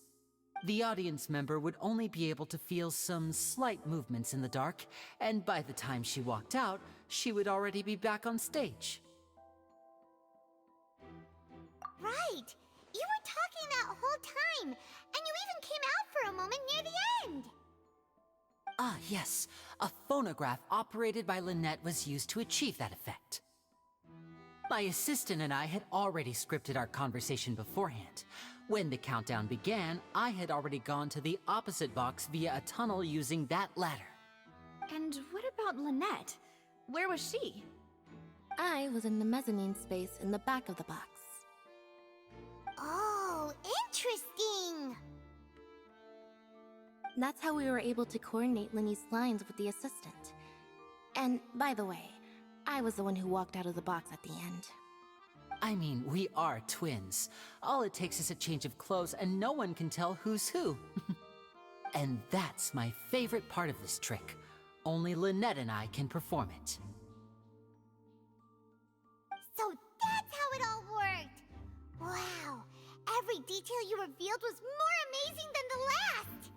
The audience member would only be able to feel some slight movements in the dark, and by the time she walked out, she would already be back on stage. Right! You were talking that whole time, and you even came out for a moment near the end! Ah, yes. A phonograph operated by Lynette was used to achieve that effect. My assistant and I had already scripted our conversation beforehand. When the countdown began, I had already gone to the opposite box via a tunnel using that ladder. And what about Lynette? Where was she? I was in the mezzanine space in the back of the box. Oh, interesting! That's how we were able to coordinate Linny's lines with the assistant. And, by the way, I was the one who walked out of the box at the end. I mean, we are twins. All it takes is a change of clothes and no one can tell who's who. And that's my favorite part of this trick. Only Lynette and I can perform it. So that's how it all worked! Wow! Every detail you revealed was more amazing than the last!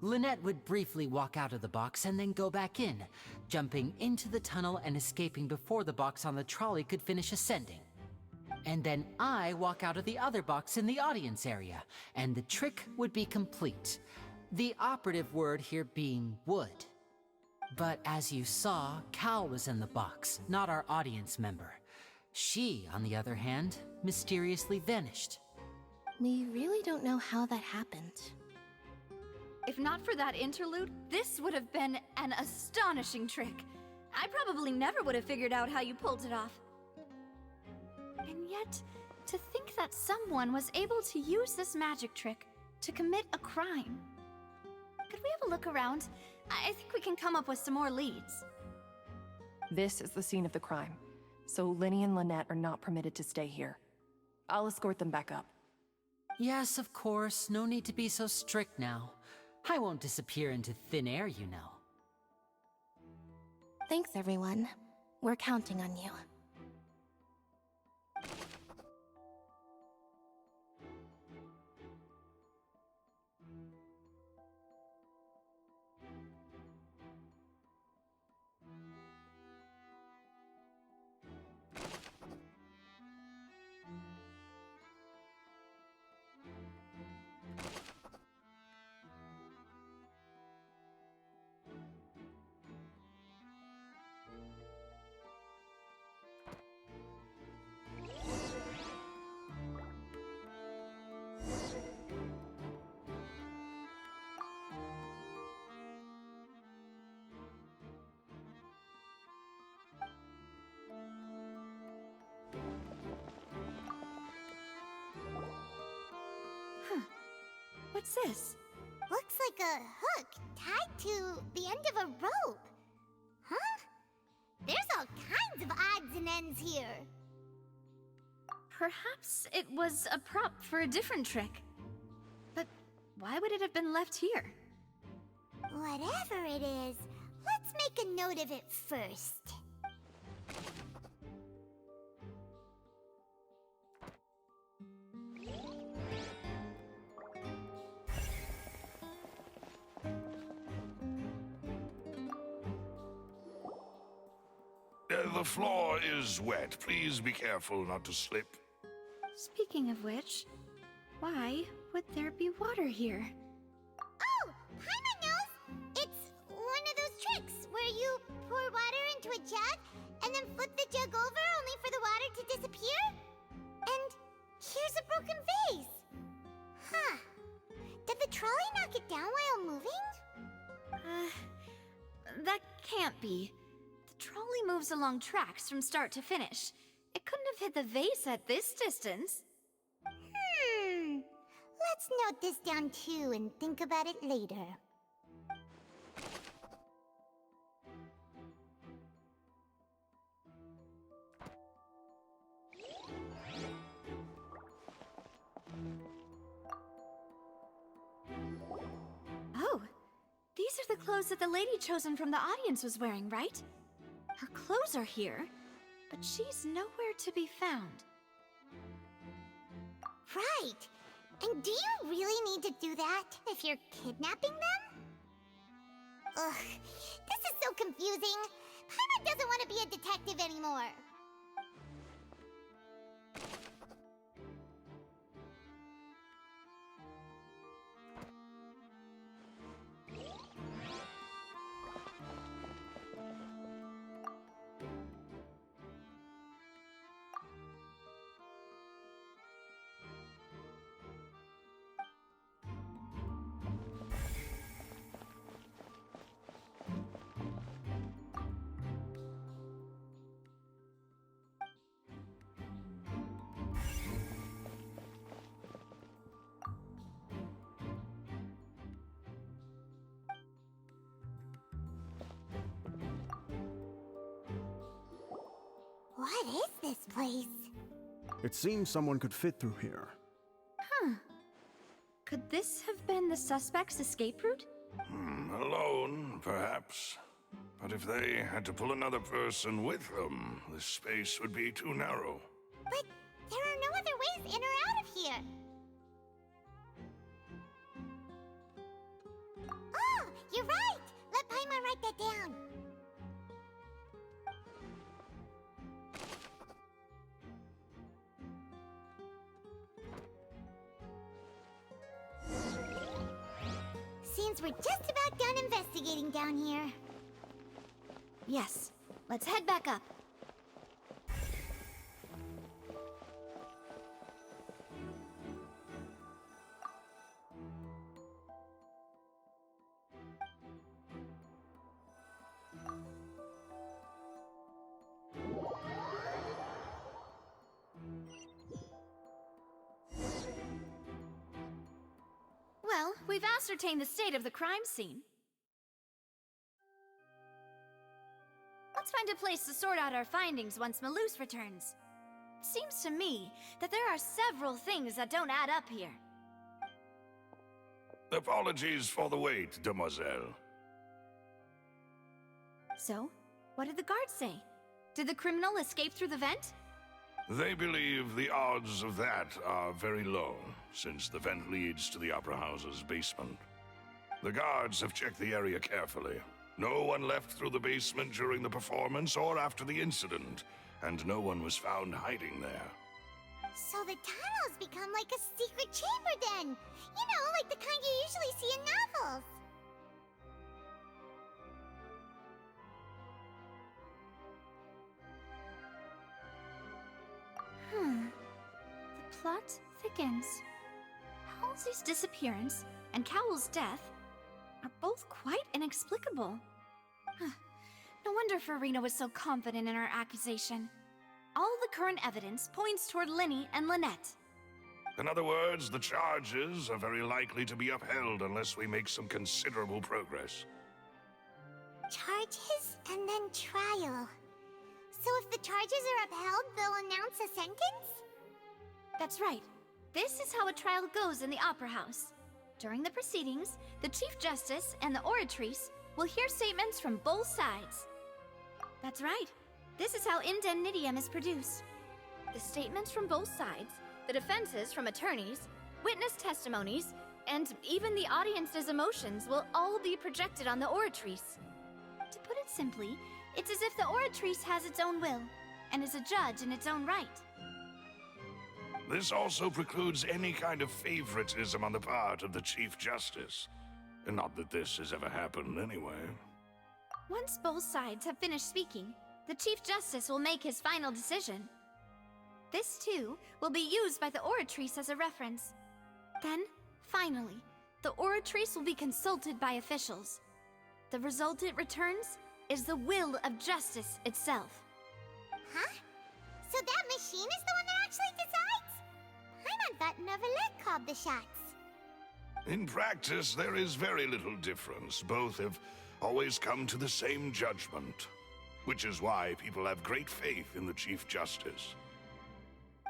Lynette would briefly walk out of the box and then go back in, jumping into the tunnel and escaping before the box on the trolley could finish ascending. And then I walk out of the other box in the audience area, and the trick would be complete. The operative word here being would. But as you saw, Cal was in the box, not our audience member. She, on the other hand, mysteriously vanished. We really don't know how that happened. If not for that interlude, this would have been an astonishing trick. I probably never would have figured out how you pulled it off. And yet, to think that someone was able to use this magic trick to commit a crime. Could we have a look around? I think we can come up with some more leads. This is the scene of the crime, so Linny and Lynette are not permitted to stay here. I'll escort them back up. Yes, of course. No need to be so strict now. I won't disappear into thin air, you know. Thanks, everyone. We're counting on you. What's this? Looks like a hook tied to the end of a rope. Huh? There's all kinds of odds and ends here. Perhaps it was a prop for a different trick. But why would it have been left here? Whatever it is, let's make a note of it first. The floor is wet. Please be careful not to slip. Speaking of which, why would there be water here? Oh, Paimon knows! It's one of those tricks where you pour water into a jug and then flip the jug over only for the water to disappear. And here's a broken vase. Huh. Did the trolley knock it down while moving? can't be. The trolley moves along tracks from start to finish. It couldn't have hit the vase at this distance. Let's note this down too and think about it later. Oh, these are the clothes that the lady chosen from the audience was wearing, right? Her clothes are here, but she's nowhere to be found. Right! And do you really need to do that if you're kidnapping them? Ugh, this is so confusing. Paimon doesn't want to be a detective anymore. What is this place? It seems someone could fit through here. Huh. Could this have been the suspect's escape route? Alone, perhaps. But if they had to pull another person with them, the space would be too narrow. But there are no other ways in or out of here. Oh, you're right! Let Paimon write that down. Seems we're just about done investigating down here. Yes. Let's head back up. Well, we've ascertained the state of the crime scene. Let's find a place to sort out our findings once Malus returns. Seems to me that there are several things that don't add up here. Apologies for the wait, demoiselle. So, what did the guards say? Did the criminal escape through the vent? They believe the odds of that are very low, since the vent leads to the Opera House's basement. The guards have checked the area carefully. No one left through the basement during the performance or after the incident, and no one was found hiding there. So the tunnels become like a secret chamber then! You know, like the kind you usually see in novels! The plot thickens. Halsey's disappearance and Cowell's death are both quite inexplicable. No wonder Farina was so confident in her accusation. All the current evidence points toward Linny and Lynette. In other words, the charges are very likely to be upheld unless we make some considerable progress. Charges and then trial. So if the charges are upheld, they'll announce a sentence? That's right. This is how a trial goes in the Opera House. During the proceedings, the Chief Justice and the Oratrice will hear statements from both sides. That's right. This is how indemnitium is produced. The statements from both sides, the defenses from attorneys, witness testimonies, and even the audience's emotions will all be projected on the Oratrice. To put it simply, it's as if the Oratrice has its own will, and is a judge in its own right. This also precludes any kind of favoritism on the part of the Chief Justice. Not that this has ever happened anyway. Once both sides have finished speaking, the Chief Justice will make his final decision. This, too, will be used by the Oratrice as a reference. Then, finally, the Oratrice will be consulted by officials. The result it returns is the will of justice itself. Huh? So that machine is the one that actually decides? Paimon thought Neverlet called the shots. In practice, there is very little difference. Both have always come to the same judgment, which is why people have great faith in the Chief Justice.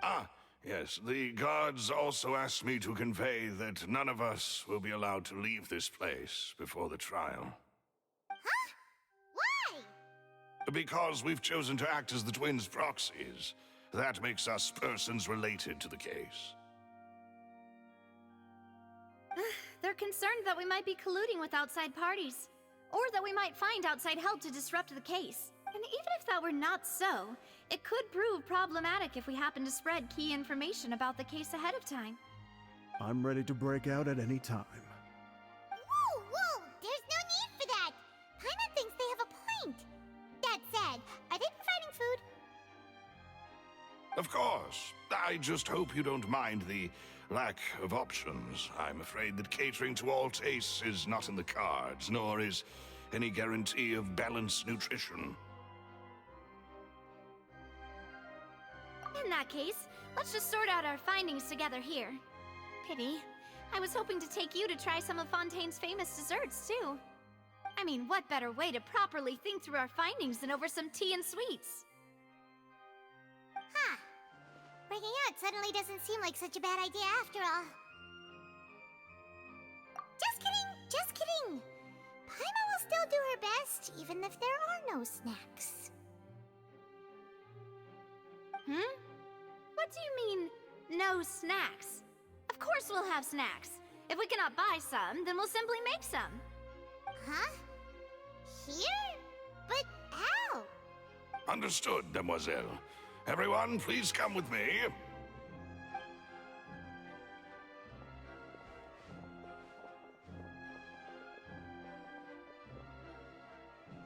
Ah, yes, the guards also asked me to convey that none of us will be allowed to leave this place before the trial. Huh? Why? Because we've chosen to act as the twins' proxies. That makes us persons related to the case. They're concerned that we might be colluding with outside parties, or that we might find outside help to disrupt the case. And even if that were not so, it could prove problematic if we happen to spread key information about the case ahead of time. I'm ready to break out at any time. Whoa, whoa! There's no need for that! Paimon thinks they have a point. That said, are they providing food? Of course. I just hope you don't mind the lack of options. I'm afraid that catering to all tastes is not in the cards, nor is any guarantee of balanced nutrition. In that case, let's just sort out our findings together here. Pity. I was hoping to take you to try some of Fontaine's famous desserts, too. I mean, what better way to properly think through our findings than over some tea and sweets? Huh. Breaking out suddenly doesn't seem like such a bad idea after all. Just kidding! Just kidding! Paimon will still do her best, even if there are no snacks. What do you mean, no snacks? Of course we'll have snacks. If we cannot buy some, then we'll simply make some. Huh? Here? But how? Understood, Demoiselle. Everyone, please come with me.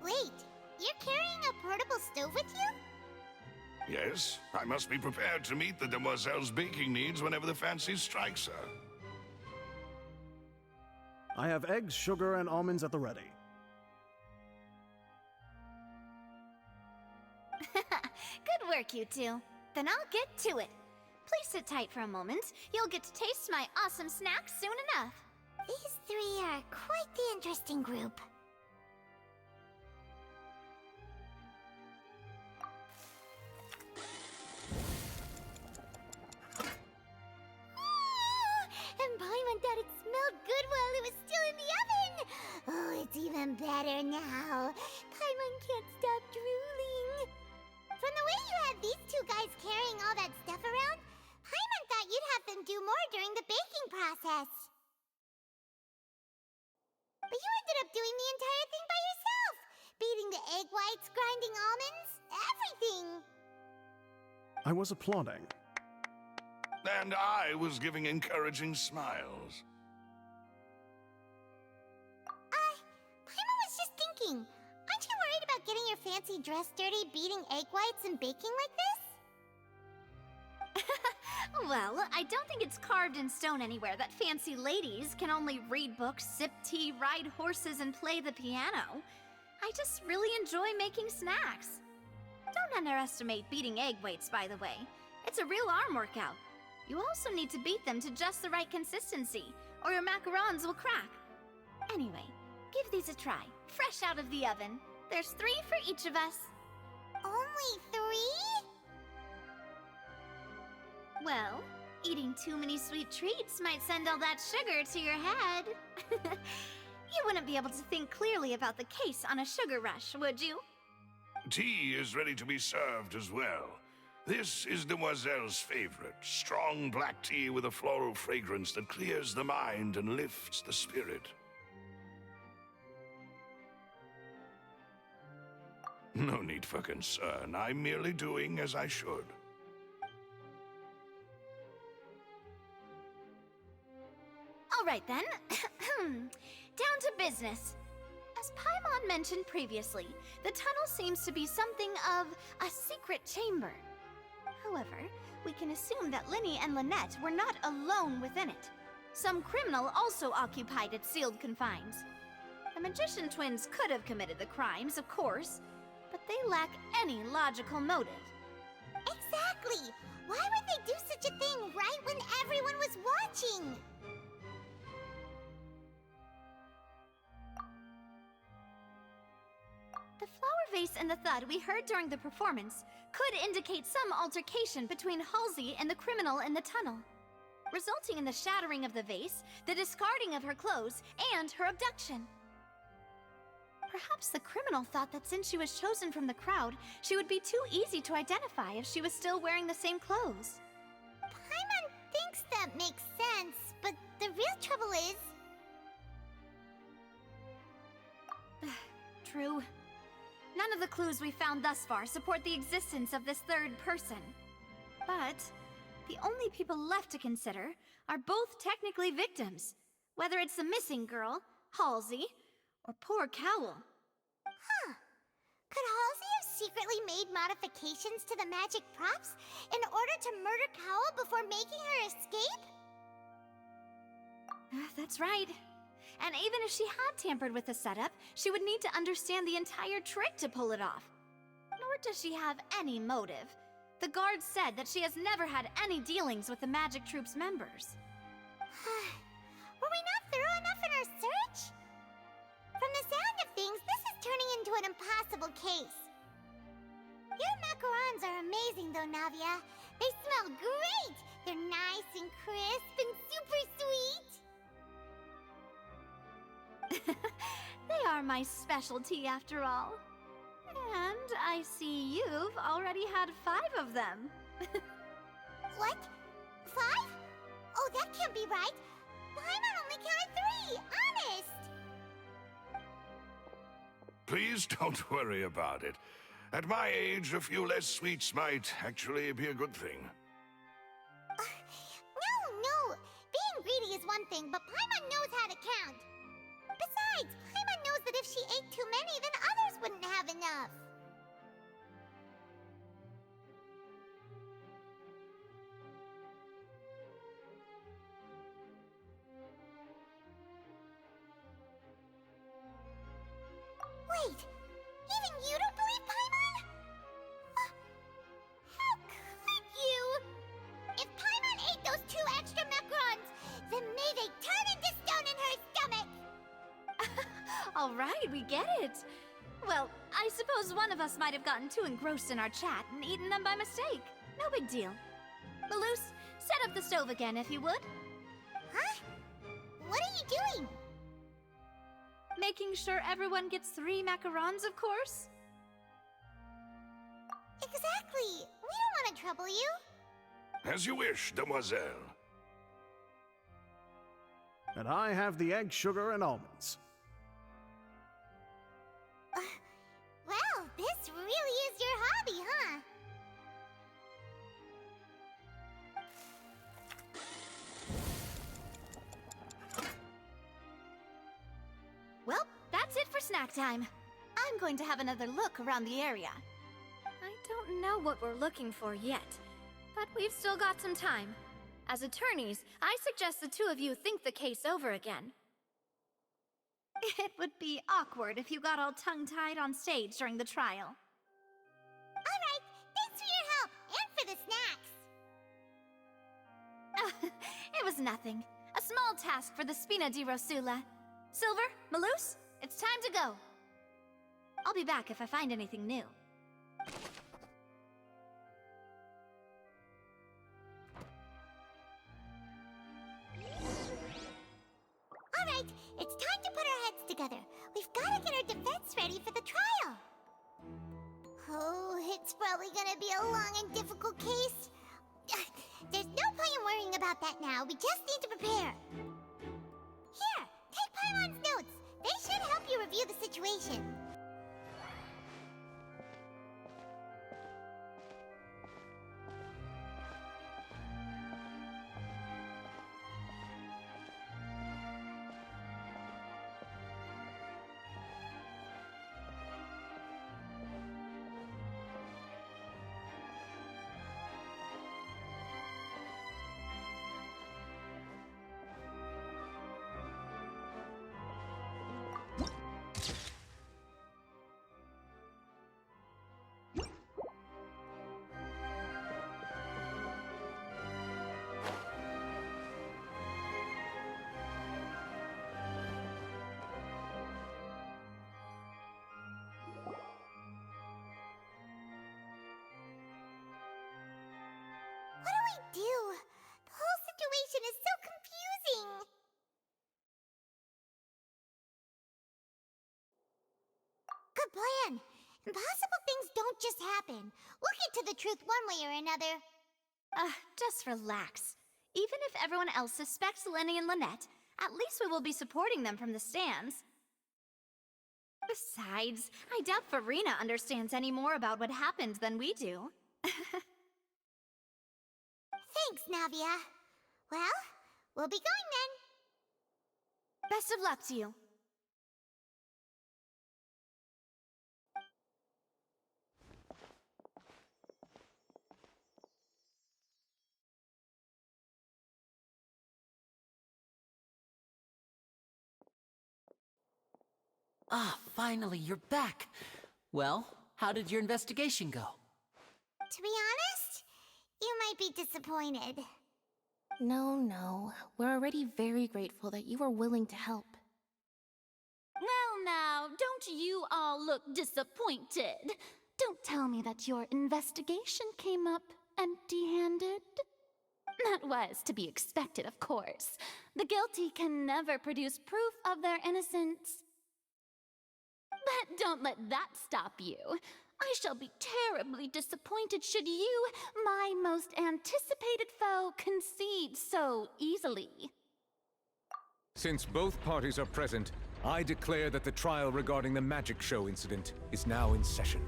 Wait, you're carrying a portable stove with you? Yes, I must be prepared to meet the Demoiselle's baking needs whenever the fancy strikes her. I have eggs, sugar, and almonds at the ready. Good work, you two. Then I'll get to it. Please sit tight for a moment. You'll get to taste my awesome snacks soon enough. These three are quite the interesting group. And Paimon thought it smelled good while it was still in the oven! Oh, it's even better now. Paimon can't stop drooling. From the way you had these two guys carrying all that stuff around, Paimon thought you'd have them do more during the baking process. But you ended up doing the entire thing by yourself! Beating the egg whites, grinding almonds, everything! I was applauding. And I was giving encouraging smiles. Paimon was just thinking, aren't you worried about getting your fancy dress dirty beating egg whites and baking like this? Well, I don't think it's carved in stone anywhere that fancy ladies can only read books, sip tea, ride horses, and play the piano. I just really enjoy making snacks. Don't underestimate beating egg whites, by the way. It's a real arm workout. You also need to beat them to just the right consistency, or your macarons will crack. Anyway, give these a try, fresh out of the oven. There's 3 for each of us. Only 3? Well, eating too many sweet treats might send all that sugar to your head. You wouldn't be able to think clearly about the case on a sugar rush, would you? Tea is ready to be served as well. This is Demoiselle's favorite, strong black tea with a floral fragrance that clears the mind and lifts the spirit. No need for concern. I'm merely doing as I should. All right then. Down to business. As Paimon mentioned previously, the tunnel seems to be something of a secret chamber. However, we can assume that Linny and Lynette were not alone within it. Some criminal also occupied its sealed confines. The magician twins could have committed the crimes, of course, but they lack any logical motive. Exactly! Why would they do such a thing right when everyone was watching? The flower vase and the thud we heard during the performance could indicate some altercation between Halsey and the criminal in the tunnel, resulting in the shattering of the vase, the discarding of her clothes, and her abduction. Perhaps the criminal thought that since she was chosen from the crowd, she would be too easy to identify if she was still wearing the same clothes. Paimon thinks that makes sense, but the real trouble is... True. None of the clues we found thus far support the existence of this third person. But the only people left to consider are both technically victims, whether it's the missing girl, Halsey, or poor Cowell. Huh. Could Halsey have secretly made modifications to the magic props in order to murder Cowell before making her escape? That's right. And even if she had tampered with the setup, she would need to understand the entire trick to pull it off. Nor does she have any motive. The guard said that she has never had any dealings with the Magic Troop's members. Were we not thorough enough in our search? From the sound of things, this is turning into an impossible case. Your macarons are amazing though, Navia. They smell great! They're nice and crisp and super sweet! They are my specialty after all. And I see you've already had 5 of them. What? 5? Oh, that can't be right. Paimon only counted 3, honest! Please don't worry about it. At my age, a few less sweets might actually be a good thing. No. Being greedy is one thing, but Paimon knows how to count. Besides, Paimon knows that if she ate too many, then others wouldn't have enough. Wait, even you don't believe Paimon? How could you? If Paimon ate those 2 extra macarons, then may they turn into stone in her stomach! All right, we get it. Well, I suppose one of us might have gotten too engrossed in our chat and eaten them by mistake. No big deal. Maloose, set up the stove again if you would. Huh? What are you doing? Making sure everyone gets 3 macarons, of course. Exactly. We don't want to trouble you. As you wish, demoiselle. And I have the egg, sugar, and almonds. Well, this really is your hobby, huh? Well, that's it for snack time. I'm going to have another look around the area. I don't know what we're looking for yet, but we've still got some time. As attorneys, I suggest the 2 of you think the case over again. It would be awkward if you got all tongue-tied on stage during the trial. All right, thanks for your help and for the snacks. It was nothing. A small task for the Spina di Rosula. Silver, Maloose, it's time to go. I'll be back if I find anything new. All right, it's time to put our heads together. We've got to get our defense ready for the trial. Oh, it's probably gonna be a long and difficult case. There's no point in worrying about that now. We just need to prepare. Here, take Paimon's notes. They should help you review the situation. we do? The whole situation is so confusing. Good plan. Impossible things don't just happen. We'll get to the truth one way or another. Just relax. Even if everyone else suspects Lenny and Lynette, at least we will be supporting them from the stands. Besides, I doubt Farina understands any more about what happened than we do. Thanks, Navia. Well, we'll be going then. Best of luck to you. Ah, finally, you're back. Well, how did your investigation go? To be honest, you might be disappointed. No. We're already very grateful that you were willing to help. Well now, don't you all look disappointed. Don't tell me that your investigation came up empty-handed. That was to be expected, of course. The guilty can never produce proof of their innocence. But don't let that stop you. I shall be terribly disappointed should you, my most anticipated foe, concede so easily. Since both parties are present, I declare that the trial regarding the magic show incident is now in session.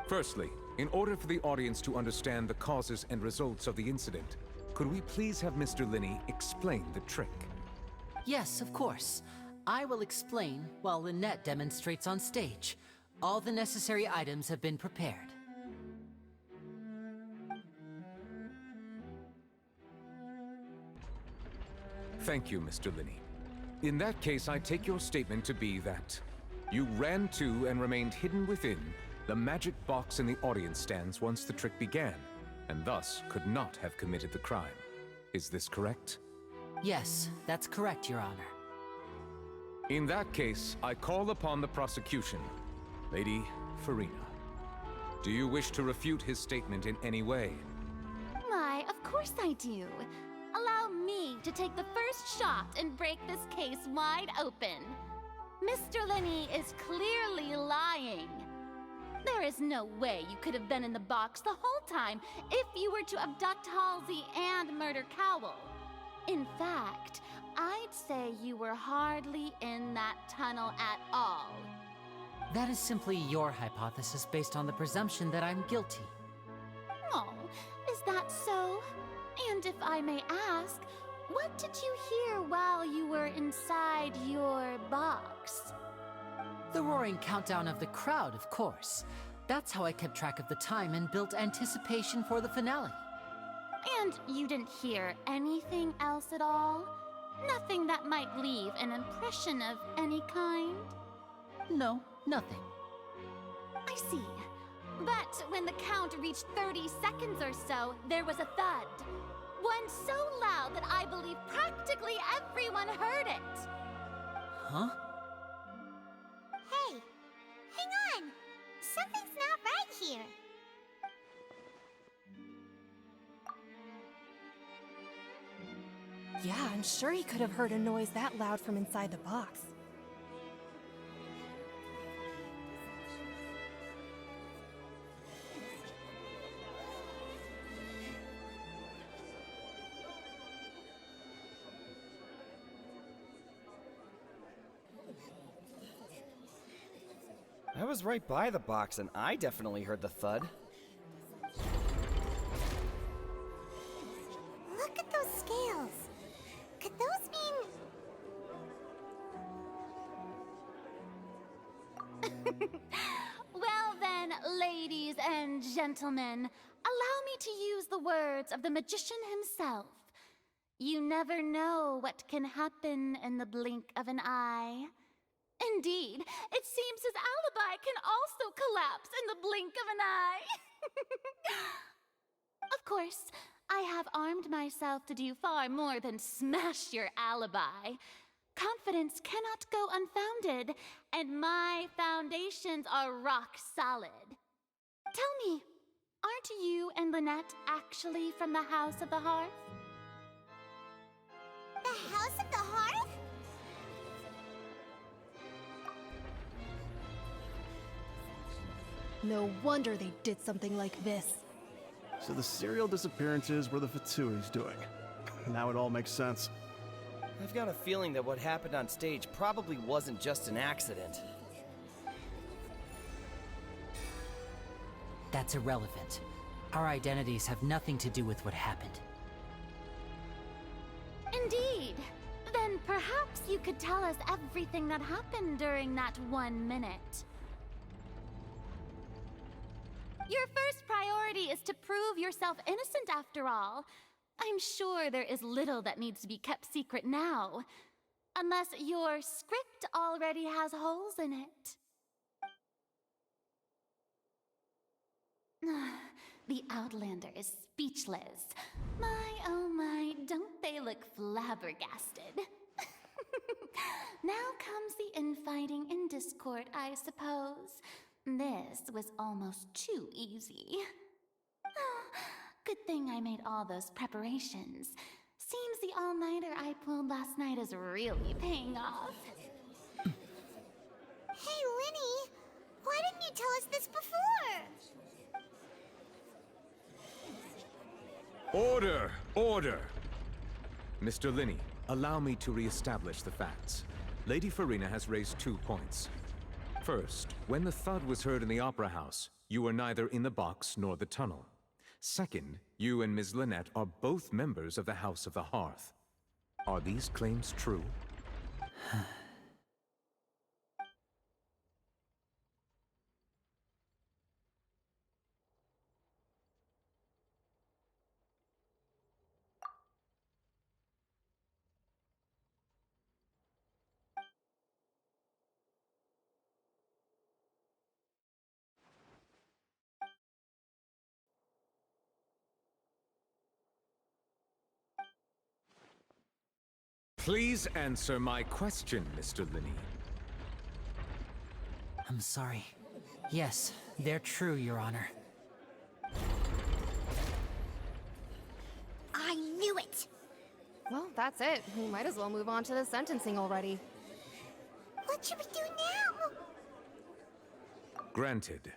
Firstly, in order for the audience to understand the causes and results of the incident, could we please have Mr. Linney explain the trick? Yes, of course. I will explain while Lynette demonstrates on stage. All the necessary items have been prepared. Thank you, Mr. Linney. In that case, I take your statement to be that you ran to and remained hidden within the magic box in the audience stands once the trick began, and thus could not have committed the crime. Is this correct? Yes, that's correct, Your Honor. In that case, I call upon the prosecution. Lady Farina, do you wish to refute his statement in any way? Why, of course I do. Allow me to take the first shot and break this case wide open. Mr. Linney is clearly lying. There is no way you could have been in the box the whole time if you were to abduct Halsey and murder Cowell. In fact, I'd say you were hardly in that tunnel at all. That is simply your hypothesis based on the presumption that I'm guilty. Oh, is that so? And if I may ask, what did you hear while you were inside your box? The roaring countdown of the crowd, of course. That's how I kept track of the time and built anticipation for the finale. And you didn't hear anything else at all? Nothing that might leave an impression of any kind? No, nothing. I see. But when the count reached 30 seconds or so, there was a thud. One so loud that I believe practically everyone heard it. Huh? Hey, hang on. Something's not right here. Yeah, I'm sure he could have heard a noise that loud from inside the box. I was right by the box and I definitely heard the thud. Look at those scales. Could those mean... Well then, ladies and gentlemen, allow me to use the words of the magician himself. You never know what can happen in the blink of an eye. Indeed, it seems his alibi can also collapse in the blink of an eye. Of course, I have armed myself to do far more than smash your alibi. Confidence cannot go unfounded, and my foundations are rock solid. Tell me, Aren't you and Lynette actually from the House of the Hearth? The House of the Hearth? No wonder they did something like this. So the serial disappearances were the Fatui's doing. Now it all makes sense. I've got a feeling that what happened on stage probably wasn't just an accident. That's irrelevant. Our identities have nothing to do with what happened. Indeed. Then perhaps you could tell us everything that happened during that 1 minute. Your first priority is to prove yourself innocent after all. I'm sure there is little that needs to be kept secret now. Unless your script already has holes in it. The Outlander is speechless. My, oh my, don't they look flabbergasted? Now comes the infighting and discord, I suppose. This was almost too easy. Good thing I made all those preparations. Seems the all-nighter I pulled last night is really paying off. Hey, Linny! Why didn't you tell us this before? Order! Order! Mr. Linney, allow me to re-establish the facts. Lady Farina has raised 2 points. First, when the thud was heard in the Opera House, you were neither in the box nor the tunnel. Second, you and Ms. Lynette are both members of the House of the Hearth. Are these claims true? Please answer my question, Mr. Linney. I'm sorry. Yes, they're true, Your Honor. I knew it! Well, that's it. We might as well move on to the sentencing already. What should we do now? Granted.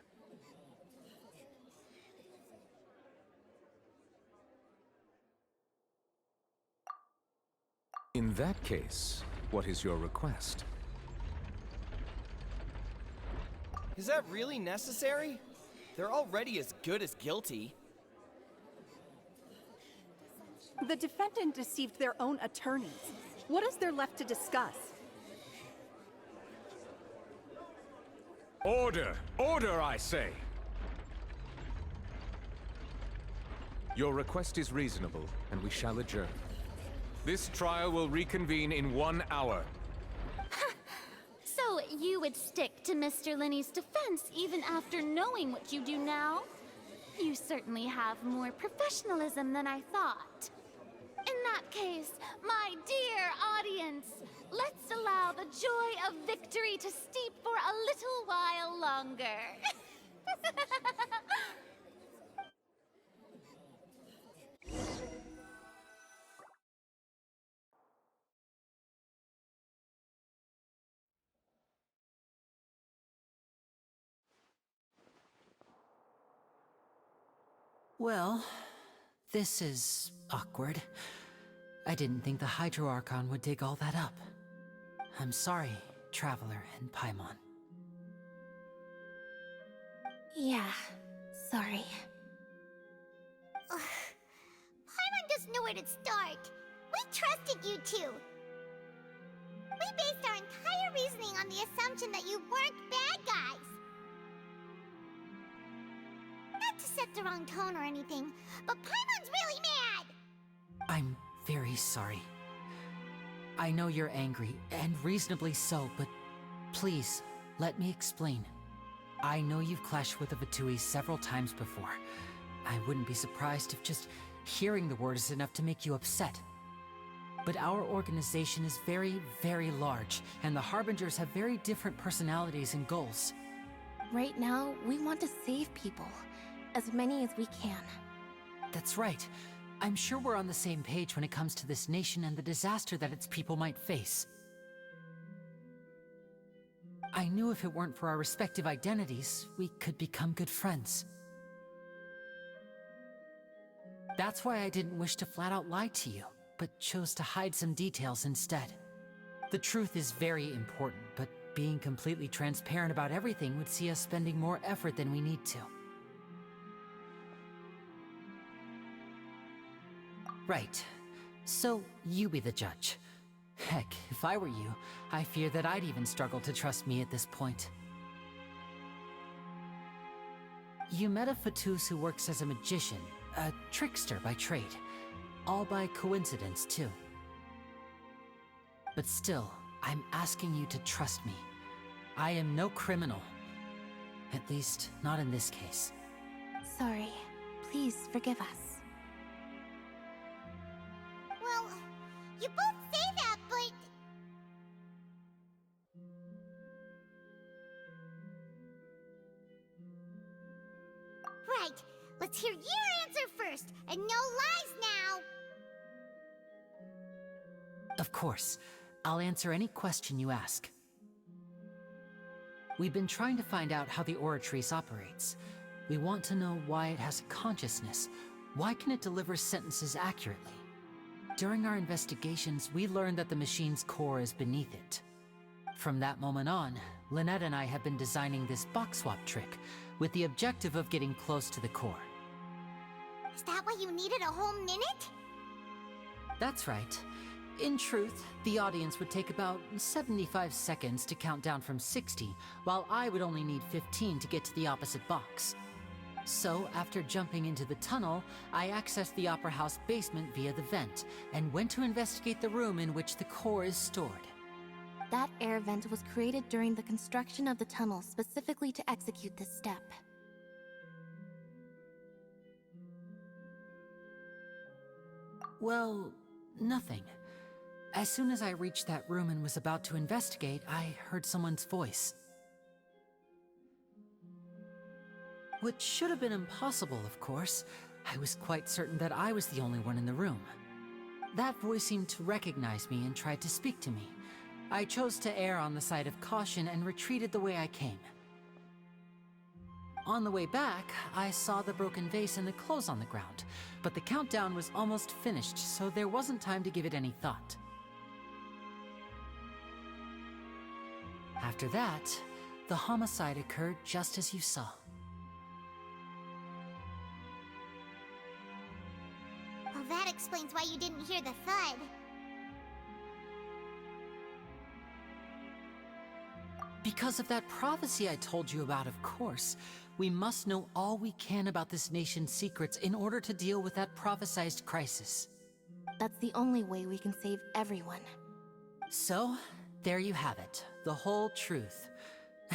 In that case, what is your request? Is that really necessary? They're already as good as guilty. The defendant deceived their own attorneys. What is there left to discuss? Order! Order, I say! Your request is reasonable, and we shall adjourn. This trial will reconvene in 1 hour. So you would stick to Mr. Linney's defense even after knowing what you do now? You certainly have more professionalism than I thought. In that case, my dear audience, let's allow the joy of victory to steep for a little while longer. Well, this is awkward. I didn't think the Hydro Archon would dig all that up. I'm sorry, Traveler and Paimon. Yeah, sorry. Paimon doesn't know where to start. We trusted you two. We based our entire reasoning on the assumption that you weren't bad guys. Not to set the wrong tone or anything, but Paimon's really mad! I'm very sorry. I know you're angry, and reasonably so, but please, let me explain. I know you've clashed with the Fatui several times before. I wouldn't be surprised if just hearing the word is enough to make you upset. But our organization is very, very large, and the Harbingers have very different personalities and goals. Right now, we want to save people. As many as we can. That's right. I'm sure we're on the same page when it comes to this nation and the disaster that its people might face. I knew if it weren't for our respective identities, we could become good friends. That's why I didn't wish to flat out lie to you, but chose to hide some details instead. The truth is very important, but being completely transparent about everything would see us spending more effort than we need to. Right. So, you be the judge. Heck, if I were you, I fear that I'd even struggle to trust me at this point. You met a Fatus who works as a magician, a trickster by trade. All by coincidence, too. But still, I'm asking you to trust me. I am no criminal. At least, not in this case. Sorry. Please forgive us. Well, you both say that, but... Right. Let's hear your answer first, and no lies now! Of course. I'll answer any question you ask. We've been trying to find out how the Oratrice operates. We want to know why it has a consciousness. Why can it deliver sentences accurately? During our investigations, we learned that the machine's core is beneath it. From that moment on, Lynette and I have been designing this box swap trick, with the objective of getting close to the core. Is that why you needed a whole minute? That's right. In truth, the audience would take about 75 seconds to count down from 60, while I would only need 15 to get to the opposite box. So, after jumping into the tunnel, I accessed the Opera House basement via the vent, and went to investigate the room in which the core is stored. That air vent was created during the construction of the tunnel specifically to execute this step. Well, nothing. As soon as I reached that room and was about to investigate, I heard someone's voice. Which should have been impossible, of course. I was quite certain that I was the only one in the room. That voice seemed to recognize me and tried to speak to me. I chose to err on the side of caution and retreated the way I came. On the way back, I saw the broken vase and the clothes on the ground, but the countdown was almost finished, so there wasn't time to give it any thought. After that, the homicide occurred just as you saw. Well, that explains why you didn't hear the thud. Because of that prophecy I told you about, of course. We must know all we can about this nation's secrets in order to deal with that prophesized crisis. That's the only way we can save everyone. So, there you have it. The whole truth.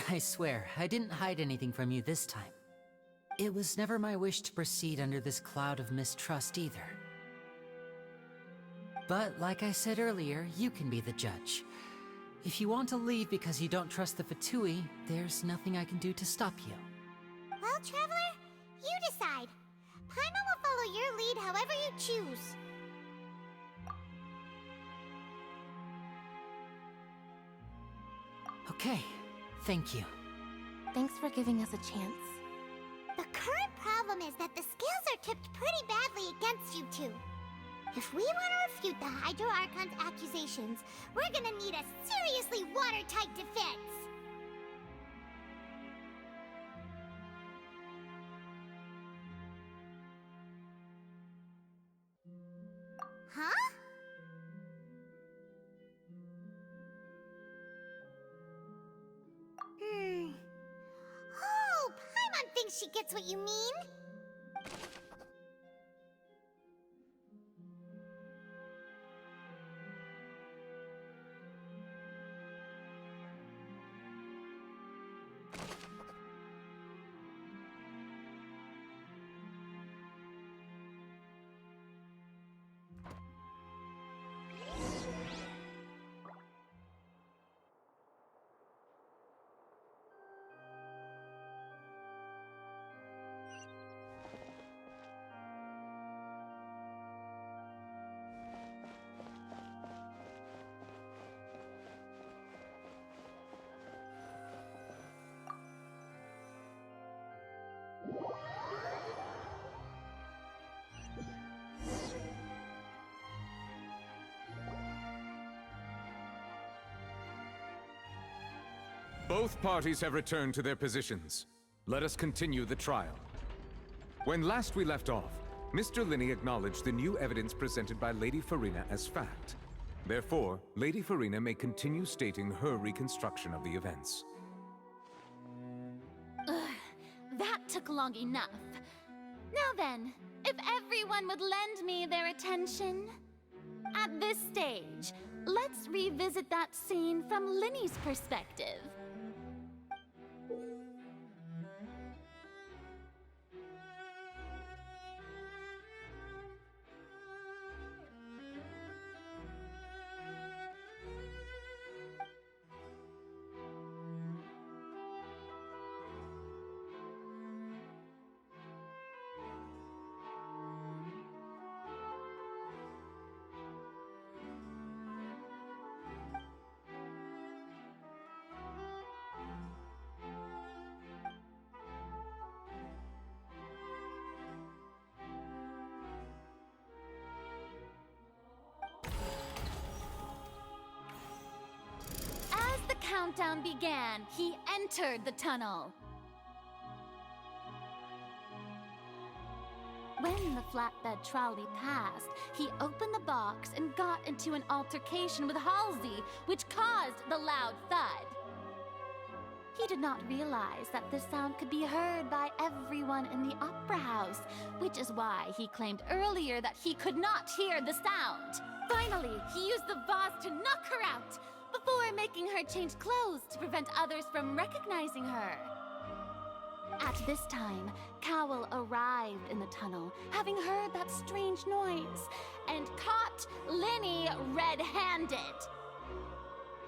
I swear, I didn't hide anything from you this time. It was never my wish to proceed under this cloud of mistrust either. But like I said earlier, you can be the judge. If you want to leave because you don't trust the Fatui, there's nothing I can do to stop you. Well, Traveler, you decide. Paimon will follow your lead however you choose. Okay, thank you. Thanks for giving us a chance. The current problem is that the scales are tipped pretty badly against you two. If we want to refute the Hydro Archon's accusations, we're gonna need a seriously watertight defense. Huh? Oh, Paimon thinks she gets what you mean. Both parties have returned to their positions. Let us continue the trial. When last we left off, Mr. Linney acknowledged the new evidence presented by Lady Farina as fact. Therefore, Lady Farina may continue stating her reconstruction of the events. Ugh, that took long enough. Now then, if everyone would lend me their attention. At this stage, let's revisit that scene from Linney's perspective. As the countdown began, he entered the tunnel. When the flatbed trolley passed, he opened the box and got into an altercation with Halsey, which caused the loud thud. He did not realize that this sound could be heard by everyone in the opera house, which is why he claimed earlier that he could not hear the sound. Finally, he used the vase to knock her out, before making her change clothes to prevent others from recognizing her. At this time, Cowell arrived in the tunnel, having heard that strange noise, and caught Linney red-handed.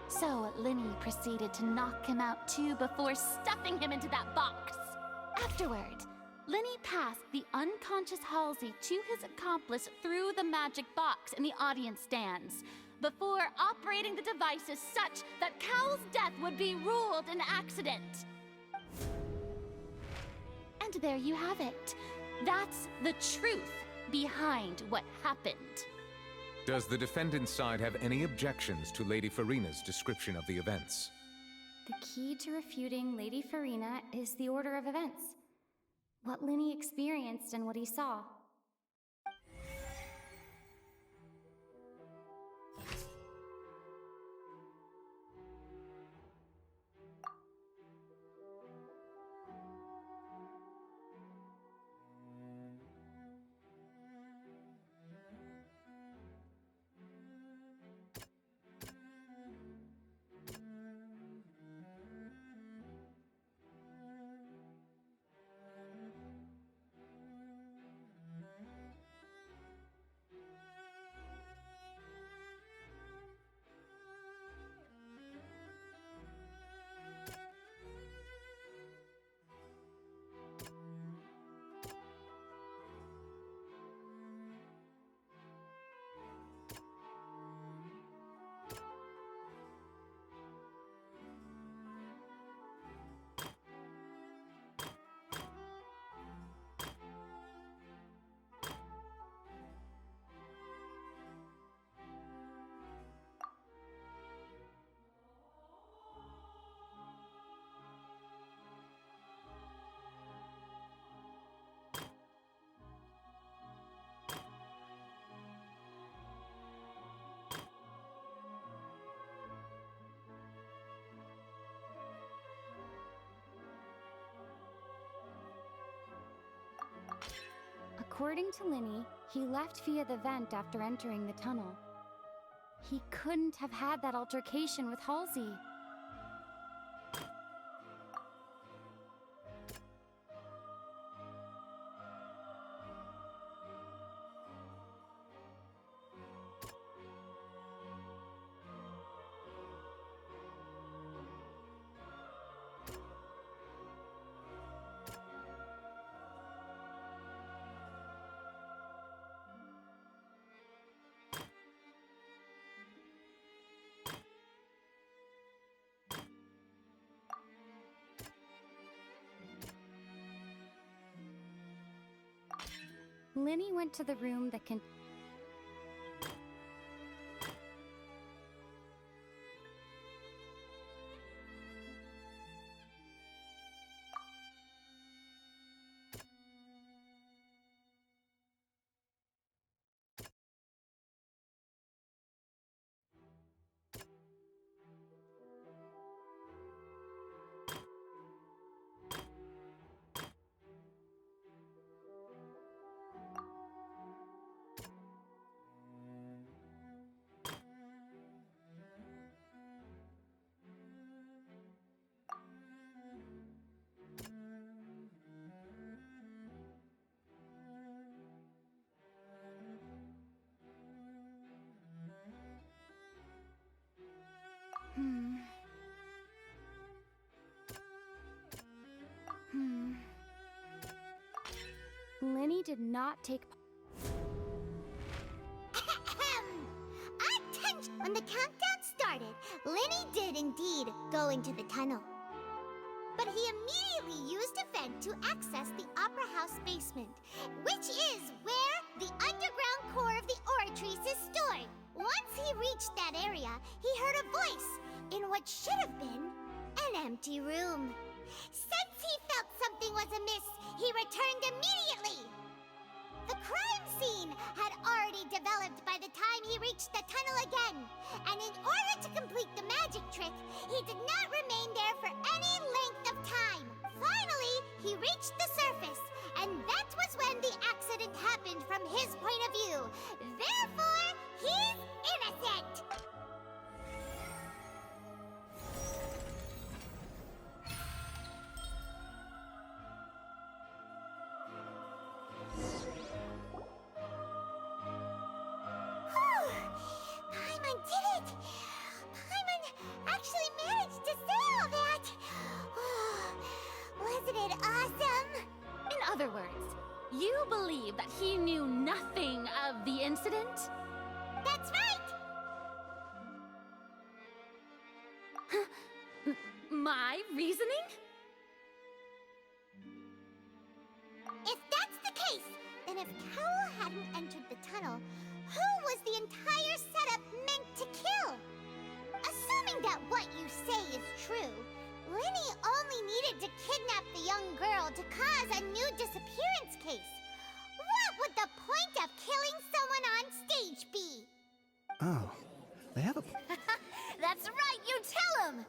So Linney proceeded to knock him out too before stuffing him into that box. Afterward, Linney passed the unconscious Halsey to his accomplice through the magic box in the audience stands, before operating the devices such that Cowell's death would be ruled an accident. And there you have it. That's the truth behind what happened. Does the defendant's side have any objections to Lady Farina's description of the events? The key to refuting Lady Farina is the order of events. What Linney experienced and what he saw. According to Linney, he left via the vent after entering the tunnel. He couldn't have had that altercation with Halsey. Linney went to the room that can... did not take Attention! When the countdown started, Lenny did indeed go into the tunnel. But he immediately used a vent to access the Opera House basement, which is where the underground core of the Oratrice is stored. Once he reached that area, he heard a voice in what should have been an empty room. Since he felt something was amiss, he returned immediately. The crime scene had already developed by the time he reached the tunnel again, and in order to complete the magic trick, he did not remain there for any length of time. Finally, he reached the surface, and that was when the accident happened from his point of view. Therefore, he's innocent! Paimon did it! Paimon actually managed to say all that! Wasn't it awesome? In other words, you believe that he knew nothing of the incident? That's right! My reasoning? If that's the case, then if Cowell hadn't entered the tunnel, who was the entire setup meant to kill? Assuming that what you say is true, Lenny only needed to kidnap the young girl to cause a new disappearance case. What would the point of killing someone on stage be? Oh, they have a... That's right, you tell him!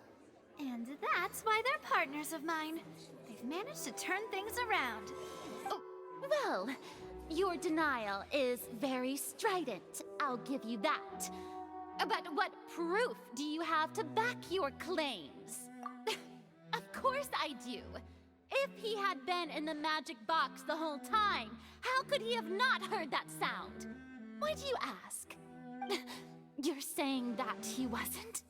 And that's why they're partners of mine. They've managed to turn things around. Oh, well, your denial is very strident, I'll give you that. But what proof do you have to back your claims? Of course I do. If he had been in the magic box the whole time, how could he have not heard that sound? Why do you ask? You're saying that he wasn't?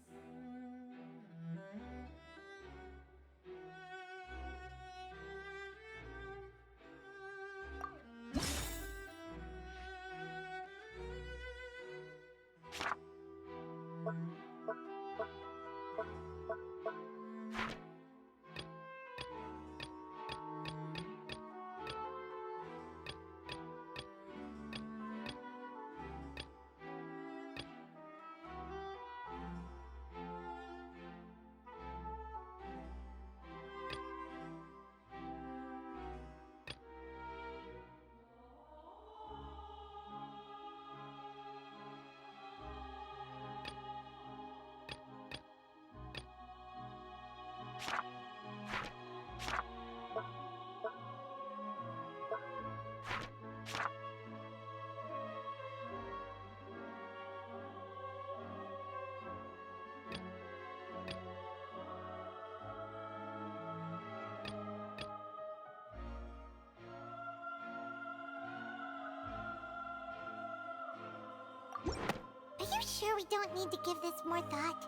Are you sure we don't need to give this more thought?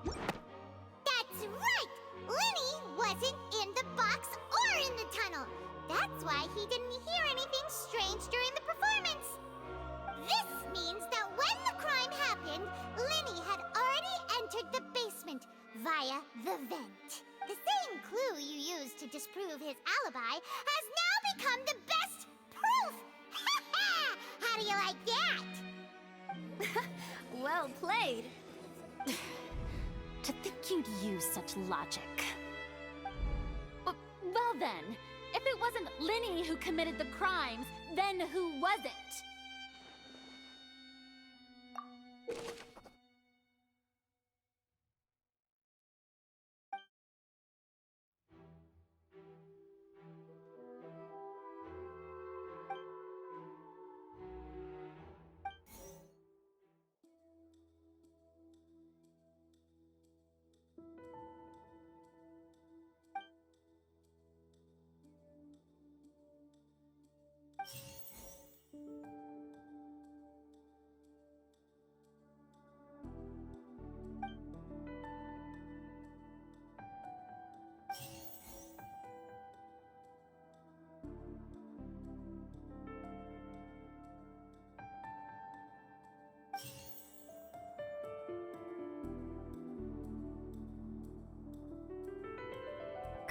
That's right! Lenny wasn't in the box or in the tunnel. That's why he didn't hear anything strange during the performance. This means that when the crime happened, Lenny had already entered the basement via the vent. The same clue you used to disprove his alibi has now become the best proof! How do you like that? Well played. To think you'd use such logic. Well then, if it wasn't Lenny who committed the crimes, then who was it?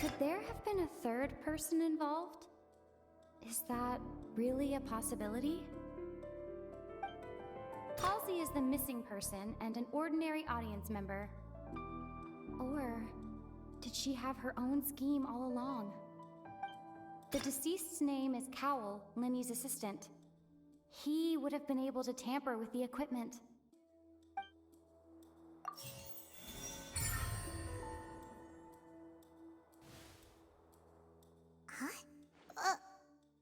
Could there have been a third person involved? Is that really a possibility? Halsey is the missing person and an ordinary audience member. Or did she have her own scheme all along? The deceased's name is Cowell, Lenny's assistant. He would have been able to tamper with the equipment. Huh?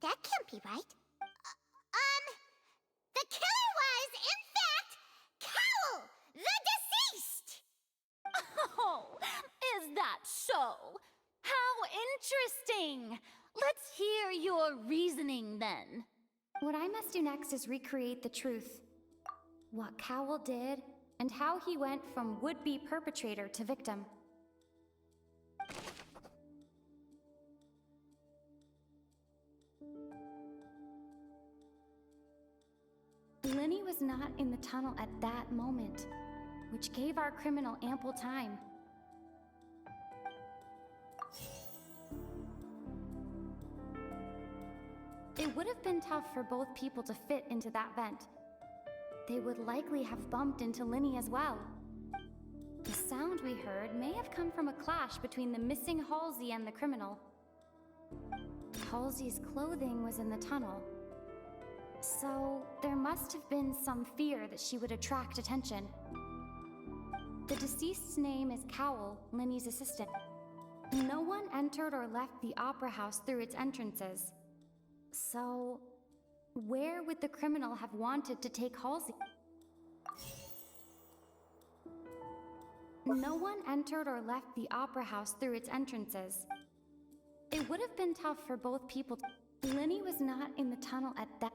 That can't be right. The killer was, in fact, Cowell, the deceased! Oh, is that so? How interesting! Let's hear your reasoning then. What I must do next is recreate the truth. What Cowell did, and how he went from would-be perpetrator to victim. Lenny was not in the tunnel at that moment, which gave our criminal ample time. It would have been tough for both people to fit into that vent. They would likely have bumped into Lenny as well. The sound we heard may have come from a clash between the missing Halsey and the criminal. Halsey's clothing was in the tunnel, so there must have been some fear that she would attract attention. The deceased's name is Cowell, Lenny's assistant. No one entered or left the opera house through its entrances. So, where would the criminal have wanted to take Halsey? No one entered or left the opera house through its entrances. It would have been tough for both people. Lenny was not in the tunnel at that.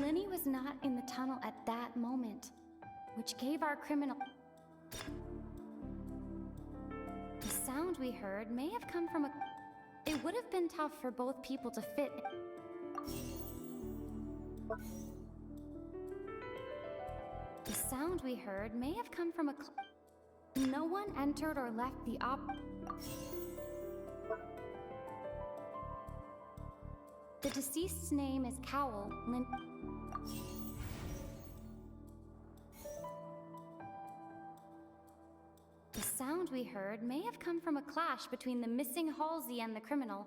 Lenny was not in the tunnel at that moment, which gave our criminal. The sound we heard may have come from a. It would have been tough for both people to fit. The sound we heard may have come from a. No one entered or left the op. The deceased's name is Cowell, The sound we heard may have come from a clash between the missing Halsey and the criminal.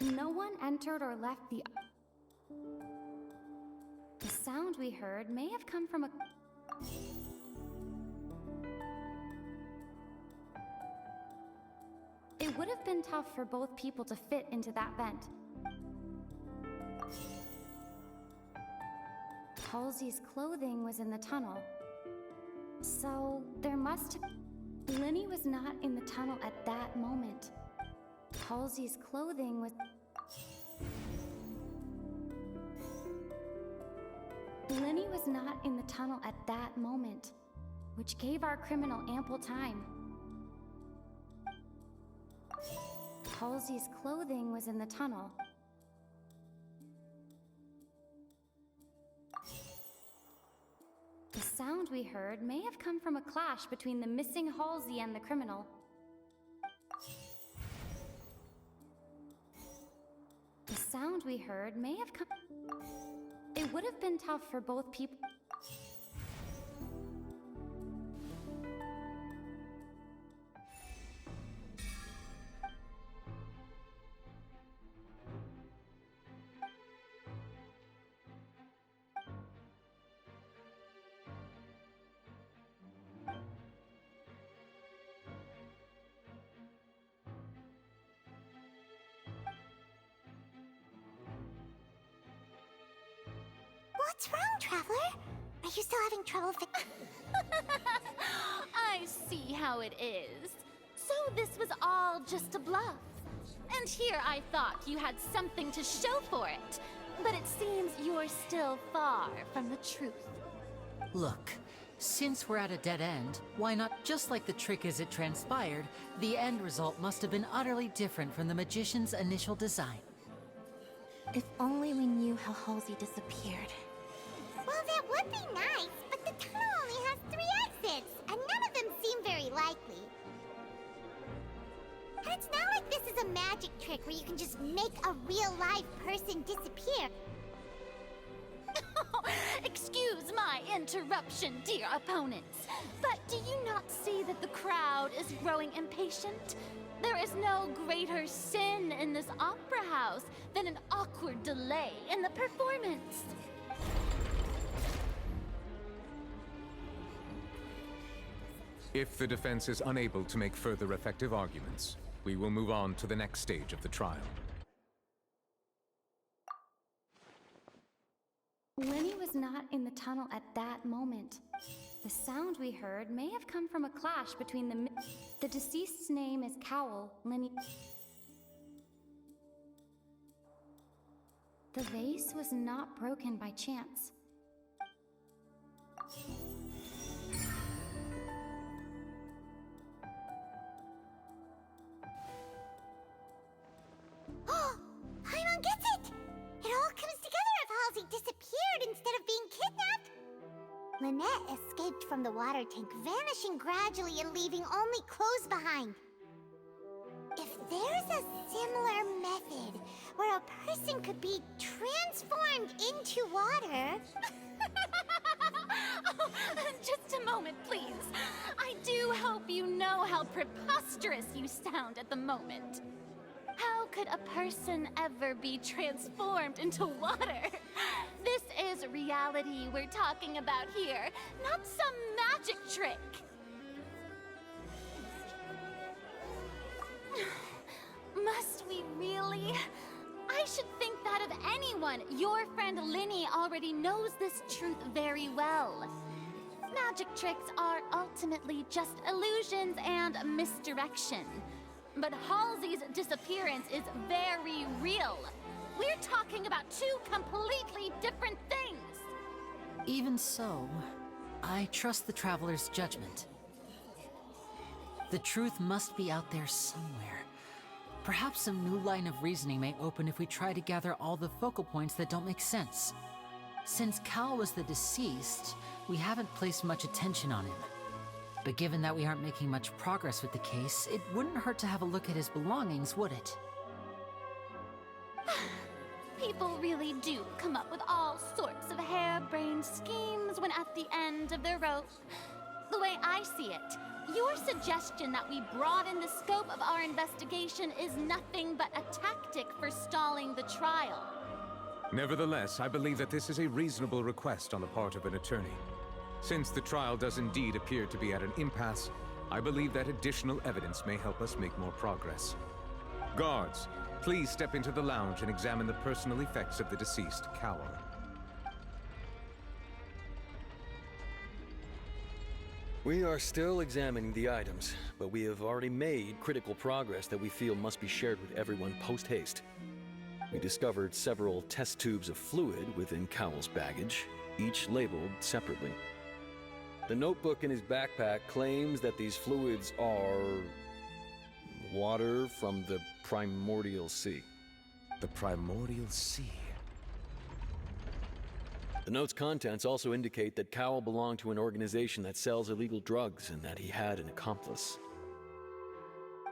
No one entered or left the. The sound we heard may have come from a. It would have been tough for both people to fit into that vent. Halsey's clothing was in the tunnel, so there must have. Lenny was not in the tunnel at that moment. Halsey's clothing was. Lenny was not in the tunnel at that moment, which gave our criminal ample time. Halsey's clothing was in the tunnel. The sound we heard may have come from a clash between the missing Halsey and the criminal. The sound we heard may have come. It would have been tough for both people. What's wrong, Traveler? Are you still having trouble I see how it is. So this was all just a bluff. And here I thought you had something to show for it. But it seems you're still far from the truth. Look, Since we're at a dead end, why not, just like the trick as it transpired, the end result must have been utterly different from the magician's initial design. If only we knew how Halsey disappeared. Well, that would be nice, but the tunnel only has 3 exits, and none of them seem very likely. And it's not like this is a magic trick where you can just make a real live person disappear. Excuse my interruption, dear opponents, but do you not see that the crowd is growing impatient? There is no greater sin in this opera house than an awkward delay in the performance. If the defense is unable to make further effective arguments, we will move on to the next stage of the trial. Lenny was not in the tunnel at that moment. The sound we heard may have come from a clash between the deceased's name is Cowell, Lenny. The vase was not broken by chance. Paimon gets it! It all comes together if Halsey disappeared instead of being kidnapped. Lynette escaped from the water tank, vanishing gradually and leaving only clothes behind. If there's a similar method where a person could be transformed into water... Oh, just a moment, please. I do hope you know how preposterous you sound at the moment. How could a person ever be transformed into water? This is reality we're talking about here, not some magic trick. Must we really? I should think that of anyone. Your friend Linny already knows this truth very well. Magic tricks are ultimately just illusions and misdirection. But Halsey's disappearance is very real. We're talking about 2 completely different things. Even so, I trust the Traveler's judgment. The truth must be out there somewhere. Perhaps some new line of reasoning may open if we try to gather all the focal points that don't make sense. Since Cal was the deceased, we haven't placed much attention on him. But given that we aren't making much progress with the case, it wouldn't hurt to have a look at his belongings, would it? People really do come up with all sorts of harebrained schemes when at the end of their rope. The way I see it, your suggestion that we broaden the scope of our investigation is nothing but a tactic for stalling the trial. Nevertheless, I believe that this is a reasonable request on the part of an attorney. Since the trial does indeed appear to be at an impasse, I believe that additional evidence may help us make more progress. Guards, please step into the lounge and examine the personal effects of the deceased, Cowell. We are still examining the items, but we have already made critical progress that we feel must be shared with everyone post-haste. We discovered several test tubes of fluid within Cowell's baggage, each labeled separately. The notebook in his backpack claims that these fluids are... water from the primordial sea. The primordial sea? The note's contents also indicate that Cowell belonged to an organization that sells illegal drugs and that he had an accomplice.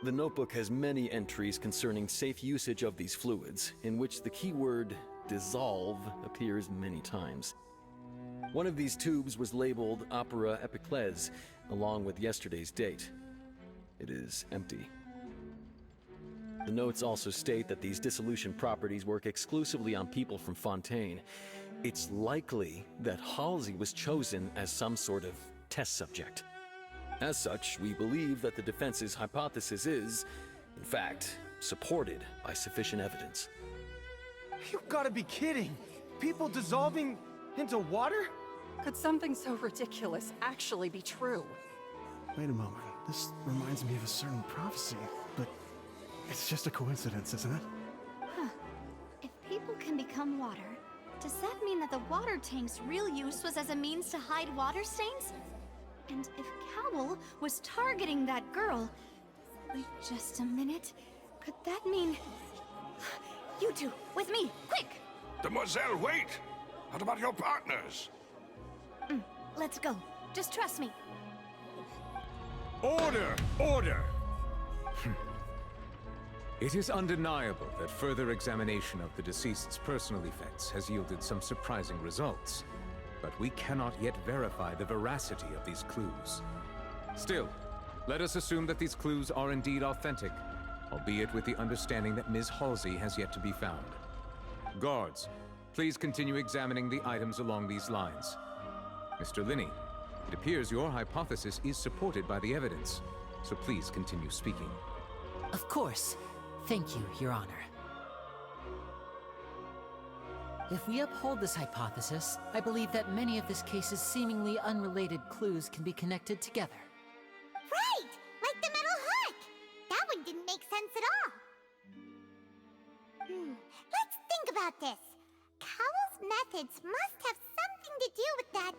The notebook has many entries concerning safe usage of these fluids, in which the keyword dissolve appears many times. One of these tubes was labeled Opera Epiclese, along with yesterday's date. It is empty. The notes also state that these dissolution properties work exclusively on people from Fontaine. It's likely that Halsey was chosen as some sort of test subject. As such, we believe that the defense's hypothesis is, in fact, supported by sufficient evidence. You've got to be kidding! People dissolving into water? Could something so ridiculous actually be true? Wait a moment. This reminds me of a certain prophecy, but it's just a coincidence, isn't it? Huh. If people can become water, does that mean that the water tank's real use was as a means to hide water stains? And if Cowl was targeting that girl... Wait just a minute. Could that mean... You two, with me, quick! Demoiselle, wait! What about your partners? Let's go. Just trust me. Order! Order! It is undeniable that further examination of the deceased's personal effects has yielded some surprising results, but we cannot yet verify the veracity of these clues. Still, let us assume that these clues are indeed authentic, albeit with the understanding that Ms. Halsey has yet to be found. Guards, please continue examining the items along these lines. Mr. Linney, it appears your hypothesis is supported by the evidence, so please continue speaking. Of course. Thank you, Your Honor. If we uphold this hypothesis, I believe that many of this case's seemingly unrelated clues can be connected together. Right! Like the metal hook! That one didn't make sense at all. Let's think about this. Cowell's methods must have something to do with that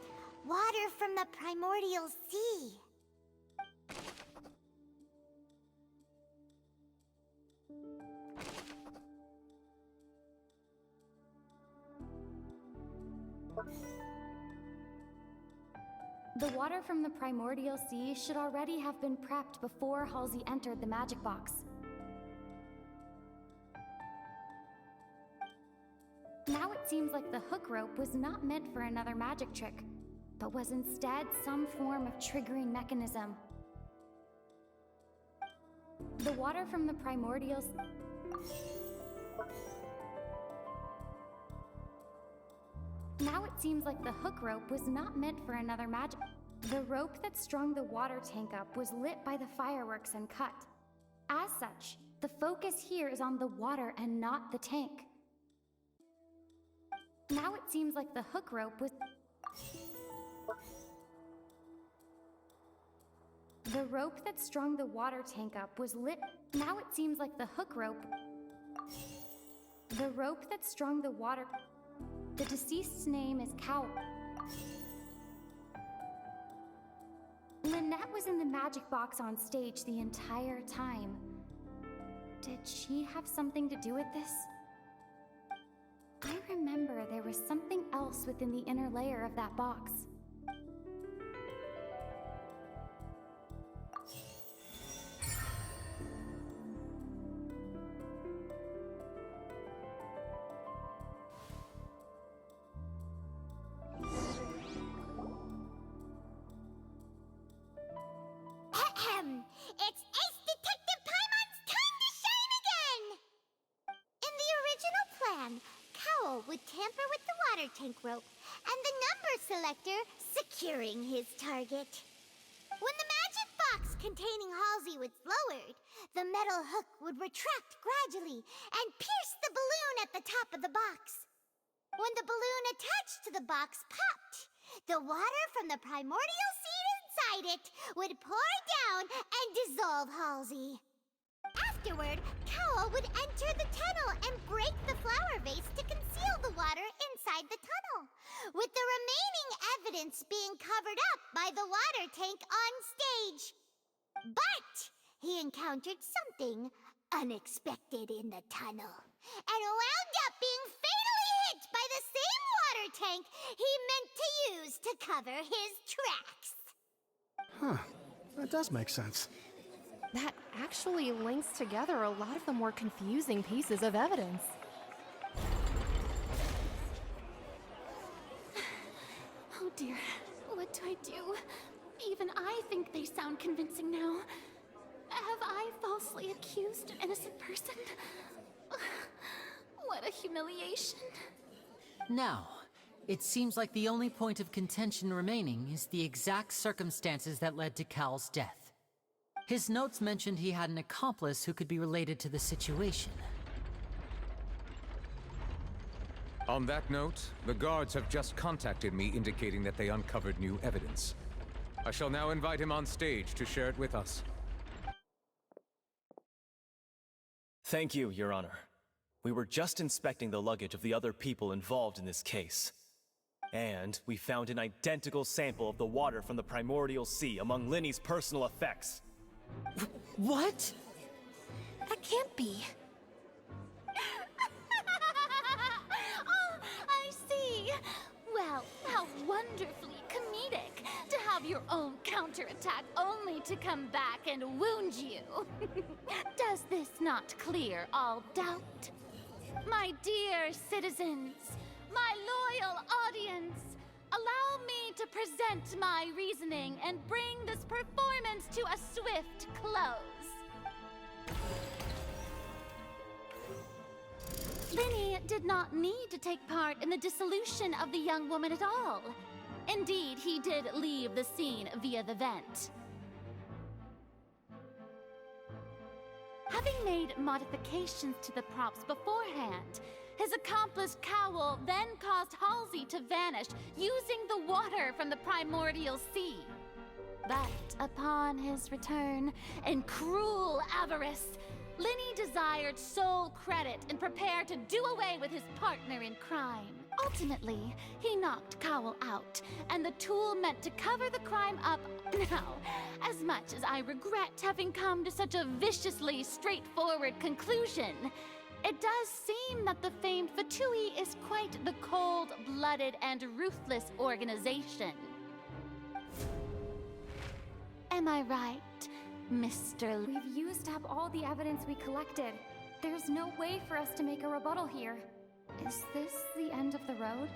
water from the primordial sea. The water from the primordial sea should already have been prepped before Halsey entered the magic box. Now it seems like the hook rope was not meant for another magic trick, but was instead some form of triggering mechanism. The water from the primordial... Now it seems like the hook rope was not meant for another magic... The rope that strung the water tank up was lit by the fireworks and cut. As such, the focus here is on the water and not the tank. Now it seems like the hook rope was... The rope that strung the water tank up was lit... Now it seems like the hook rope... The rope that strung the water... The deceased's name is Cowl. Lynette was in the magic box on stage the entire time. Did she have something to do with this? I remember there was something else within the inner layer of that box. It's Ace Detective Paimon's time to shine again! In the original plan, Cowell would tamper with the water tank rope and the number selector securing his target. When the magic box containing Halsey was lowered, the metal hook would retract gradually and pierce the balloon at the top of the box. When the balloon attached to the box popped, the water from the primordial seed inside it would pour down and dissolve Halsey. Afterward, Cowell would enter the tunnel and break the flower vase to conceal the water inside the tunnel, with the remaining evidence being covered up by the water tank on stage. But he encountered something unexpected in the tunnel, and wound up being fatally hit by the same water tank he meant to use to cover his tracks. Huh. That does make sense. That actually links together a lot of the more confusing pieces of evidence. Oh dear, what do I do? Even I think they sound convincing now. Have I falsely accused an innocent person? What a humiliation. Now, it seems like the only point of contention remaining is the exact circumstances that led to Cal's death. His notes mentioned he had an accomplice who could be related to the situation. On that note, the guards have just contacted me indicating that they uncovered new evidence. I shall now invite him on stage to share it with us. Thank you, Your Honor. We were just inspecting the luggage of the other people involved in this case. And we found an identical sample of the water from the primordial sea among Linny's personal effects. What? That can't be. Oh, I see. Well, how wonderfully comedic to have your own counterattack only to come back and wound you. Does this not clear all doubt? My dear citizens, my loyal audience, allow me to present my reasoning and bring this performance to a swift close. Linny did not need to take part in the dissolution of the young woman at all. Indeed, he did leave the scene via the vent. Having made modifications to the props beforehand, his accomplice Cowl then caused Halsey to vanish using the water from the primordial sea. But upon his return, in cruel avarice, Linny desired sole credit and prepared to do away with his partner in crime. Ultimately, he knocked Cowl out, and the tool meant to cover the crime up. Now, as much as I regret having come to such a viciously straightforward conclusion, it does seem that the famed Fatui is quite the cold-blooded and ruthless organization. Am I right, Mr. We've used up all the evidence we collected. There's no way for us to make a rebuttal here. Is this the end of the road?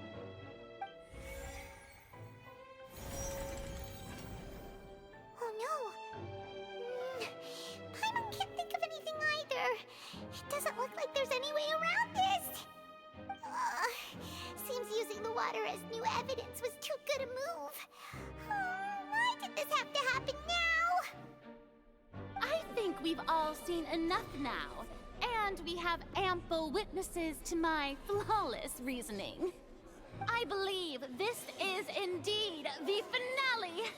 Oh no! Paimon can't think of anything either. It doesn't look like there's any way around this. Seems using the water as new evidence was too good a move. Why did this have to happen now? I think we've all seen enough now, and we have ample witnesses to my flawless reasoning. I believe this is indeed the finale.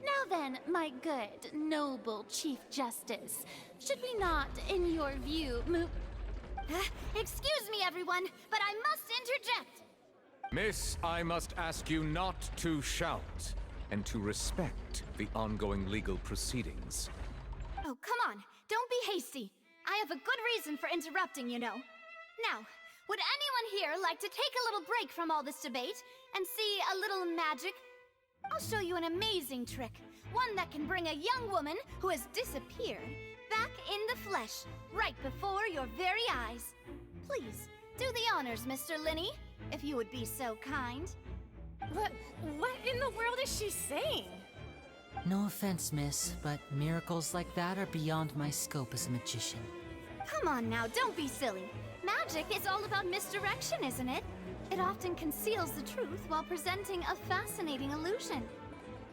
Now then, my good, noble Chief Justice, should we not, in your view, move... Excuse me, everyone, but I must interject. Miss, I must ask you not to shout, and to respect the ongoing legal proceedings. Oh, come on. Don't be hasty. I have a good reason for interrupting, you know. Now, would anyone here like to take a little break from all this debate and see a little magic? I'll show you an amazing trick. One that can bring a young woman who has disappeared back in the flesh, right before your very eyes. Please, do the honors, Mr. Linny, if you would be so kind. What in the world is she saying? No offense, miss, but miracles like that are beyond my scope as a magician. Come on now, don't be silly. Magic is all about misdirection, isn't it? It often conceals the truth while presenting a fascinating illusion.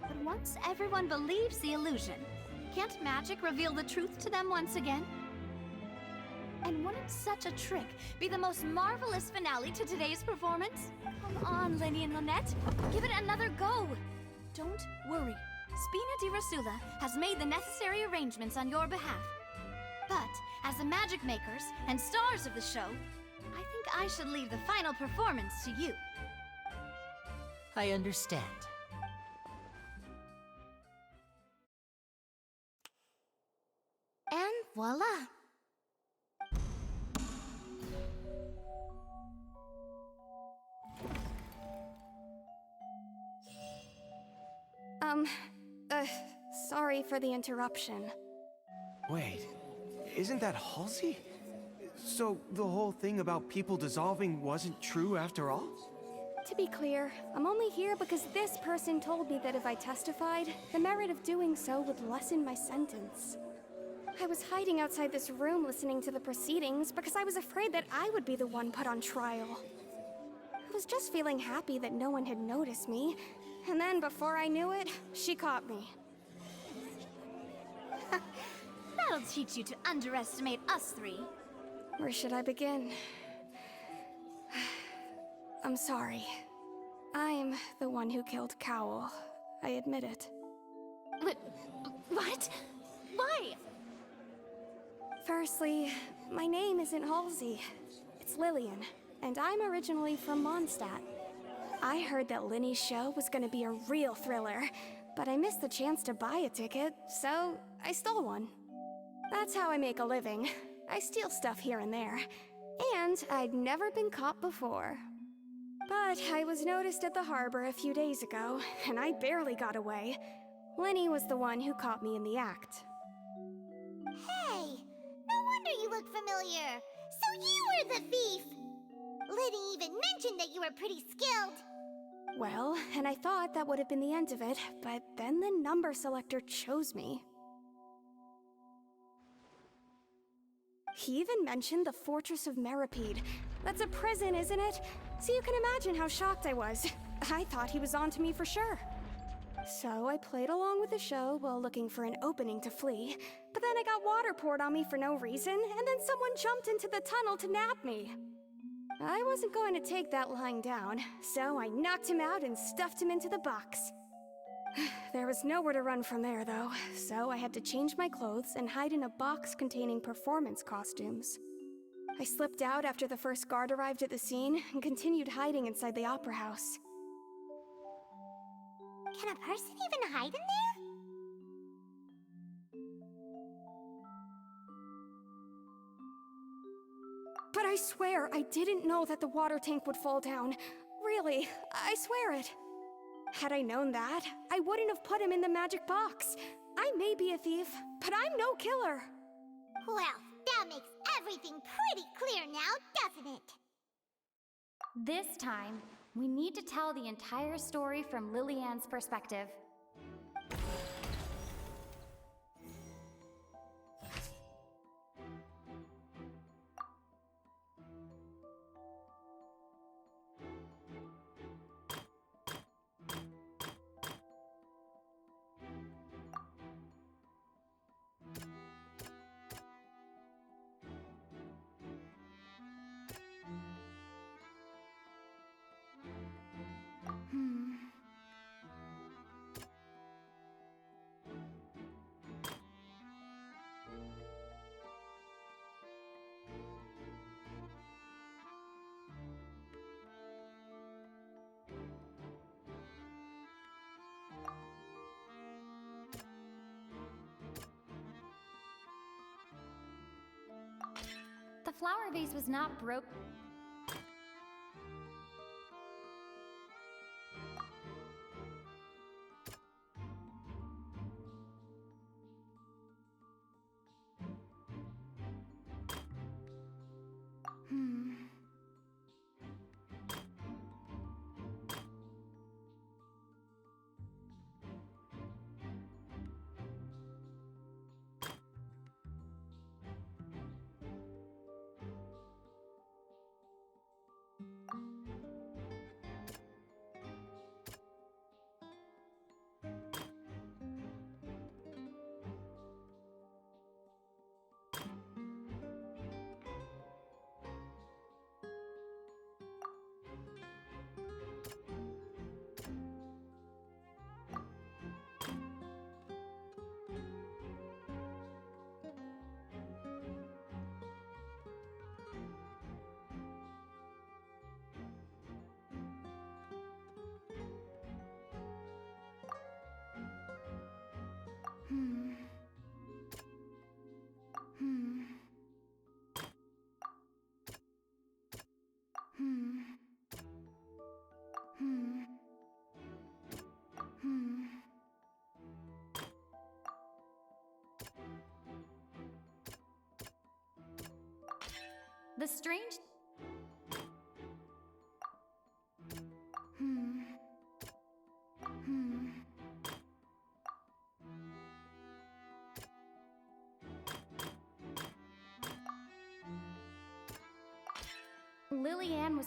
But once everyone believes the illusion, can't magic reveal the truth to them once again? And wouldn't such a trick be the most marvelous finale to today's performance? Come on, Linny and Lynette, give it another go. Don't worry. Spina di Rosula has made the necessary arrangements on your behalf. But, as the magic makers and stars of the show, I think I should leave the final performance to you. I understand. And voila! Sorry for the interruption. Wait, isn't that Halsey? So the whole thing about people dissolving wasn't true after all? To be clear, I'm only here because this person told me that if I testified, the merit of doing so would lessen my sentence. I was hiding outside this room listening to the proceedings because I was afraid that I would be the one put on trial. I was just feeling happy that no one had noticed me, and then before I knew it, she caught me. That'll teach you to underestimate us three. Where should I begin? I'm sorry. I'm the one who killed Cowl. I admit it. What? Why? Firstly, my name isn't Halsey. it's Lillian, and I'm originally from Mondstadt. I heard that Linny's show was gonna be a real thriller, but I missed the chance to buy a ticket, so I stole one. That's how I make a living. I steal stuff here and there. And I'd never been caught before. But I was noticed at the harbor a few days ago, and I barely got away. Linny was the one who caught me in the act. Hey, no wonder you look familiar. So you were the thief! Liddy even mentioned that you were pretty skilled. Well, and I thought that would have been the end of it, but then the number selector chose me. He even mentioned the Fortress of Meripede. That's a prison, isn't it? So you can imagine how shocked I was. I thought he was on to me for sure. So I played along with the show while looking for an opening to flee, but then I got water poured on me for no reason, and then someone jumped into the tunnel to nab me. I wasn't going to take that lying down, so I knocked him out and stuffed him into the box. There was nowhere to run from there, though, so I had to change my clothes and hide in a box containing performance costumes. I slipped out after the first guard arrived at the scene and continued hiding inside the opera house. Can a person even hide in there? But I swear, I didn't know that the water tank would fall down. Really, I swear it. Had I known that, I wouldn't have put him in the magic box. I may be a thief, but I'm no killer. Well, that makes everything pretty clear now, doesn't it? This time, we need to tell the entire story from Lillian's perspective. The flower vase was not broke. The strange... Lillian was...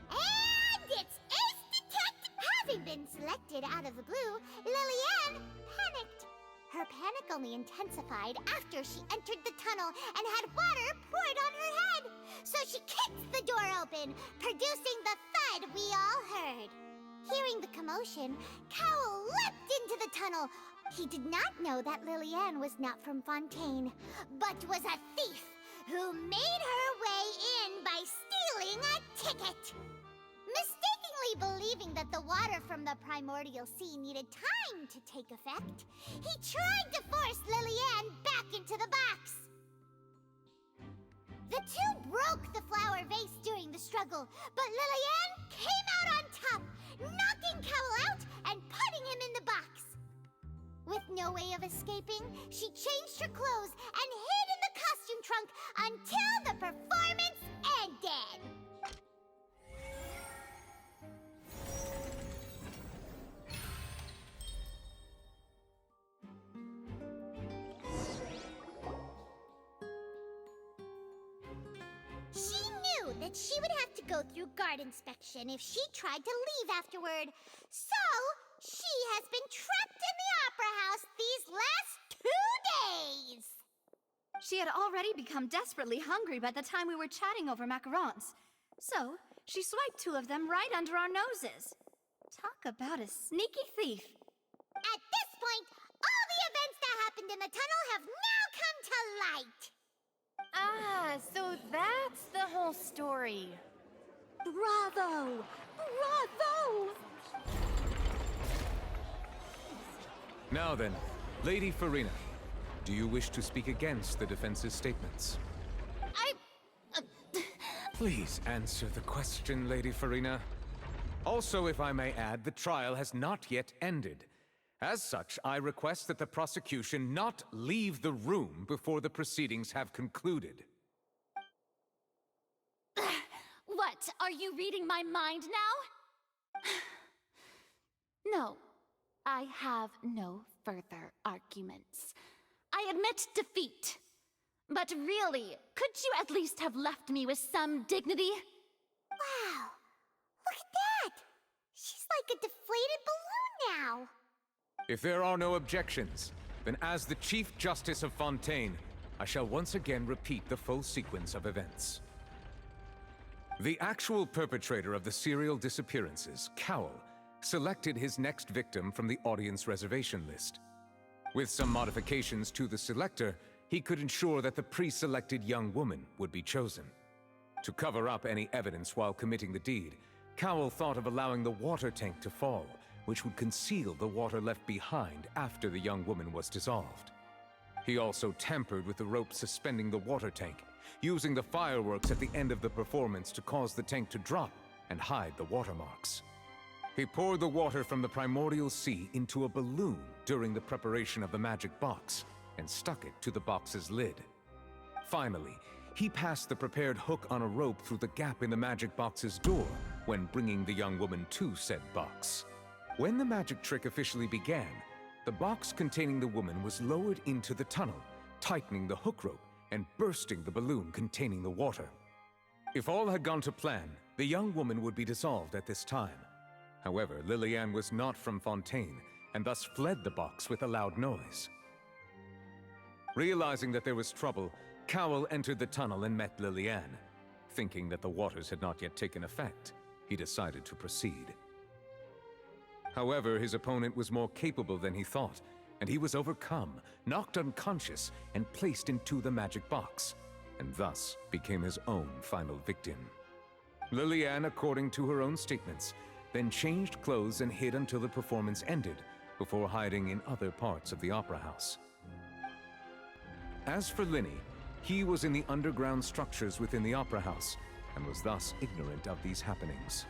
And it's Ace Detective! Having been selected out of the blue, Lillian panicked. Her panic only intensified after she entered the tunnel and had water poured on her head. So she kicked the door open, producing the thud we all heard. Hearing the commotion, Cowell leapt into the tunnel. He did not know that Lillian was not from Fontaine, but was a thief. who made her way in by stealing a ticket. Mistakenly believing that the water from the primordial sea needed time to take effect, he tried to force Lillian back into the box. The two broke the flower vase during the struggle, but Lillian came out on top, knocking Cowell out and putting him in the box. With no way of escaping, she changed her clothes and hid in the costume trunk until the performance ended. She knew that she would have to go through guard inspection if she tried to leave afterward, so she has been trapped in the Opera House these last 2 days. She had already become desperately hungry by the time we were chatting over macarons. So, she swiped 2 of them right under our noses. Talk about a sneaky thief. At this point, all the events that happened in the tunnel have now come to light. Ah, so that's the whole story. Bravo! Bravo! Now then, Lady Farina, do you wish to speak against the defense's statements? Please answer the question, Lady Farina. Also, if I may add, the trial has not yet ended. As such, I request that the prosecution not leave the room before the proceedings have concluded. What? Are you reading my mind now? No, I have no further arguments. I admit defeat. But really, could you at least have left me with some dignity? Wow, look at that! She's like a deflated balloon now. If there are no objections, then as the Chief Justice of Fontaine, I shall once again repeat the full sequence of events. The actual perpetrator of the serial disappearances, Cowell, selected his next victim from the audience reservation list. With some modifications to the selector, he could ensure that the pre-selected young woman would be chosen. To cover up any evidence while committing the deed, Cowell thought of allowing the water tank to fall, which would conceal the water left behind after the young woman was dissolved. He also tampered with the rope suspending the water tank, using the fireworks at the end of the performance to cause the tank to drop and hide the watermarks. He poured the water from the primordial sea into a balloon during the preparation of the magic box and stuck it to the box's lid. Finally, he passed the prepared hook on a rope through the gap in the magic box's door when bringing the young woman to said box. When the magic trick officially began, the box containing the woman was lowered into the tunnel, tightening the hook rope and bursting the balloon containing the water. If all had gone to plan, the young woman would be dissolved at this time. However, Lillian was not from Fontaine, and thus fled the box with a loud noise. Realizing that there was trouble, Cowell entered the tunnel and met Lillian. Thinking that the waters had not yet taken effect, he decided to proceed. However, his opponent was more capable than he thought, and he was overcome, knocked unconscious, and placed into the magic box, and thus became his own final victim. Lillian, according to her own statements, then changed clothes and hid until the performance ended, before hiding in other parts of the opera house. As for Linny, he was in the underground structures within the opera house, and was thus ignorant of these happenings.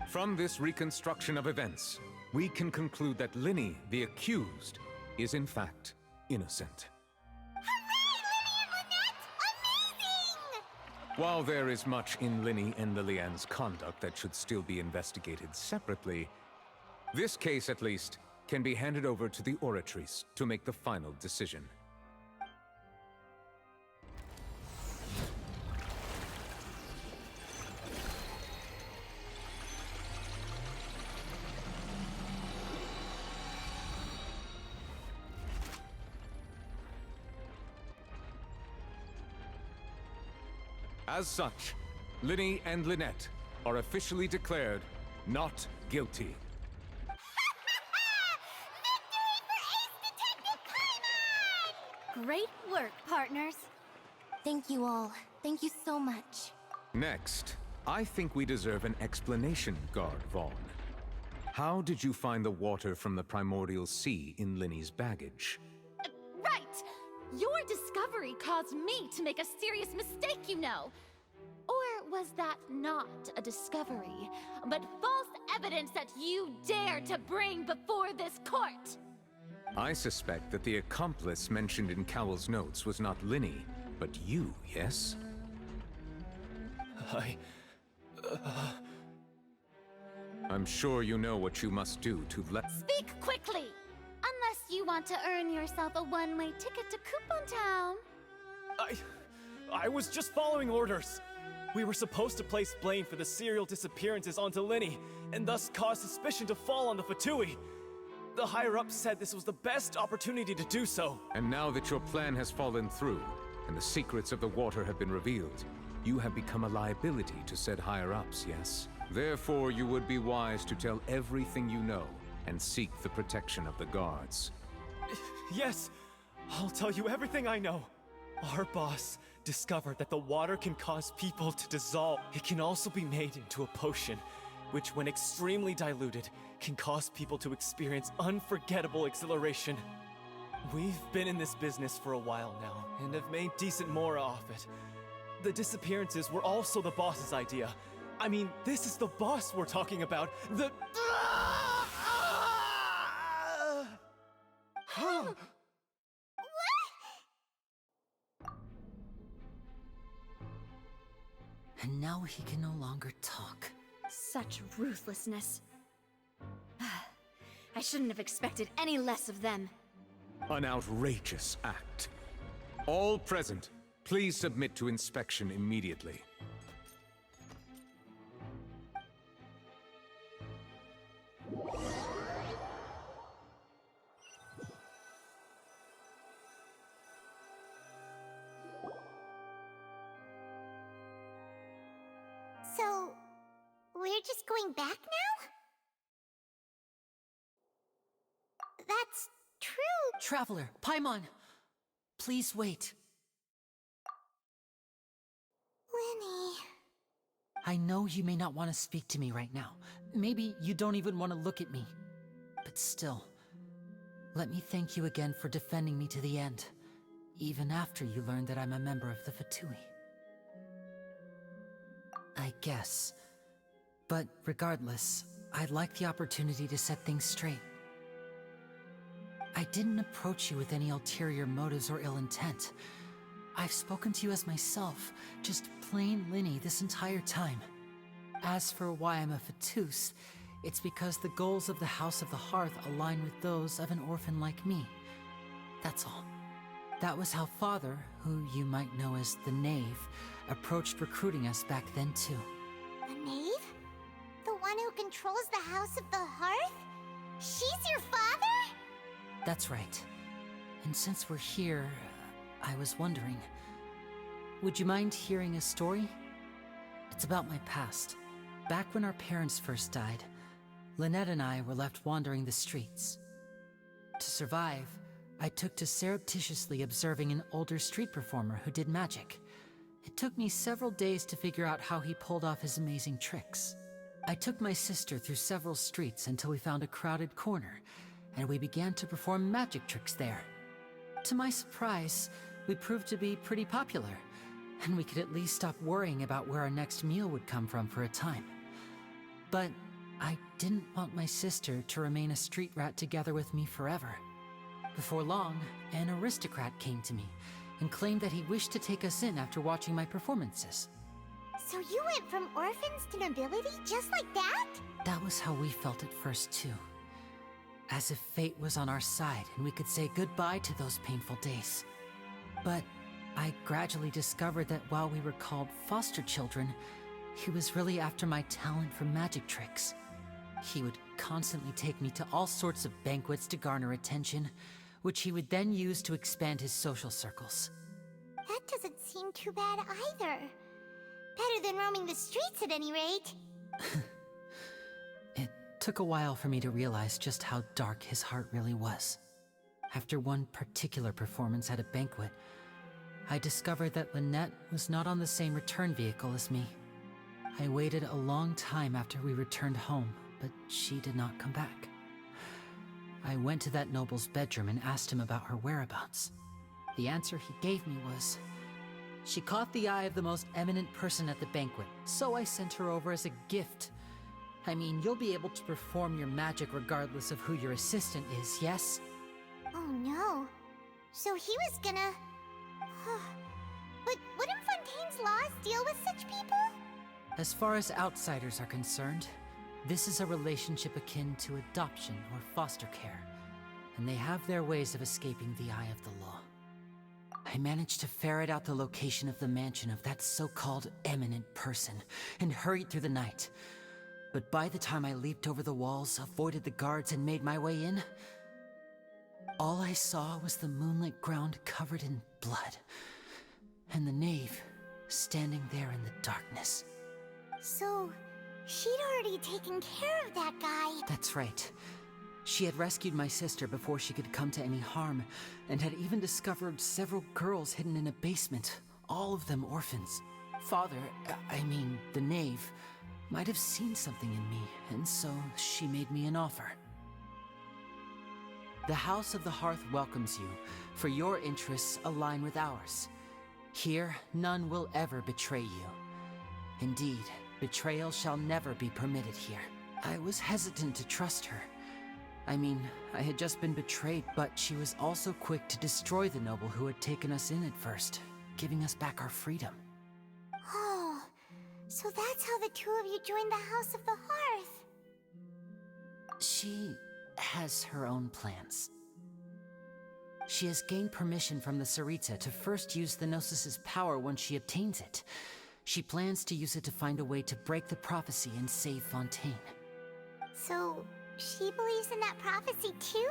From this reconstruction of events, we can conclude that Linny, the accused, is in fact innocent. While there is much in Linny and Lillian's conduct that should still be investigated separately, this case, at least, can be handed over to the Oratrice to make the final decision. As such, Linny and Lynette are officially declared not guilty. Great work, partners. Thank you all. Thank you so much. Next, I think we deserve an explanation, Guard Vaughn. How did you find the water from the primordial sea in Linny's baggage? Right! Your discovery caused me to make a serious mistake, you know. Or was that not a discovery, but false evidence that you dare to bring before this court? I suspect that the accomplice mentioned in Cowell's notes was not Linny, but you, yes? I'm sure you know what you must do to let— Speak quickly! Unless you want to earn yourself a one-way ticket to Coupon Town. I was just following orders. We were supposed to place blame for the serial disappearances onto Linny, and thus cause suspicion to fall on the Fatui. The higher-ups said this was the best opportunity to do so. And now that your plan has fallen through, and the secrets of the water have been revealed, you have become a liability to said higher-ups, yes? Therefore, you would be wise to tell everything you know, and seek the protection of the guards. Yes, I'll tell you everything I know. Our boss discovered that the water can cause people to dissolve. It can also be made into a potion, which when extremely diluted, can cause people to experience unforgettable exhilaration. We've been in this business for a while now, and have made decent more off it. The disappearances were also the boss's idea. I mean, this is the boss we're talking about. The... And now he can no longer talk. Such ruthlessness. I shouldn't have expected any less of them. An outrageous act. All present, please submit to inspection immediately. So, we're just going back now? That's true. Traveler, Paimon! Please wait. Linny. I know you may not want to speak to me right now. Maybe you don't even want to look at me. But still, let me thank you again for defending me to the end, even after you learned that I'm a member of the Fatui. I guess. But regardless, I'd like the opportunity to set things straight. I didn't approach you with any ulterior motives or ill intent. I've spoken to you as myself, just plain Linny this entire time. As for why I'm a Fatus, it's because the goals of the House of the Hearth align with those of an orphan like me. That's all. That was how Father, who you might know as the Knave, approached recruiting us back then too. The Knave? The one who controls the House of the Hearth? She's your father? That's right. And since we're here, I was wondering, would you mind hearing a story? It's about my past. Back when our parents first died, Lynette and I were left wandering the streets. To survive, I took to surreptitiously observing an older street performer who did magic. It took me several days to figure out how he pulled off his amazing tricks. I took my sister through several streets until we found a crowded corner, and we began to perform magic tricks there. To my surprise, we proved to be pretty popular, and we could at least stop worrying about where our next meal would come from for a time. But I didn't want my sister to remain a street rat together with me forever. Before long, an aristocrat came to me and claimed that he wished to take us in after watching my performances. So you went from orphans to nobility just like that? That was how we felt at first too. As if fate was on our side and we could say goodbye to those painful days. But I gradually discovered that while we were called foster children, he was really after my talent for magic tricks. He would constantly take me to all sorts of banquets to garner attention, which he would then use to expand his social circles. That doesn't seem too bad either. Better than roaming the streets at any rate. It took a while for me to realize just how dark his heart really was. After one particular performance at a banquet, I discovered that Lynette was not on the same return vehicle as me. I waited a long time after we returned home, but she did not come back. I went to that noble's bedroom and asked him about her whereabouts. The answer he gave me was, she caught the eye of the most eminent person at the banquet, so I sent her over as a gift. I mean, you'll be able to perform your magic regardless of who your assistant is, yes? Oh no. So he was gonna... But wouldn't Fontaine's laws deal with such people? As far as outsiders are concerned, this is a relationship akin to adoption or foster care, and they have their ways of escaping the eye of the law. I managed to ferret out the location of the mansion of that so-called eminent person and hurried through the night. But by the time I leaped over the walls, avoided the guards, and made my way in, all I saw was the moonlit ground covered in blood, and the knave standing there in the darkness. So, she'd already taken care of that guy. That's right. She had rescued my sister before she could come to any harm, and had even discovered several girls hidden in a basement, all of them orphans. Father, the knave, might have seen something in me, and so she made me an offer. The House of the Hearth welcomes you, for your interests align with ours. Here, none will ever betray you. Indeed, betrayal shall never be permitted here. I was hesitant to trust her. I had just been betrayed, but she was also quick to destroy the noble who had taken us in at first, giving us back our freedom. Oh, so that's how the two of you joined the House of the Hearth. She has her own plans. She has gained permission from the Tsaritsa to first use the Gnosis' power when she obtains it. She plans to use it to find a way to break the prophecy and save Fontaine. So, she believes in that prophecy too?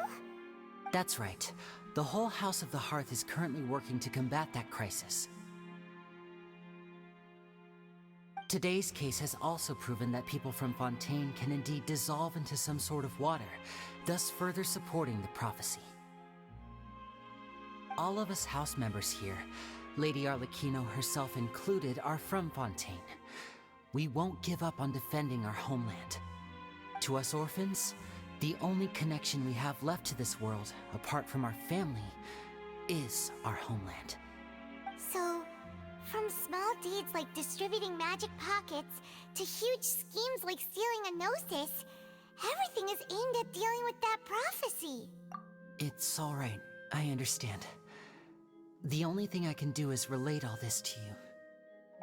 That's right. The whole House of the Hearth is currently working to combat that crisis. Today's case has also proven that people from Fontaine can indeed dissolve into some sort of water, thus further supporting the prophecy. All of us house members here, Lady Arlecchino herself included, are from Fontaine. We won't give up on defending our homeland. To us orphans, the only connection we have left to this world, apart from our family, is our homeland. So, from small deeds like distributing magic pockets to huge schemes like stealing a Gnosis, everything is aimed at dealing with that prophecy. It's all right. I understand. The only thing I can do is relate all this to you.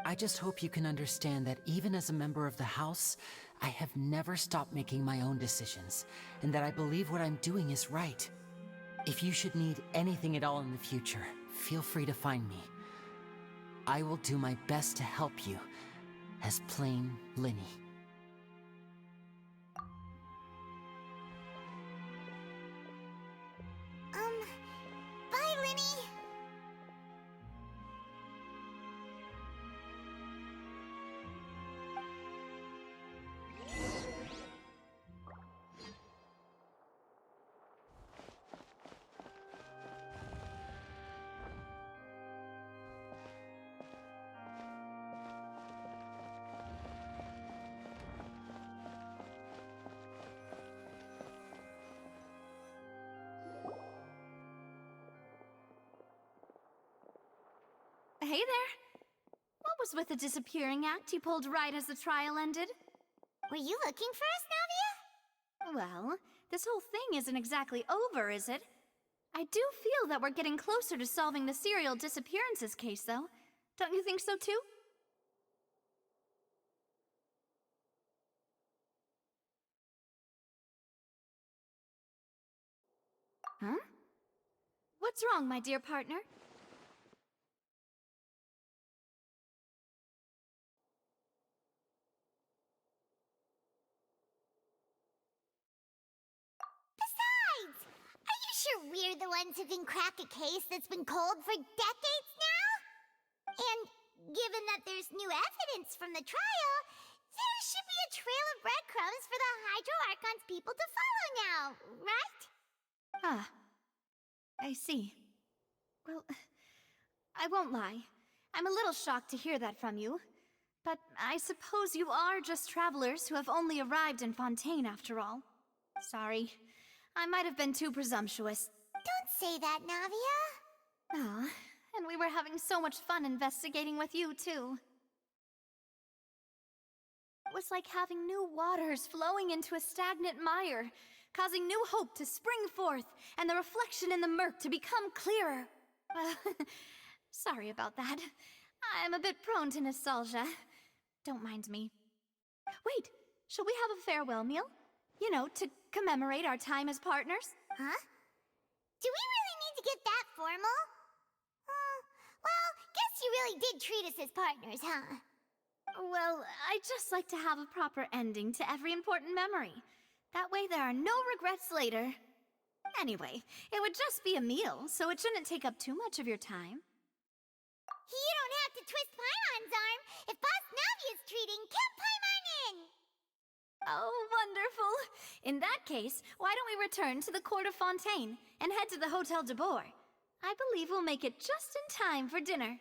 I just hope you can understand that even as a member of the House, I have never stopped making my own decisions, and that I believe what I'm doing is right. If you should need anything at all in the future, feel free to find me. I will do my best to help you, as plain Linny. Bye, Linny! Hey there. What was with the disappearing act you pulled right as the trial ended? Were you looking for us, Navia? Well, this whole thing isn't exactly over, is it? I do feel that we're getting closer to solving the serial disappearances case, though. Don't you think so, too? Huh? What's wrong, my dear partner? Besides, are you sure we're the ones who can crack a case that's been cold for decades now? And given that there's new evidence from the trial, there should be a trail of breadcrumbs for the Hydro Archon's people to follow now, right? Ah, I see. Well, I won't lie. I'm a little shocked to hear that from you. But I suppose you are just travelers who have only arrived in Fontaine after all. Sorry. I might have been too presumptuous. Don't say that, Navia. Ah, and we were having so much fun investigating with you, too. It was like having new waters flowing into a stagnant mire, causing new hope to spring forth, and the reflection in the murk to become clearer. Sorry about that. I'm a bit prone to nostalgia. Don't mind me. Wait, shall we have a farewell meal? You know, to commemorate our time as partners? Huh? Do we really need to get that formal? Well, guess you really did treat us as partners, huh? Well, I'd just like to have a proper ending to every important memory. That way there are no regrets later. Anyway, it would just be a meal, so it shouldn't take up too much of your time. You don't have to twist Paimon's arm. If Boss Navi is treating, count Paimon in! Oh, wonderful! In that case, why don't we return to the court of Fontaine and head to the Hotel de Boer? I believe we'll make it just in time for dinner.